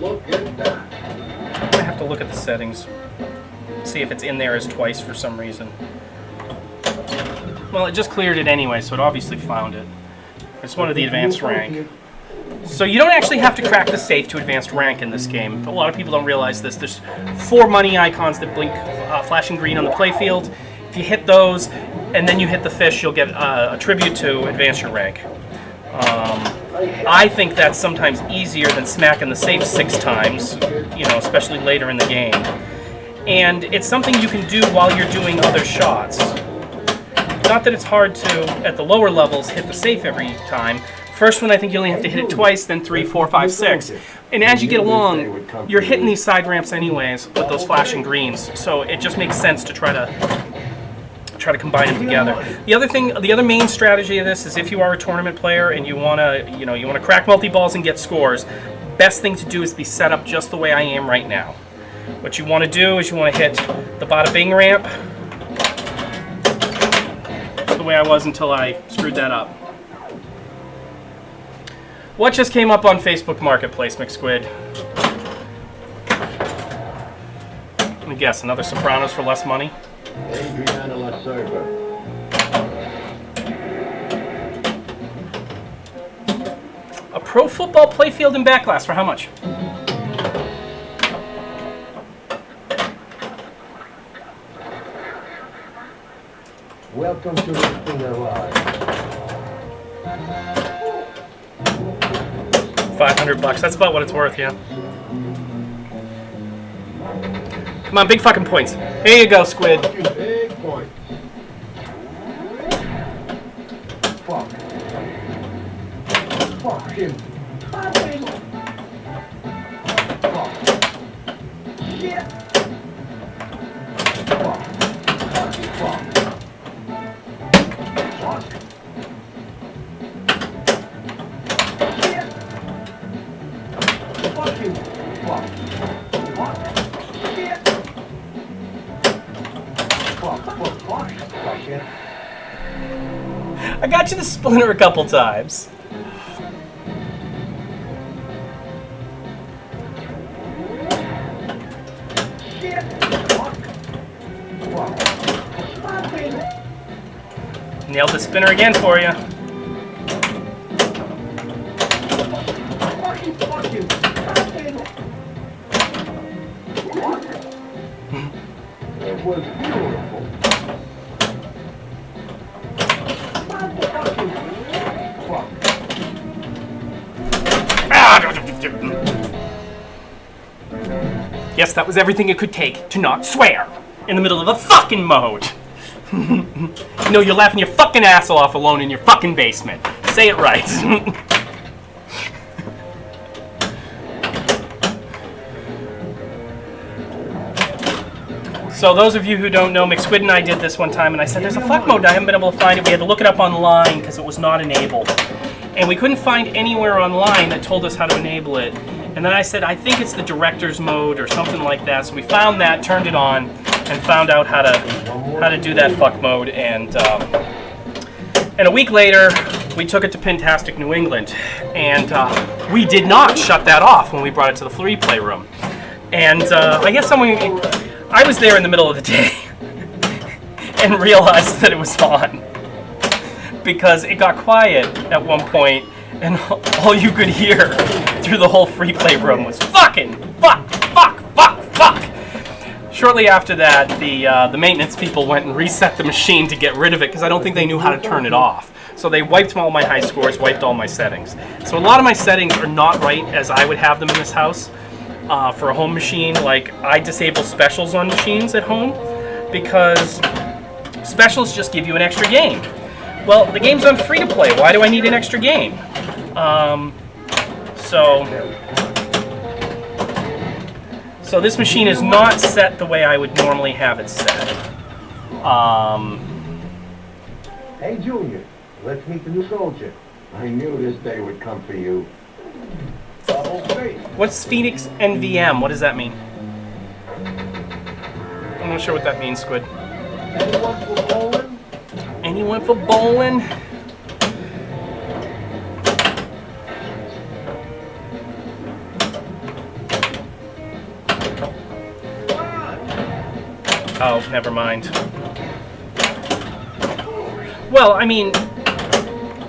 C: look at that.
B: I have to look at the settings, see if it's in there as twice for some reason. Well, it just cleared it anyway, so it obviously found it. It's one of the advanced rank. So you don't actually have to crack the safe to advanced rank in this game. A lot of people don't realize this. There's 4 money icons that blink flashing green on the playfield. If you hit those, and then you hit the fish, you'll get a tribute to advance your rank. I think that's sometimes easier than smacking the safe 6 times, you know, especially later in the game. And it's something you can do while you're doing other shots. Not that it's hard to, at the lower levels, hit the safe every time. First one, I think you only have to hit it twice, then 3, 4, 5, 6. And as you get along, you're hitting these side ramps anyways with those flashing greens. So it just makes sense to try to combine them together. The other main strategy of this is if you are a tournament player and you wanna crack multi-balls and get scores, best thing to do is be set up just the way I am right now. What you want to do is you want to hit the bada bing ramp, just the way I was until I screwed that up. What just came up on Facebook Marketplace, McSquid? Let me guess, another Sopranos for less money?
C: Adriana La Serva.
B: A pro football playfield and backglass for how much?
C: Welcome to Wrestling Alive.
B: $500. That's about what it's worth, yeah. Come on, big fucking points. Here you go, Squid.
C: Big points. Fuck. Fuck him.
D: Fucking
C: Fuck.
D: shit.
C: Fuck. Fuck. Fuck.
D: Shit.
C: Fuck you. Fuck. Fuck.
D: Shit.
C: Fuck. Fuck. Fuck. Fuck it.
B: I got you the splinter a couple times.
D: Shit.
C: Fuck. Fuck.
D: Fucking
B: Nailed the spinner again for you.
C: Fuck you. Fuck you.
D: fucking
C: Fuck. It was beautiful.
D: fucking
C: Fuck.
B: Yes, that was everything it could take to not swear in the middle of a fucking mode. You know, you're laughing your fucking ass off alone in your fucking basement. Say it right. So those of you who don't know, McSquid and I did this one time, and I said, there's a fuck mode, I haven't been able to find it. We had to look it up online because it was not enabled. And we couldn't find anywhere online that told us how to enable it. And then I said, I think it's the director's mode or something like that. So we found that, turned it on, and found out how to do that fuck mode. And a week later, we took it to Pintastic New England, and we did not shut that off when we brought it to the free play room. And I guess I was there in the middle of the day and realized that it was on because it got quiet at one point, and all you could hear through the whole free play room was fucking fuck. shortly after that, the maintenance people went and reset the machine to get rid of it because I don't think they knew how to turn it off. So they wiped all my high scores, wiped all my settings. So a lot of my settings are not right as I would have them in this house. For a home machine, like I disable specials on machines at home because specials just give you an extra game. Well, the game's on free to play. Why do I need an extra game? So this machine is not set the way I would normally have it set.
C: Hey, Junior, let's meet the new soldier. I knew this day would come for you. Double face.
B: What's Phoenix NVM? What does that mean? I'm not sure what that means, Squid.
C: Anyone for bowling?
B: Anyone for bowling? Oh, never mind. Well, I mean,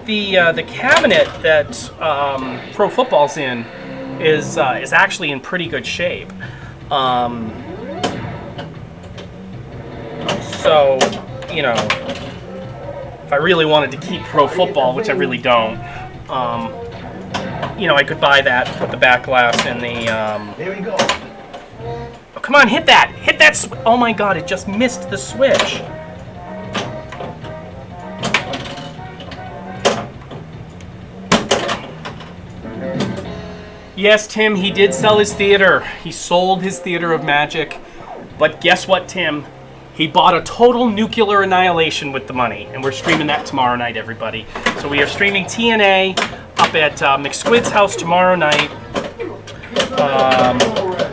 B: the cabinet that Pro Football's in is actually in pretty good shape. So, you know, if I really wanted to keep Pro Football, which I really don't, you know, I could buy that, put the back glass in the.
C: Here we go.
B: Oh, come on, hit that! Hit that! Oh my God! It just missed the switch. Yes, Tim, he did sell his theater. He sold his theater of magic. But guess what, Tim? He bought a total nuclear annihilation with the money. And we're streaming that tomorrow night, everybody. So we are streaming TNA up at McSquid's house tomorrow night.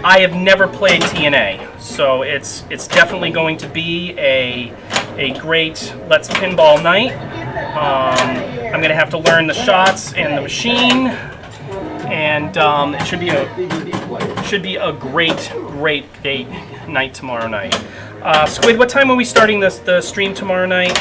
B: I have never played TNA. So it's definitely going to be a great Let's Pinball night. I'm going to have to learn the shots and the machine. And it should be a great date night tomorrow night. Squid, what time are we starting the stream tomorrow night?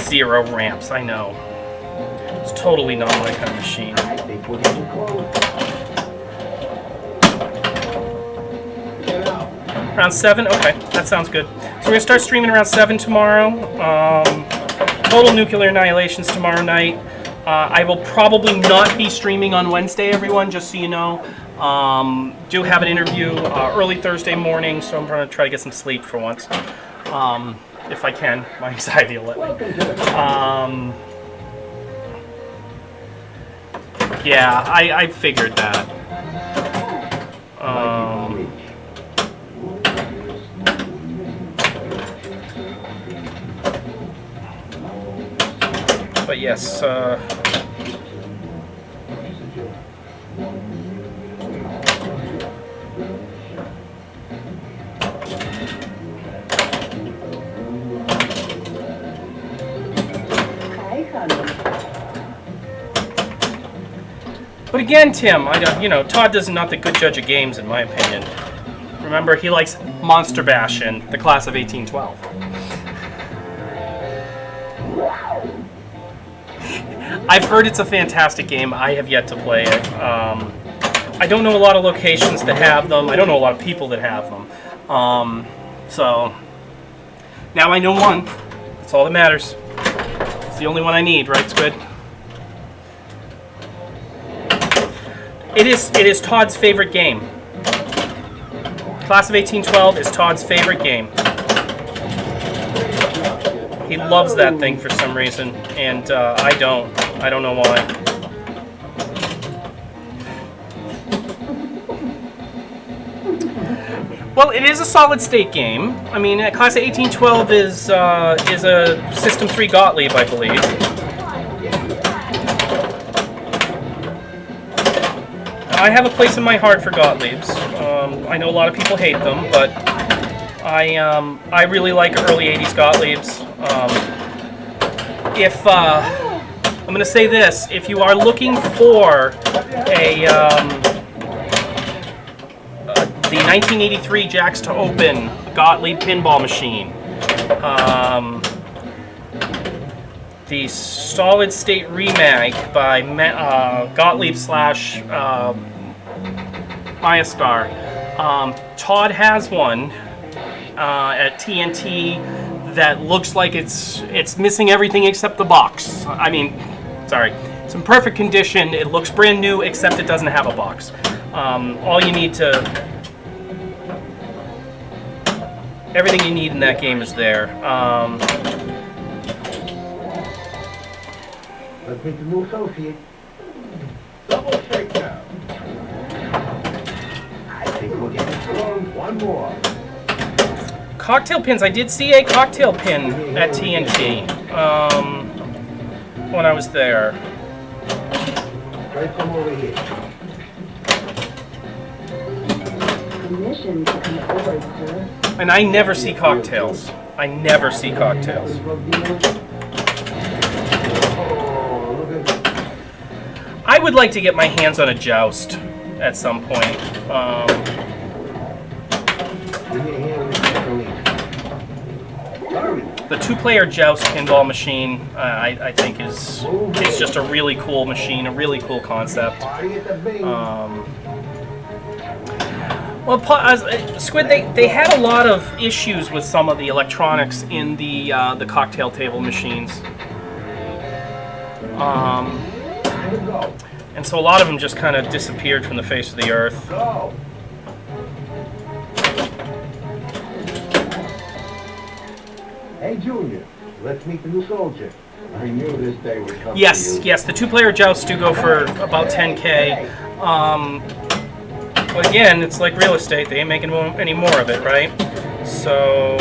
B: Zero ramps, I know. It's totally not my kind of machine.
C: I think we're getting close. Get out.
B: Around 7? Okay, that sounds good. So we're going to start streaming around 7 tomorrow. Total nuclear annihilations tomorrow night. I will probably not be streaming on Wednesday, everyone, just so you know. Do have an interview early Thursday morning, so I'm going to try to get some sleep for once. If I can. My anxiety will let me. Yeah, I figured that. But yes, but again, Tim, I don't, you know, Todd is not the good judge of games, in my opinion. Remember, he likes Monster Bash and the class of 1812. I've heard it's a fantastic game. I have yet to play it. I don't know a lot of locations that have them. I don't know a lot of people that have them. So now I know one. That's all that matters. It's the only one I need, right, Squid? It is Todd's favorite game. Class of 1812 is Todd's favorite game. He loves that thing for some reason, and I don't. I don't know why. Well, it is a solid state game. I mean, Class of 1812 is a System 3 Gottlieb, I believe. I have a place in my heart for Gottliebs. I know a lot of people hate them, but I really like early 80s Gottliebs. I'm going to say this, if you are looking for the 1983 Jacks to Open Gottlieb pinball machine, the Solid State remake by Gottlieb slash Iastar. Todd has one at TNT that looks like it's missing everything except the box. I mean, sorry, it's in perfect condition. It looks brand new except it doesn't have a box. All you need to, everything you need in that game is there.
C: Let's meet the new associate. Double shakedown. I think we'll get it through. One more.
B: Cocktail pins. I did see a cocktail pin at TNT when I was there.
C: Try some over here.
D: Permission to come forward, sir.
B: And I never see cocktails. I never see cocktails. I would like to get my hands on a joust at some point. The two-player joust pinball machine, I think, is just a really cool machine, a really cool concept. Well, Squid, they had a lot of issues with some of the electronics in the cocktail table machines. And so a lot of them just kind of disappeared from the face of the earth.
C: Hey, Junior, let's meet the new soldier. I knew this day would come.
B: Yes, yes, the two-player jousts do go for about 10K. But again, it's like real estate. They ain't making any more of it, right? So,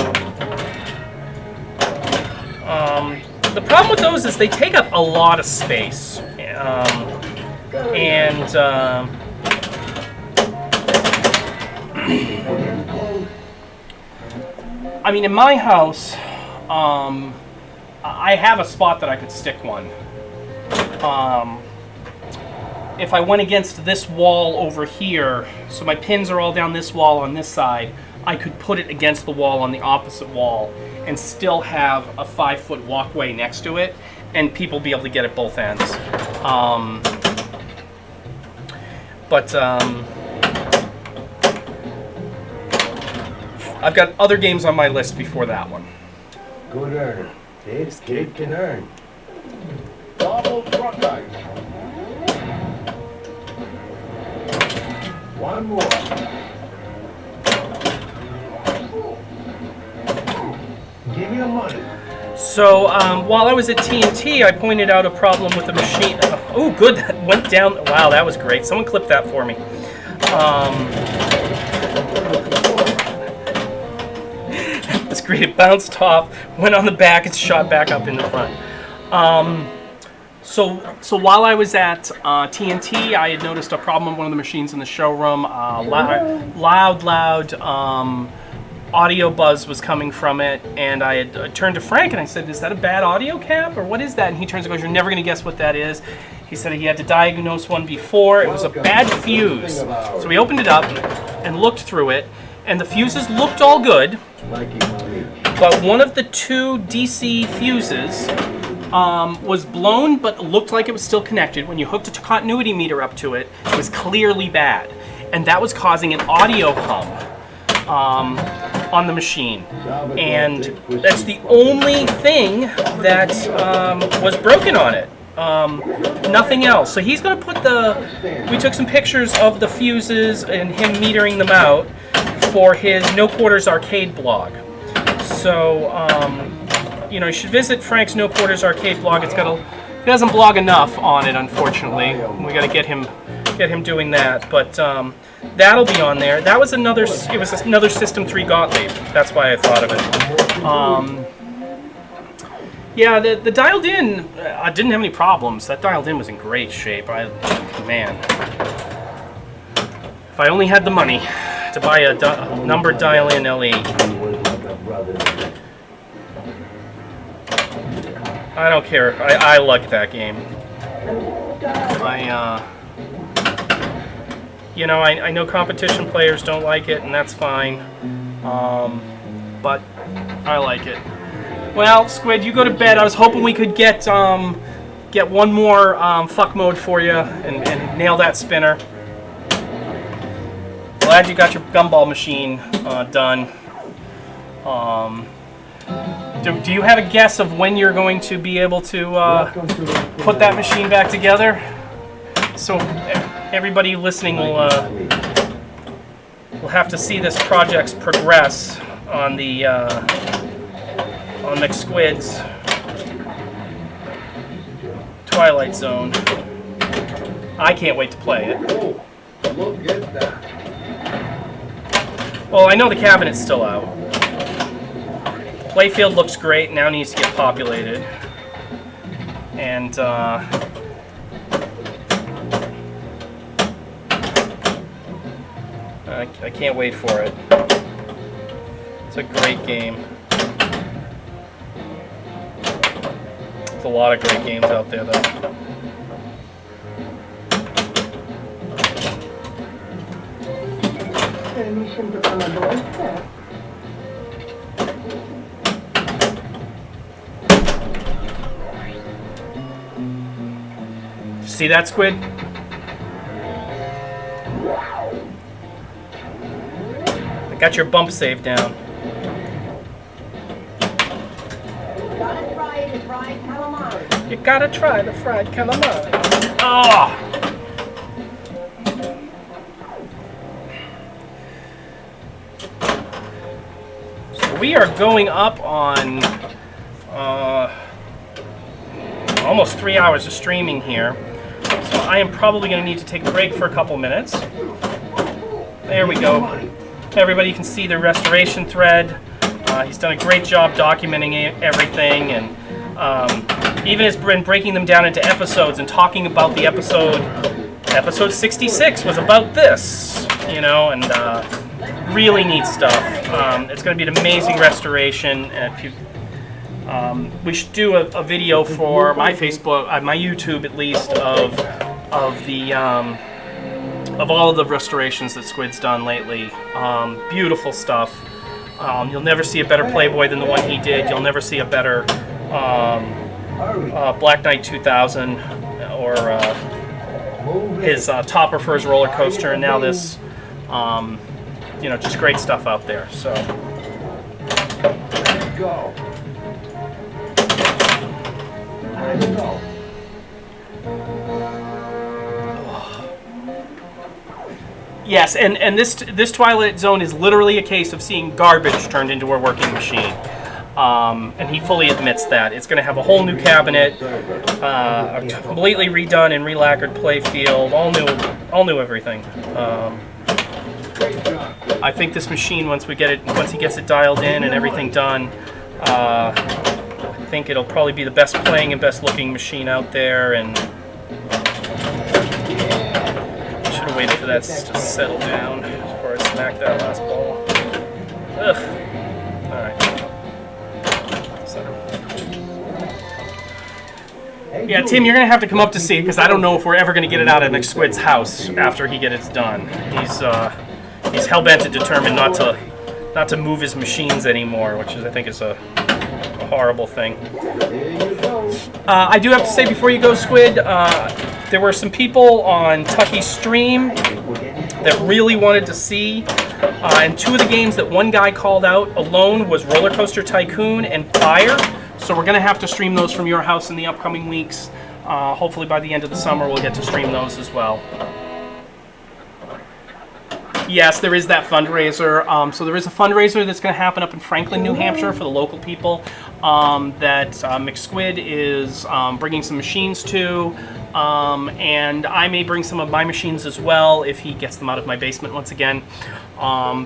B: the problem with those is they take up a lot of space. I mean, in my house, I have a spot that I could stick one. If I went against this wall over here, so my pins are all down this wall on this side, I could put it against the wall on the opposite wall and still have a 5-foot walkway next to it, and people be able to get at both ends. I've got other games on my list before that one.
C: Good earner. This kid can earn. Double truck ice. One more. Give me the money.
B: So while I was at TNT, I pointed out a problem with the machine. Oh, good, that went down. Wow, that was great. Someone clipped that for me. That's great. It bounced off, went on the back, and shot back up in the front. So while I was at TNT, I had noticed a problem with one of the machines in the showroom. Loud audio buzz was coming from it, and I had turned to Frank and I said, "Is that a bad audio cap, or what is that?" And he turns and goes, "You're never going to guess what that is." He said he had to diagnose one before. It was a bad fuse. So we opened it up and looked through it, and the fuses looked all good, but one of the two DC fuses was blown, but looked like it was still connected. When you hooked a continuity meter up to it, it was clearly bad, and that was causing an audio hum on the machine, and that's the only thing that was broken on it. Nothing else. So he's going to put we took some pictures of the fuses and him metering them out for his No Quarters Arcade blog. So, you know, you should visit Frank's No Quarters Arcade blog. He doesn't blog enough on it, unfortunately. We got to get him doing that, but that'll be on there. That was another System 3 Gottlieb. That's why I thought of it. Yeah, the dialed in, I didn't have any problems. That dialed in was in great shape. Man, if I only had the money to buy a numbered dial-in LE. I don't care. I like that game. You know, I know competition players don't like it, and that's fine. But I like it. Well, Squid, you go to bed. I was hoping we could get one more fuck mode for you and nail that spinner. Glad you got your gumball machine done. Do you have a guess of when you're going to be able to put that machine back together? So everybody listening will have to see this project's progress on the on McSquid's Twilight Zone. I can't wait to play it.
C: Look at that.
B: Well, I know the cabinet's still out. Playfield looks great, now needs to get populated. And I can't wait for it. It's a great game. There's a lot of great games out there, though. See that, Squid? I got your bump save down.
D: Gotta try the fried calamari.
B: You gotta try the fried calamari. Oh! So we are going up on almost 3 hours of streaming here. So I am probably going to need to take a break for a couple minutes. There we go. Everybody can see the restoration thread. He's done a great job documenting everything, and even has been breaking them down into episodes and talking about the episode. Episode 66 was about this, you know, and really neat stuff. It's going to be an amazing restoration. And if you, we should do a video for my Facebook, my YouTube at least, of the of all of the restorations that Squid's done lately. Beautiful stuff. You'll never see a better Playboy than the one he did. You'll never see a better Black Knight 2000 or his Topper for his roller coaster, and now this. You know, just great stuff out there. So.
C: Let's go. Let's go.
B: Yes, and this Twilight Zone is literally a case of seeing garbage turned into a working machine. And he fully admits that. It's going to have a whole new cabinet, a completely redone and re-lacquered play field, all new everything. I think this machine, once he gets it dialed in and everything done, I think it'll probably be the best playing and best looking machine out there. And should have waited for that to settle down before I smacked that last ball. Ugh. All right. Yeah, Tim, you're gonna have to come up to see it because I don't know if we're ever gonna get it out of McSquid's house after he gets it done. He's hell-bent and determined not to move his machines anymore, which I think is a horrible thing. I do have to say before you go, Squid, there were some people on Tucky's stream that really wanted to see, and two of the games that one guy called out alone was Roller Coaster Tycoon and Fire. So we're going to have to stream those from your house in the upcoming weeks. Hopefully by the end of the summer we'll get to stream those as well. Yes, there is that fundraiser. So there is a fundraiser that's going to happen up in Franklin, New Hampshire for the local people that McSquid is bringing some machines to. And I may bring some of my machines as well if he gets them out of my basement once again.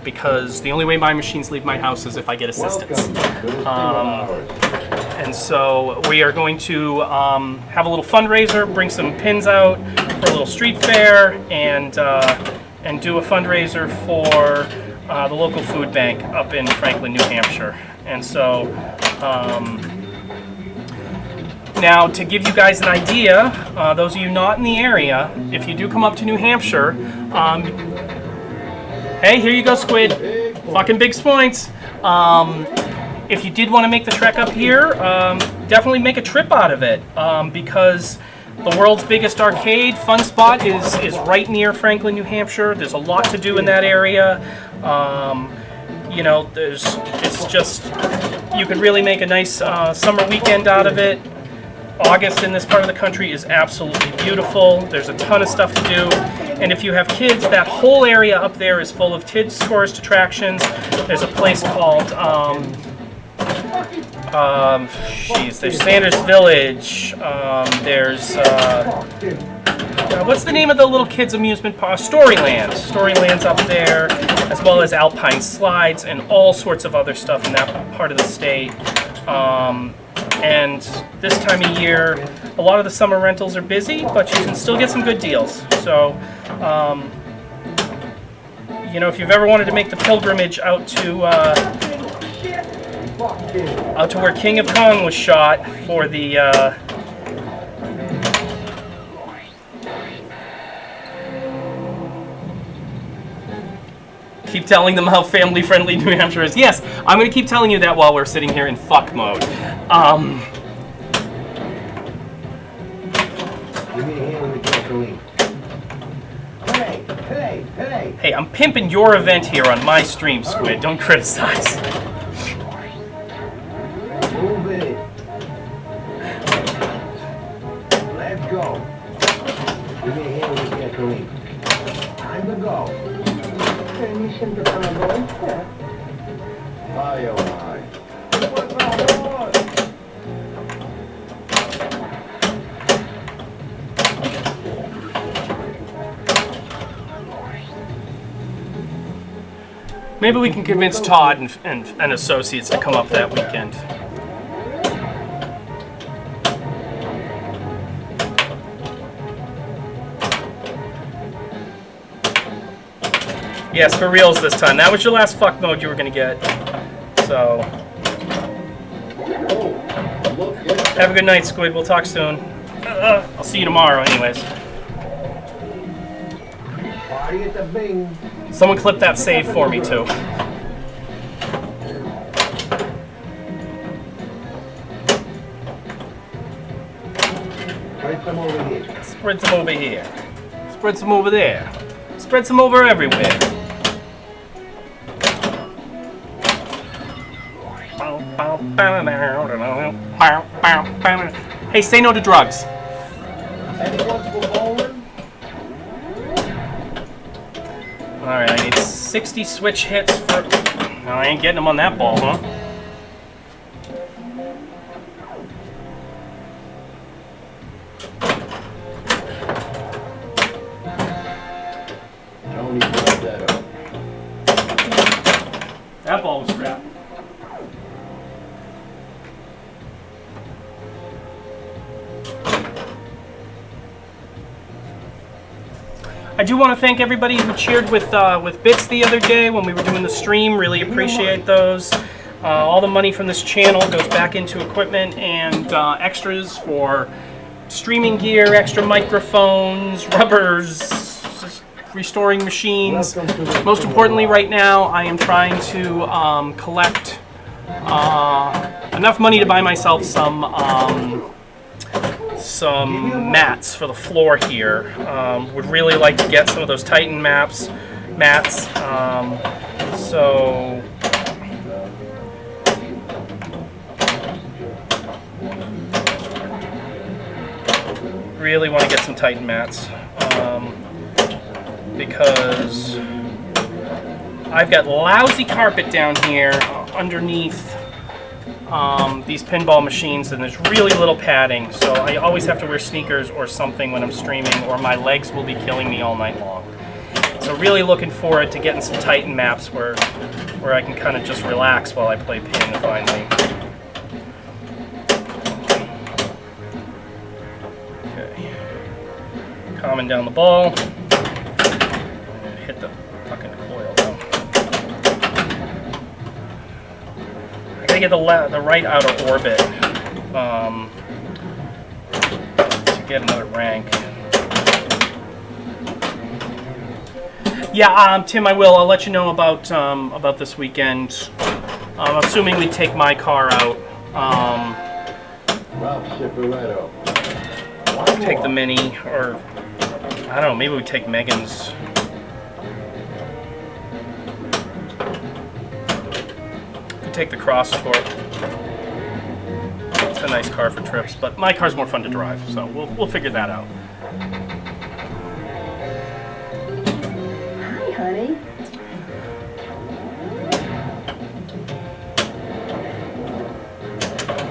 B: Because the only way my machines leave my house is if I get assistance. And so we are going to have a little fundraiser, bring some pins out for a little street fair, and do a fundraiser for the local food bank up in Franklin, New Hampshire. And so now to give you guys an idea, those of you not in the area, if you do come up to New Hampshire, hey, here you go, Squid. Fucking big points. if you did want to make the trek up here, definitely make a trip out of it, because the world's biggest arcade fun spot is right near Franklin, New Hampshire. There's a lot to do in that area. You know, it's just, you could really make a nice summer weekend out of it. August in this part of the country is absolutely beautiful. There's a ton of stuff to do. And if you have kids, that whole area up there is full of kids tourist attractions. There's a place called, there's Sanders Village. There's, what's the name of the little kids amusement park? Storyland. Storyland's up there, as well as Alpine Slides and all sorts of other stuff in that part of the state. And this time of year, a lot of the summer rentals are busy, but you can still get some good deals. So, you know, if you've ever wanted to make the pilgrimage out to where King of Kong was shot for the keep telling them how family-friendly New Hampshire is. Yes, I'm going to keep telling you that while we're sitting here in fuck mode.
C: Give me a hand with the gasoline. Hey!
B: Hey, I'm pimping your event here on my stream, Squid. Don't criticize.
C: Move it. Let's go. Give me a hand with the gasoline. Time to go.
D: Permission to come aboard, sir.
C: Aye, oh, aye.
B: Maybe we can convince Todd and associates to come up that weekend. Yes, for reals this time. That was your last fuck mode you were going to get. So, have a good night, Squid. We'll talk soon. I'll see you tomorrow anyways.
C: Party at the Bing.
B: Someone clip that save for me, too.
C: Spread some over here.
B: Spread some over here. Spread some over there. Spread some over everywhere. Hey, say no to drugs.
C: Anyone for bowling?
B: Alright, I need 60 switch hits for... No, I ain't getting them on that ball, huh?
C: Tony brought that up.
B: That ball was crap. I do want to thank everybody who cheered with bits the other day when we were doing the stream. Really appreciate those. All the money from this channel goes back into equipment and extras for streaming gear, extra microphones, rubbers, restoring machines. Most importantly, right now, I am trying to collect enough money to buy myself some mats for the floor here. Would really like to get some of those Titan mats. So really want to get some Titan mats because I've got lousy carpet down here underneath these pinball machines, and there's really little padding, so I always have to wear sneakers or something when I'm streaming, or my legs will be killing me all night long. So really looking forward to getting some Titan maps where I can kind of just relax while I play pin finally. Okay. Calming down the ball. Hit the fucking coil though. I gotta get the right outer orbit to get another rank. Yeah, Tim, I will. I'll let you know about this weekend. Assuming we take my car out,
C: Ralph Cifaretto.
B: take the Mini, or I don't know, maybe we take Megan's. Could take the Cross Tour. It's a nice car for trips, but my car's more fun to drive, so we'll figure that out.
D: Hi, honey.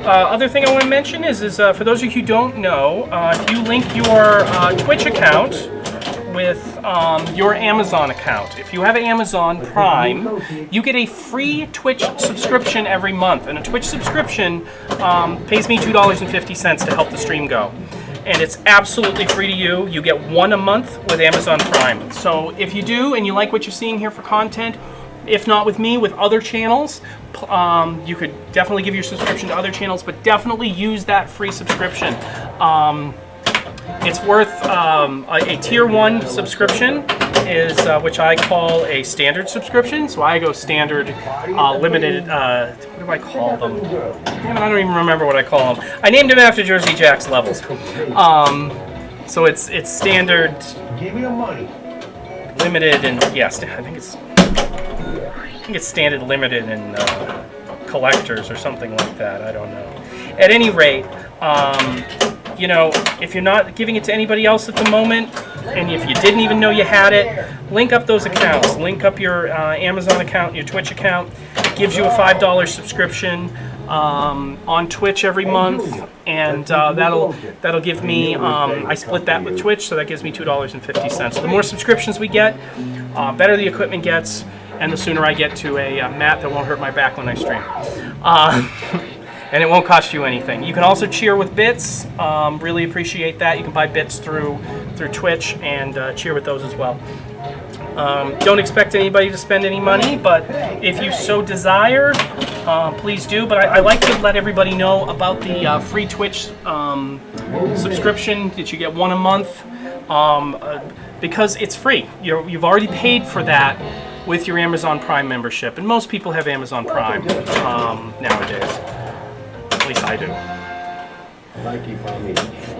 B: Other thing I want to mention is for those of you who don't know, if you link your Twitch account with your Amazon account, if you have Amazon Prime, you get a free Twitch subscription every month. And a Twitch subscription pays me $2.50 to help the stream go. And it's absolutely free to you. You get one a month with Amazon Prime. So if you do and you like what you're seeing here for content, if not with me, with other channels, you could definitely give your subscription to other channels, but definitely use that free subscription. It's worth a tier 1 subscription is which I call a standard subscription. So I go standard, limited. What do I call them? Damn it, I don't even remember what I call them. I named them after Jersey Jack's levels. So it's standard,
C: Give me your money.
B: limited, and yes, I think it's standard, limited, and collectors or something like that. I don't know. At any rate, you know, if you're not giving it to anybody else at the moment, and if you didn't even know you had it, link up those accounts. Link up your Amazon account, your Twitch account. It gives you a $5 subscription on Twitch every month, and that'll give me. I split that with Twitch, so that gives me $2.50. So the more subscriptions we get, better the equipment gets, and the sooner I get to a mat that won't hurt my back when I stream. And it won't cost you anything. You can also cheer with bits. Really appreciate that. You can buy bits through Twitch and cheer with those as well. Don't expect anybody to spend any money, but if you so desire, please do. But I like to let everybody know about the free Twitch subscription that you get one a month, because it's free. You've already paid for that with your Amazon Prime membership, and most people have Amazon Prime nowadays. At least I do.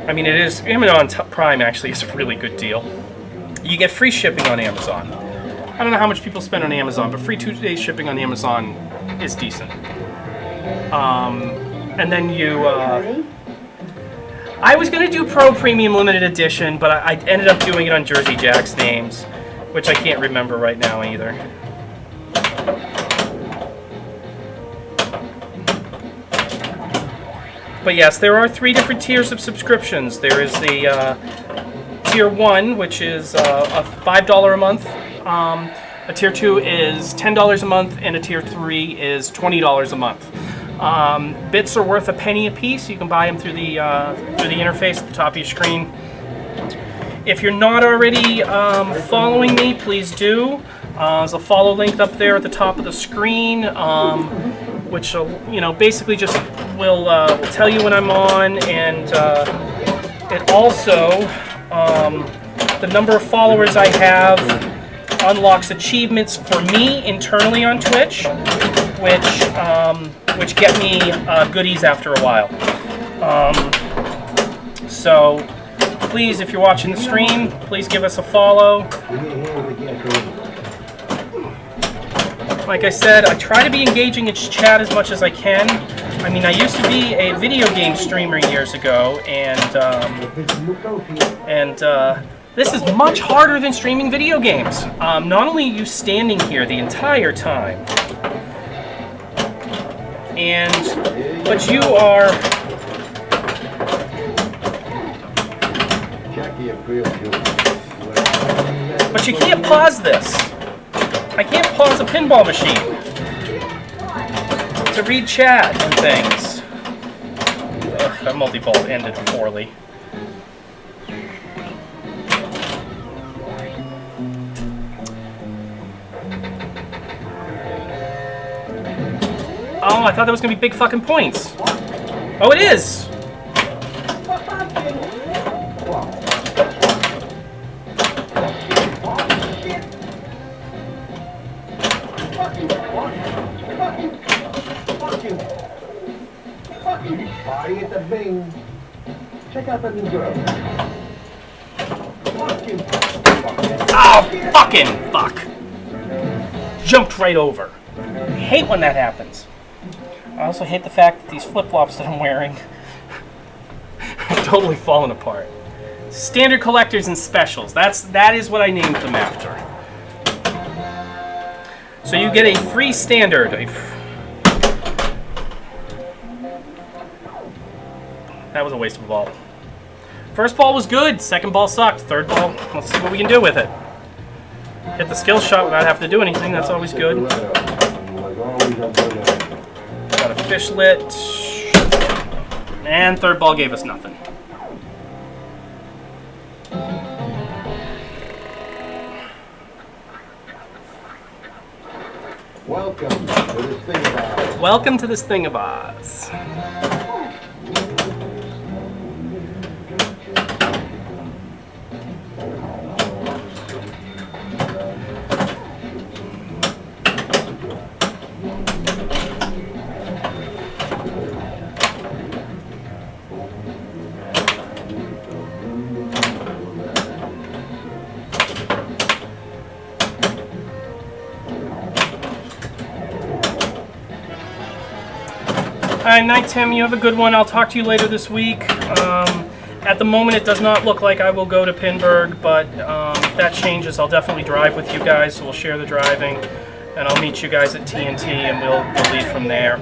B: I mean, it is Amazon Prime actually is a really good deal. You get free shipping on Amazon. I don't know how much people spend on Amazon, but free 2-day shipping on Amazon is decent. And then you. I was gonna do Pro Premium Limited Edition, but I ended up doing it on Jersey Jack's names, which I can't remember right now either. But yes, there are 3 different tiers of subscriptions. There is the tier 1, which is a $5 a month. A tier 2 is $10 a month, and a tier 3 is $20 a month. Bits are worth a penny a piece. You can buy them through the interface at the top of your screen. If you're not already following me, please do. There's a follow link up there at the top of the screen, which basically just will tell you when I'm on, and it also the number of followers I have unlocks achievements for me internally on Twitch, which get me goodies after a while. So please, if you're watching the stream, please give us a follow. Like I said, I try to be engaging in chat as much as I can. I mean, I used to be a video game streamer years ago, and this is much harder than streaming video games. Not only are you standing here the entire time, but you are. But you can't pause this. I can't pause a pinball machine to read chat and things. Ugh, that multi-ball ended poorly. Oh, I thought that was gonna be big fucking points. Oh, it is.
C: Bing. Check out that new girl. Fucking
B: Oh, fucking fuck. Jumped right over. I hate when that happens. I also hate the fact that these flip-flops that I'm wearing are totally falling apart. Standard collectors and specials. That is what I named them after. So you get a free standard. That was a waste of a ball. First ball was good. Second ball sucked. Third ball, let's see what we can do with it. Hit the skill shot without having to do anything. That's always good. Got a fishlet. And third ball gave us nothing.
C: welcome to this thing about.
B: Welcome to this thingaboz. Hi, night Tim, you have a good one. I'll talk to you later this week. At the moment, it does not look like I will go to Pinburg, but if that changes, I'll definitely drive with you guys, so we'll share the driving, and I'll meet you guys at TNT, and we'll leave from there.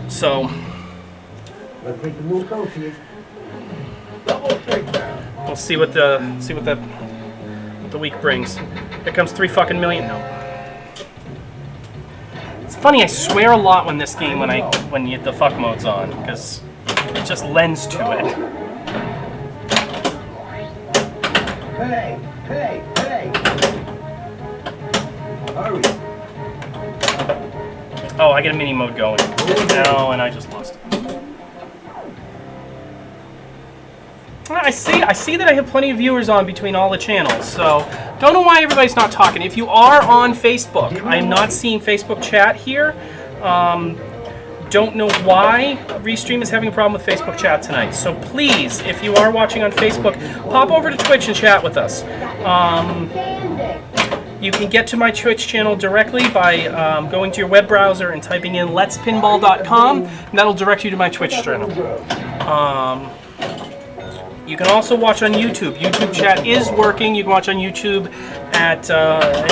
B: So,
C: Let's make the move go, Pete. Double takedown.
B: we'll see what the week brings. Here comes 3 fucking million. No. It's funny, I swear a lot when this game when the fuck mode's on, because it just lends to it.
C: Hey, hey, hey. Hurry.
B: Oh, I get a mini mode going. No, and I just lost it. I see that I have plenty of viewers on between all the channels, so don't know why everybody's not talking. If you are on Facebook, I am not seeing Facebook chat here. Don't know why Restream is having a problem with Facebook chat tonight. So please, if you are watching on Facebook, pop over to Twitch and chat with us. You can get to my Twitch channel directly by going to your web browser and typing in letspinball.com, and that'll direct you to my Twitch channel. You can also watch on YouTube. YouTube chat is working. You can watch on YouTube at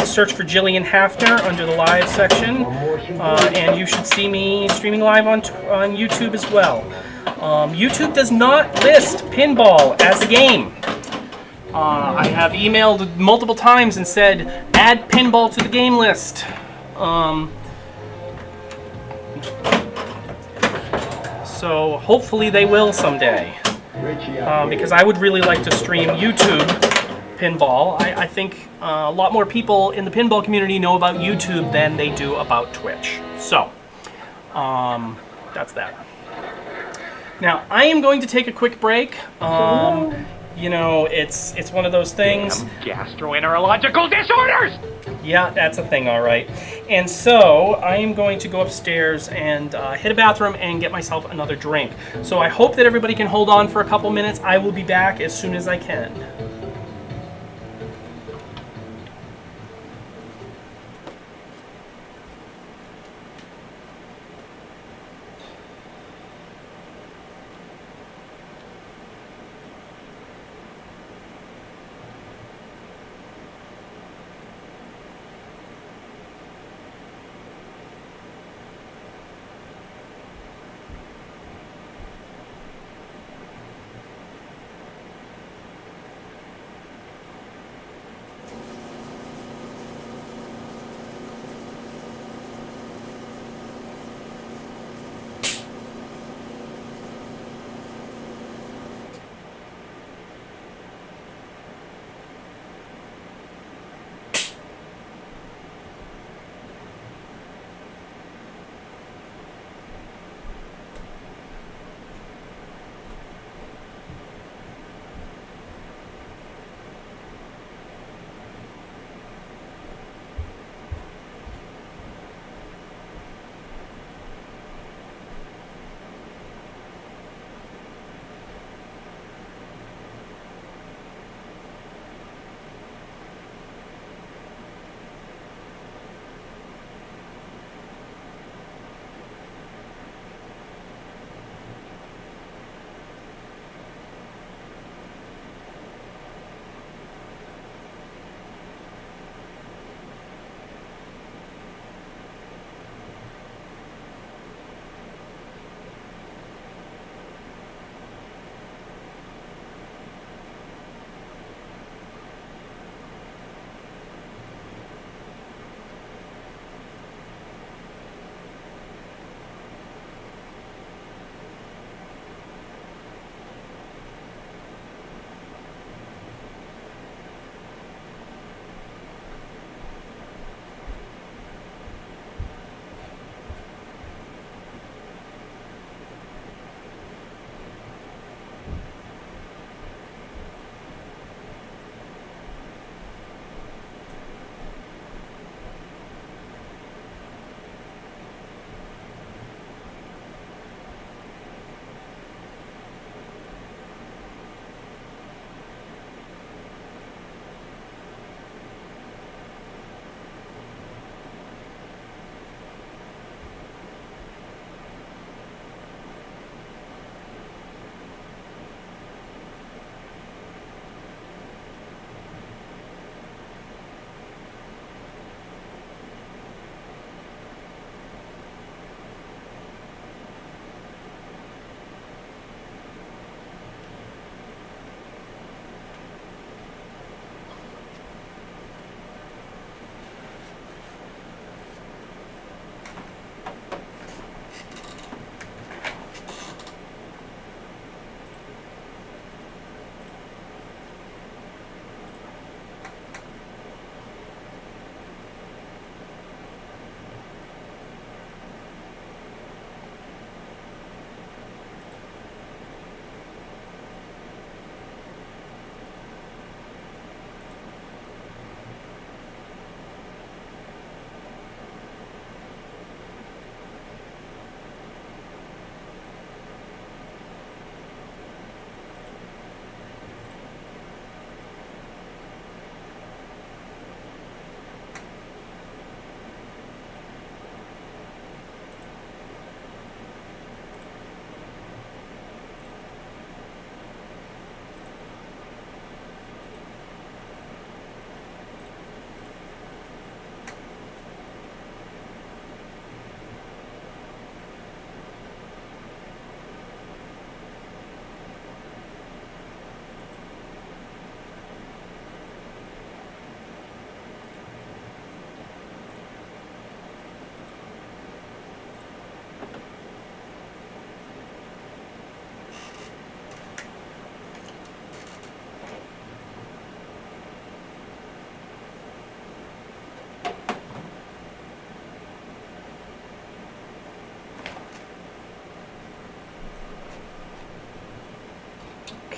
B: search for Jillian Hafner under the live section, and you should see me streaming live on YouTube as well. YouTube does not list Pinball as a game. I have emailed multiple times and said, add Pinball to the game list. So hopefully they will someday. Because I would really like to stream YouTube Pinball. I think a lot more people in the pinball community know about YouTube than they do about Twitch. So, that's that. Now, I am going to take a quick break. You know, it's one of those things.
F: Gastroenterological disorders!
B: Yeah, that's a thing, all right. And so I am going to go upstairs and hit a bathroom and get myself another drink. So I hope that everybody can hold on for a couple minutes. I will be back as soon as I can.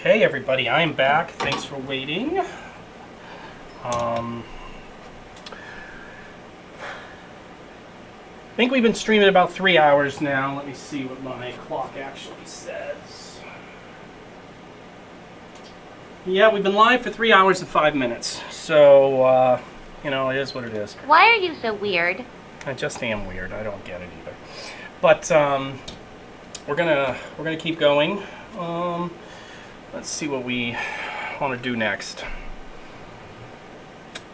B: Okay, everybody, I'm back. Thanks for waiting. I think we've been streaming about 3 hours now. Let me see what my clock actually says. Yeah, we've been live for 3 hours and 5 minutes. So, you know, it is what it is.
G: Why are you so weird?
B: I just am weird. I don't get it either. But we're gonna keep going. Let's see what we want to do next.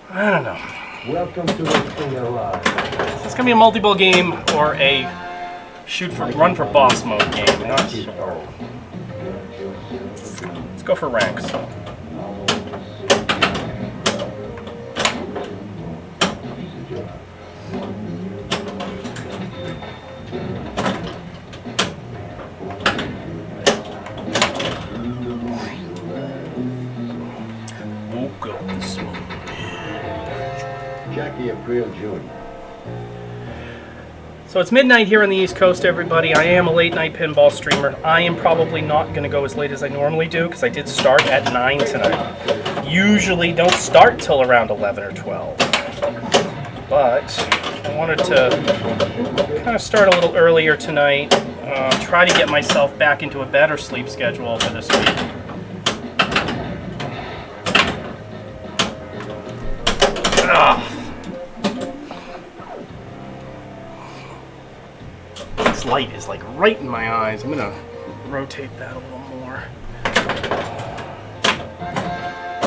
B: I don't know.
C: Welcome to the King Alive.
B: Is this gonna be a multi-ball game or a run for boss mode game? I'm not sure. Let's go for ranks. Woke up this morning.
C: Jackie April June.
B: So it's midnight here on the East Coast, everybody. I am a late night pinball streamer. I am probably not going to go as late as I normally do because I did start at 9 tonight. Usually don't start till around 11 or 12. But I wanted to kind of start a little earlier tonight. Try to get myself back into a better sleep schedule for this week. This light is like right in my eyes. I'm gonna rotate that a little more.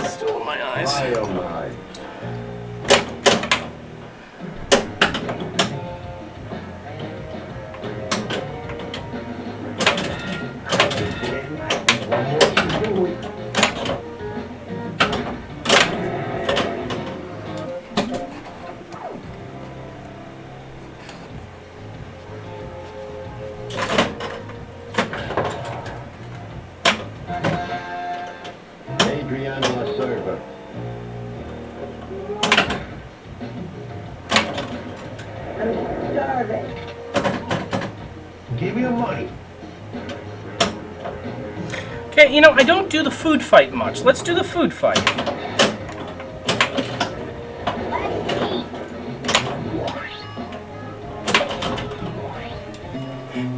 B: Still in my eyes.
C: My oh my. One more to do it. Adriana La Serva.
D: I'm starving.
C: Give me the money.
B: Okay, you know, I don't do the food fight much. Let's do the food fight.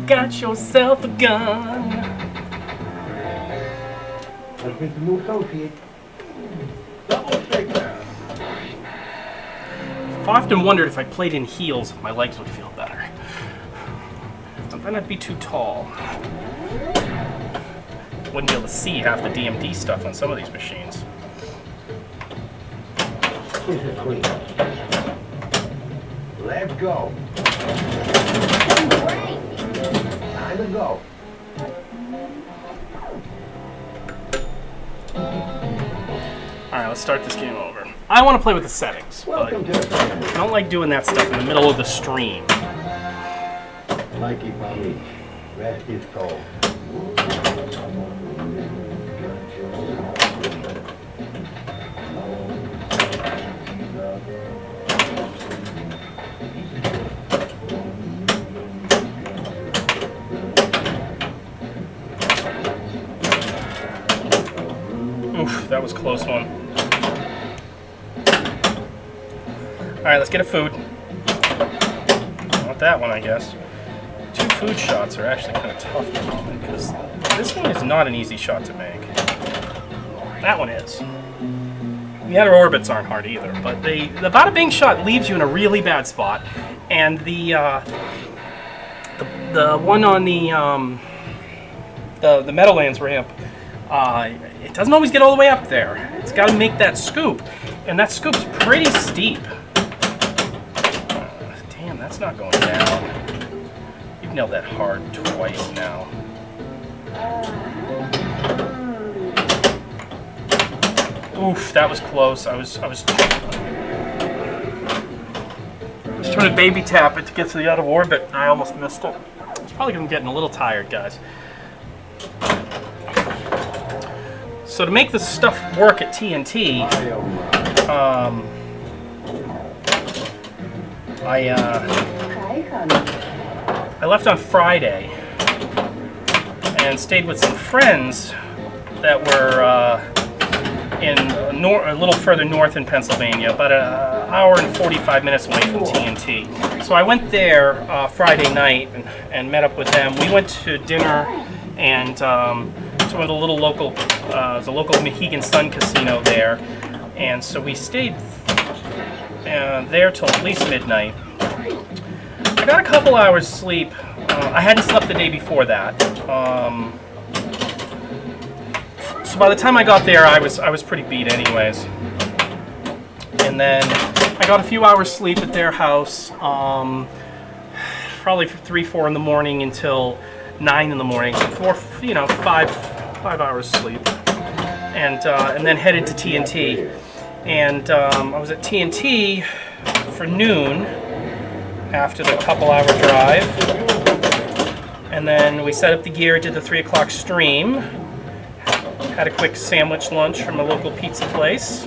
B: Got yourself a gun.
C: Let's meet the new associate. Double shakedown.
B: I've often wondered if I played in heels, if my legs would feel better. But then I'd be too tall. Wouldn't be able to see half the DMD stuff on some of these machines.
C: This is clean. Let's go. Time to go.
B: Alright, let's start this game over. I want to play with the settings, but
C: Welcome to the family.
B: I don't like doing that stuff in the middle of the stream.
C: Mikey Pami. Rest his soul.
B: Oof, that was a close one. Alright, let's get a food. Not that one, I guess. 2 food shots are actually kind of tough at the moment, because this one is not an easy shot to make. That one is. The outer orbits aren't hard either, but the bada bing shot leaves you in a really bad spot, and the one on the Meadowlands ramp, it doesn't always get all the way up there. It's got to make that scoop, and that scoop's pretty steep. Damn, that's not going down. You've nailed that hard twice now. Oof, that was close. I was trying to baby tap it to get to the out of orbit, and I almost missed it. It's probably because I'm getting a little tired, guys. So to make this stuff work at TNT, I left on Friday and stayed with some friends that were in a little further north in Pennsylvania, about an hour and 45 minutes away from TNT. So I went there Friday night and met up with them. We went to dinner and to the little local, the local Mohegan Sun Casino there, and so we stayed there till at least midnight. I got a couple hours sleep. I hadn't slept the day before that. So by the time I got there, I was pretty beat anyways. And then I got a few hours sleep at their house, probably for 3-4 in the morning until 9 in the morning. So five hours sleep, and then headed to TNT. And I was at TNT for noon after the couple-hour drive, and then we set up the gear, did the 3 o'clock stream. Had a quick sandwich lunch from a local pizza place.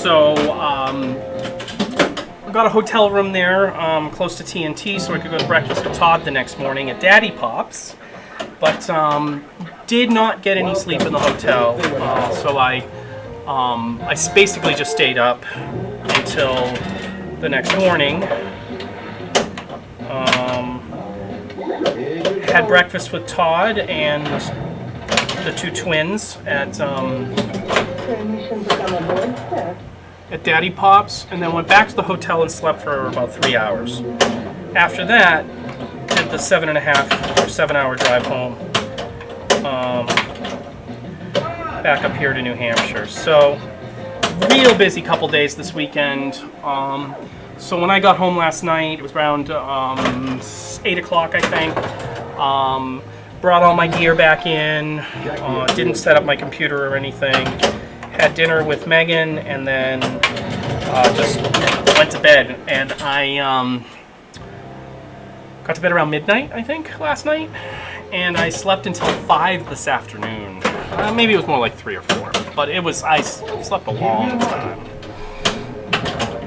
B: So I got a hotel room there close to TNT so I could go to breakfast with Todd the next morning at Daddy Pop's. But did not get any sleep in the hotel, so I basically just stayed up until the next morning. Had breakfast with Todd and the two twins at Daddy Pop's, and then went back to the hotel and slept for about 3 hours. After that, did the 7-hour drive home. Back up here to New Hampshire. So, real busy couple days this weekend. So when I got home last night, it was around 8 o'clock, I think. Brought all my gear back in. Didn't set up my computer or anything. Had dinner with Megan, and then just went to bed. And I got to bed around midnight, I think, last night. And I slept until 5 this afternoon. Maybe it was more like 3 or 4, but I slept a long time.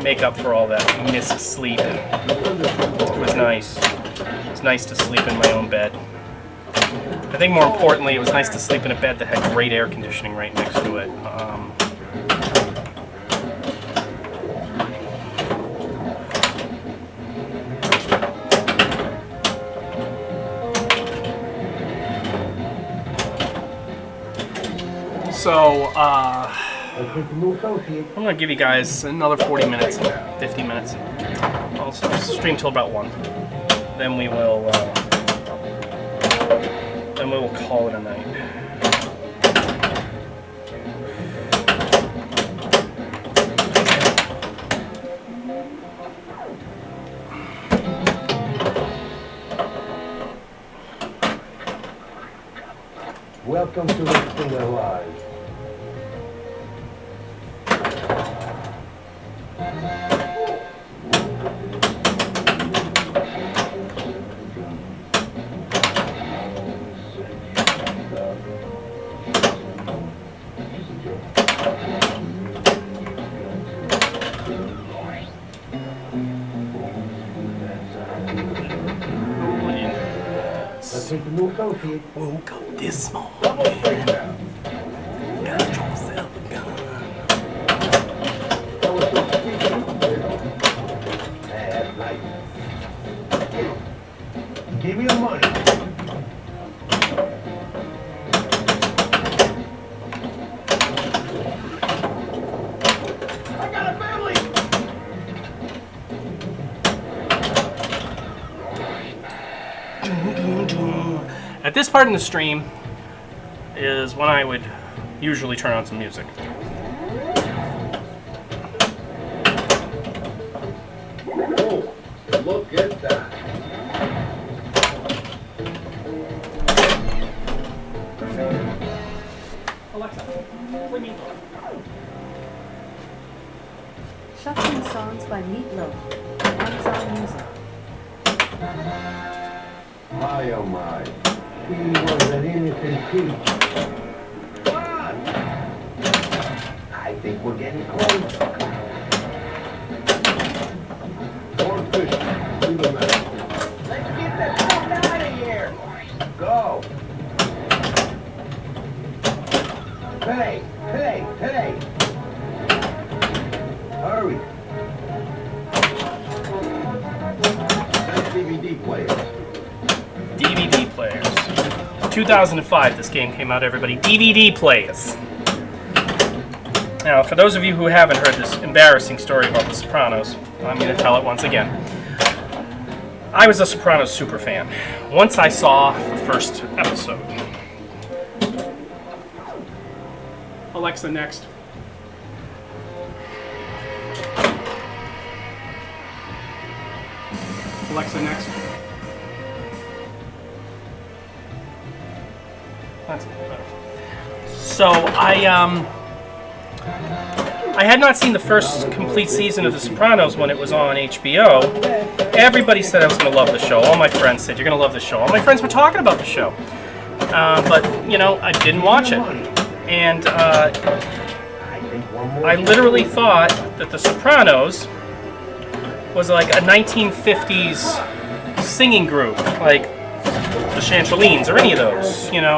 B: Make up for all that missed sleep. It was nice. It was nice to sleep in my own bed. I think more importantly, it was nice to sleep in a bed that had great air conditioning right next to it. So, I'm going to give you guys another 40 minutes, 50 minutes. I'll stream till about 1. Then we will call it a night.
C: Welcome to the Stinger Live.
B: Woke up this morning. Got yourself a gun.
C: Give me the money. I got a family.
B: At this part in the stream is when I would usually turn on some music.
C: Oh, look at that.
B: Alexa, play Meatloaf.
G: Shuffling songs by Meatloaf. Amazon Music.
C: My oh my. He was an innocent peach. What? I I think we're getting close. More fish through the mouth.
D: Let's get the fuck out of here.
C: Go. Hey. Hurry. Nice DVD players.
B: DVD players. 2005, this game came out, everybody. DVD players. Now, for those of you who haven't heard this embarrassing story about The Sopranos, I'm going to tell it once again. I was a Sopranos super fan. Once I saw the first episode. Alexa, next. Alexa, next. That's better. So I had not seen the first complete season of The Sopranos when it was on HBO. Everybody said I was going to love the show. All my friends said, you're going to love the show. All my friends were talking about the show. But, you know, I didn't watch it. And I literally thought that The Sopranos was like a 1950s singing group, like the Chantelines or any of those, you know.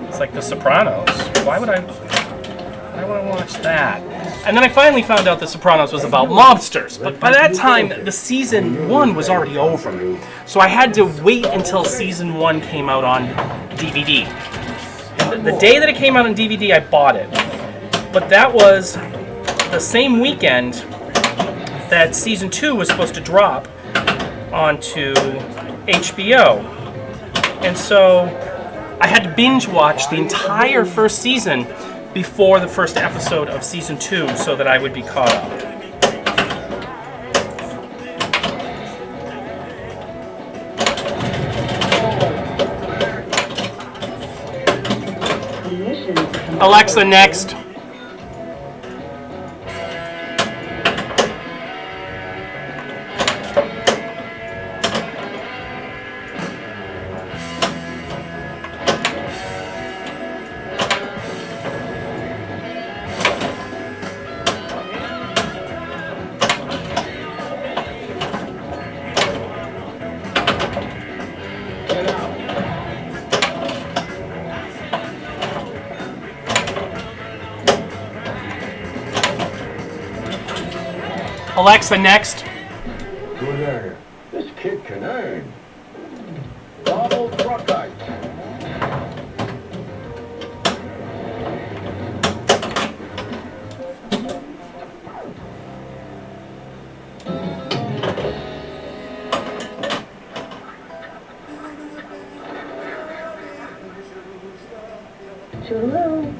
B: It's like The Sopranos. Why would I want to watch that? And then I finally found out The Sopranos was about mobsters, but by that time, the season 1 was already over. So I had to wait until season 1 came out on DVD. And the day that it came out on DVD, I bought it. But that was the same weekend that season 2 was supposed to drop onto HBO. And so I had to binge watch the entire first season before the first episode of season 2 so that I would be caught up. Alexa, next. Alexa, next.
C: Good earner. This kid can earn. Double truck ice.
G: Toodaloo.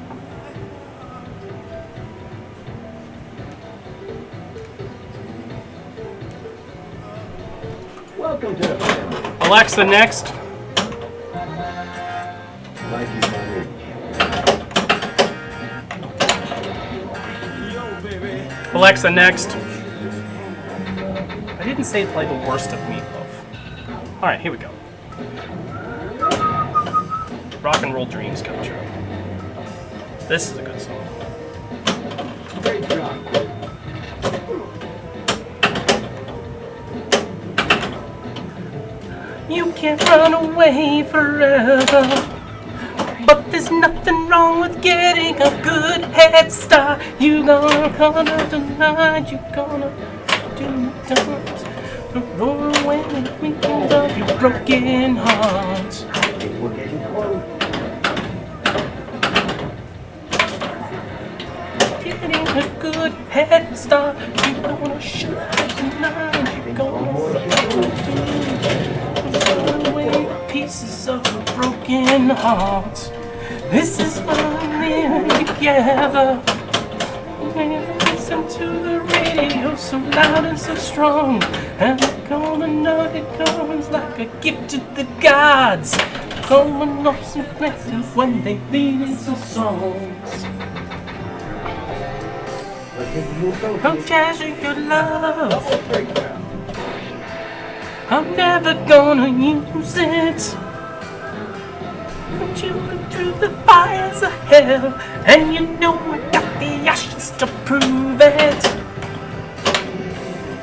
C: Welcome to the family.
B: Alexa, next.
C: Life is funny.
B: Alexa, next. I didn't say play the worst of Meatloaf. Alright, here we go. Rock and roll dreams come true. This is a good song.
C: Great job.
B: You can't run away forever, but there's nothing wrong with getting a good head start. You gonna tonight, you gonna do dance, roll away with me of your broken hearts.
C: I think we're getting close.
B: Getting a good head start, you gonna shine tonight, you gonna throw away pieces of your broken hearts. This is fun living together. When you listen to the radio so loud and so strong, and the golden nugget comes like a gift to the gods. Going off some places when they lead into songs. I'll treasure your love. I'm never gonna use it. But you went through the fires of hell, and you know I got the ashes just to prove it.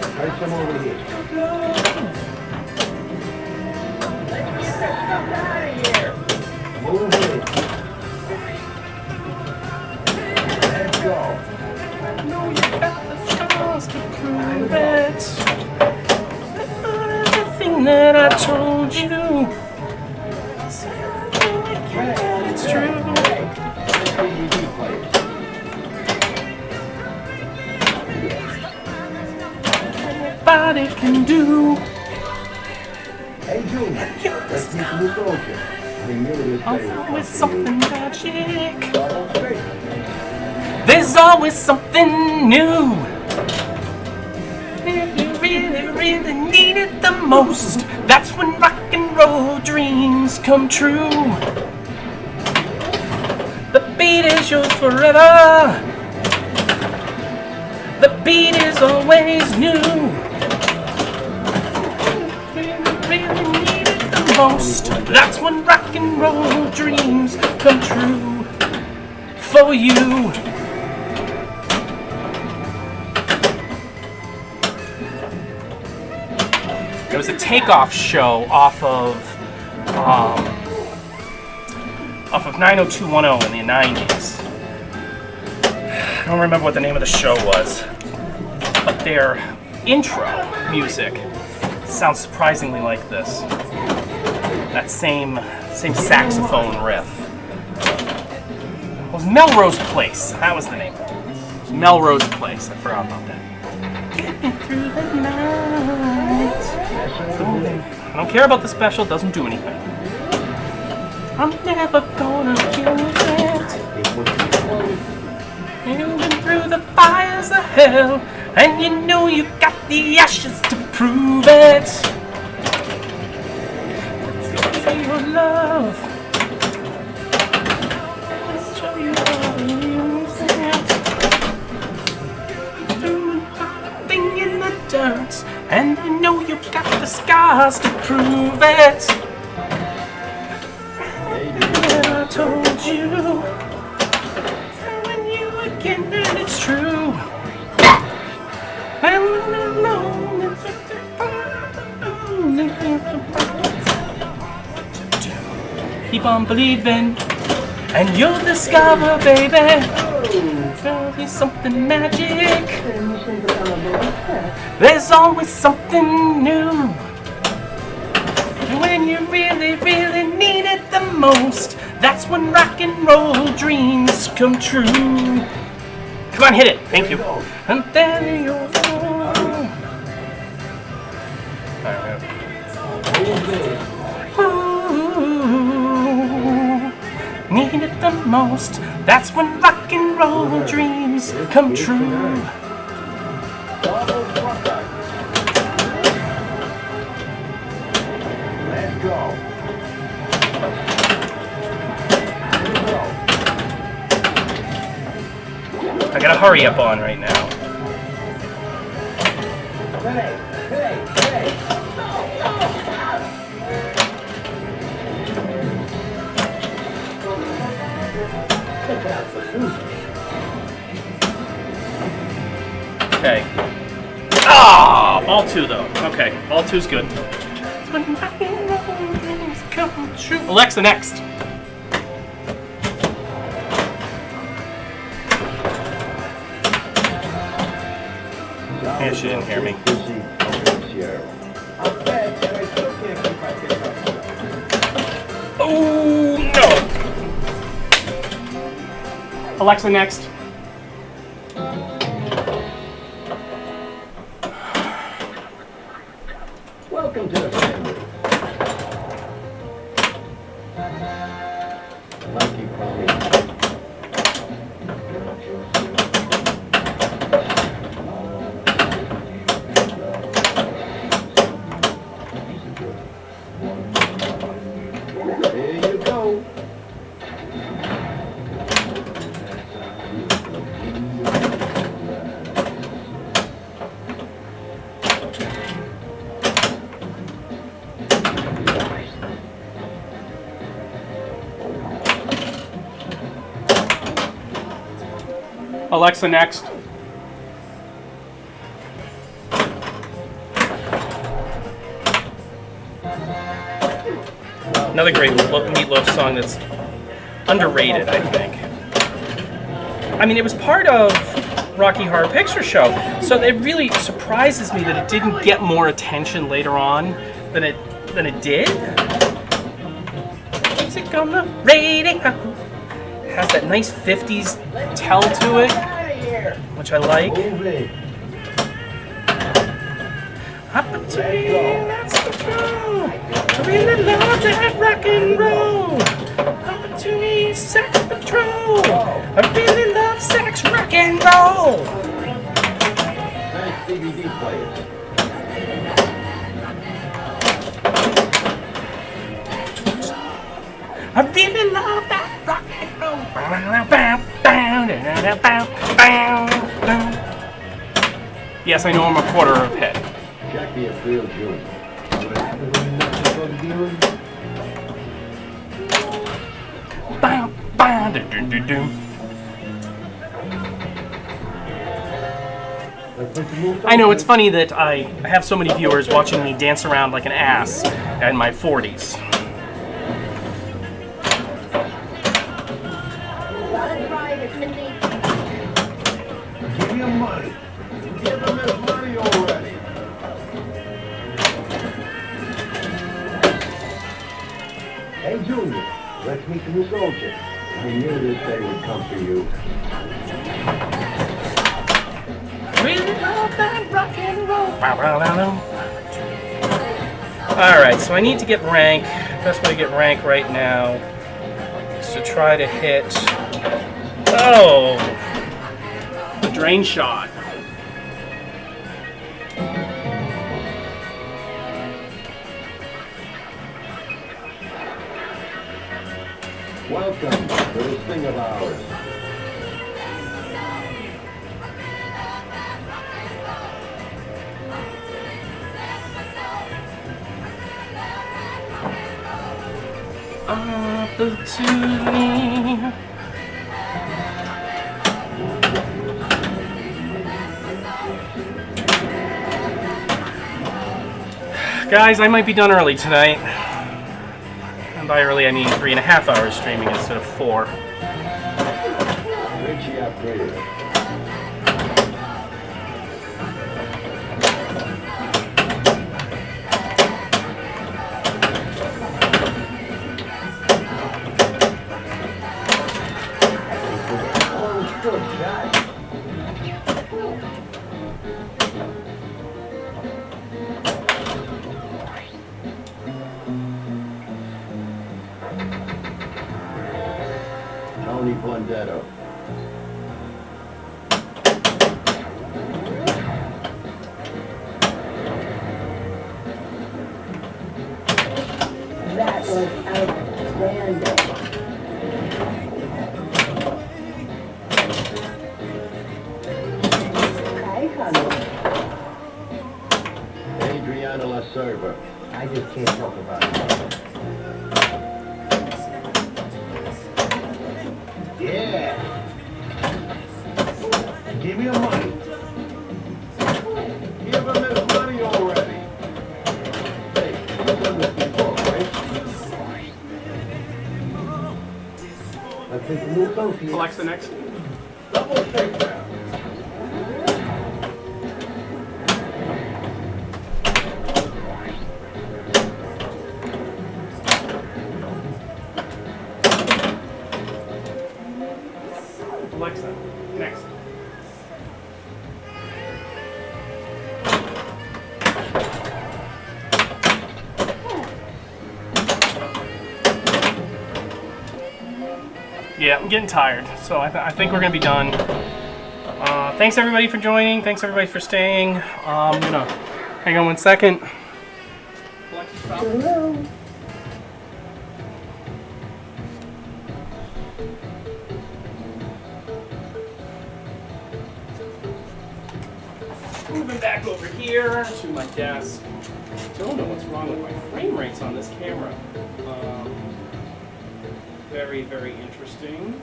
C: Try some over here. Move it. Let's go.
B: Just to prove it. Everything that I told you. It's true.
C: AED players.
B: Nobody can do.
C: Hey, Junior. Let's meet the new soldier. I knew this day would come
B: Always
C: for
B: something
C: you.
B: magic.
C: Double straight.
B: There's always something new. If you really, really need it the most, that's when rock and roll dreams come true. The beat is yours forever. The beat is always new. Really, really need it the most, that's when rock and roll dreams come true for you. It was a takeoff show off of 90210 in the 90s. I don't remember what the name of the show was, but their intro music sounds surprisingly like this. That same saxophone riff. It was Melrose Place. That was the name. It was Melrose Place. I forgot about that. Get me through the night. I don't care about the special. It doesn't do anything. I'm never gonna kill it. You've been through the fires of hell, and you know you got the ashes to prove it. Show your love. Show you how to use it. Doing thing in the dirt, and you know you got the scars to prove it. And I told you, telling you again that it's true. Keep on believing, and you'll discover, baby, there'll be something magic. There's always something new. And when you really, really need it the most, that's when rock and roll dreams come true. Come on, hit it. Thank you. And then you're need it the most, that's when rock and roll dreams come true.
C: Let's go.
B: I gotta hurry up on right now.
C: Hey, hey, hey. Look out for Susan.
B: Okay. Ah, ball two though. Okay, ball two's good. When rock and roll dreams come true. Alexa, next. Yeah, she didn't hear me. Oh no! Alexa, next.
C: Welcome to the family. Like you call me. There you go.
B: Alexa, next. Another great Meatloaf song that's underrated, I think. I mean, it was part of Rocky Horror Picture Show, so it really surprises me that it didn't get more attention later on than it did. Music on the radio has that nice 50s tell to it, which I like. Opportunity, that's the flow. I really love that rock and roll. Opportunity, sex patrol. I really love sex, rock and roll.
C: Nice DVD players.
B: I really love that rock and roll. Yes, I know I'm a quarter of a head.
C: Jackie and Phil Jr. What happened when you left the drug dealer?
B: I know, it's funny that I have so many viewers watching me dance around like an ass in my 40s.
C: Give me your money. Give him his money already. Hey, Junior, let's meet the new soldier. I knew this day would come for you.
B: Really love that rock and roll. Alright, so I need to get rank. Best way to get rank right now is to try to hit... Oh! The drain shot.
C: Welcome to this thing of ours.
B: Opportunity. Guys, I might be done early tonight. And by early, I mean 3.5 hours streaming instead of 4.
C: Richie upgraded. Good shot. Tony Blundetto.
D: That was outstanding. Hi, honey.
C: Adriana La Serva. I just can't talk about it. Yeah. Give me your money. Give him his money already. Hey, you've done this before, right? Let's take a new associate.
B: Alexa, next.
C: Double takedown.
B: Alexa, next. Yeah, I'm getting tired, so I think we're gonna be done. Thanks everybody for joining. Thanks everybody for staying. I'm gonna hang on 1 second. Alexa, stop.
D: Hello.
B: Moving back over here to my desk. Don't know what's wrong with my frame rates on this camera. Very, very interesting.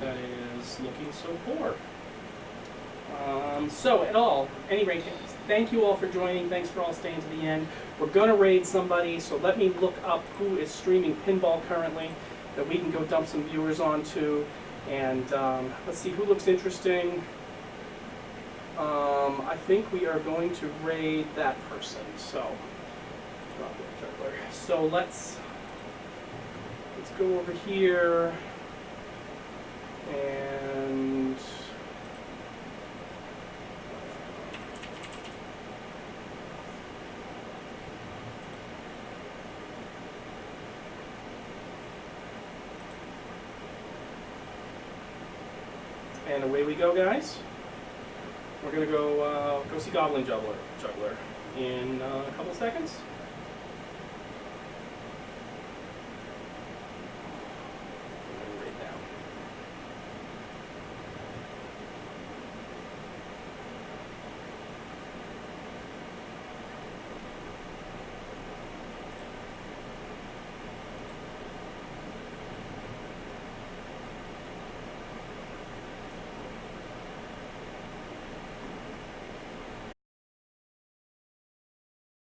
B: That is looking so poor. So, at any rate, thank you all for joining. Thanks for all staying to the end. We're going to raid somebody, so let me look up who is streaming Pinball currently that we can go dump some viewers onto. And let's see who looks interesting. I think we are going to raid that person. So, let's go over here and away we go, guys. We're gonna go see Goblin Juggler in a couple seconds.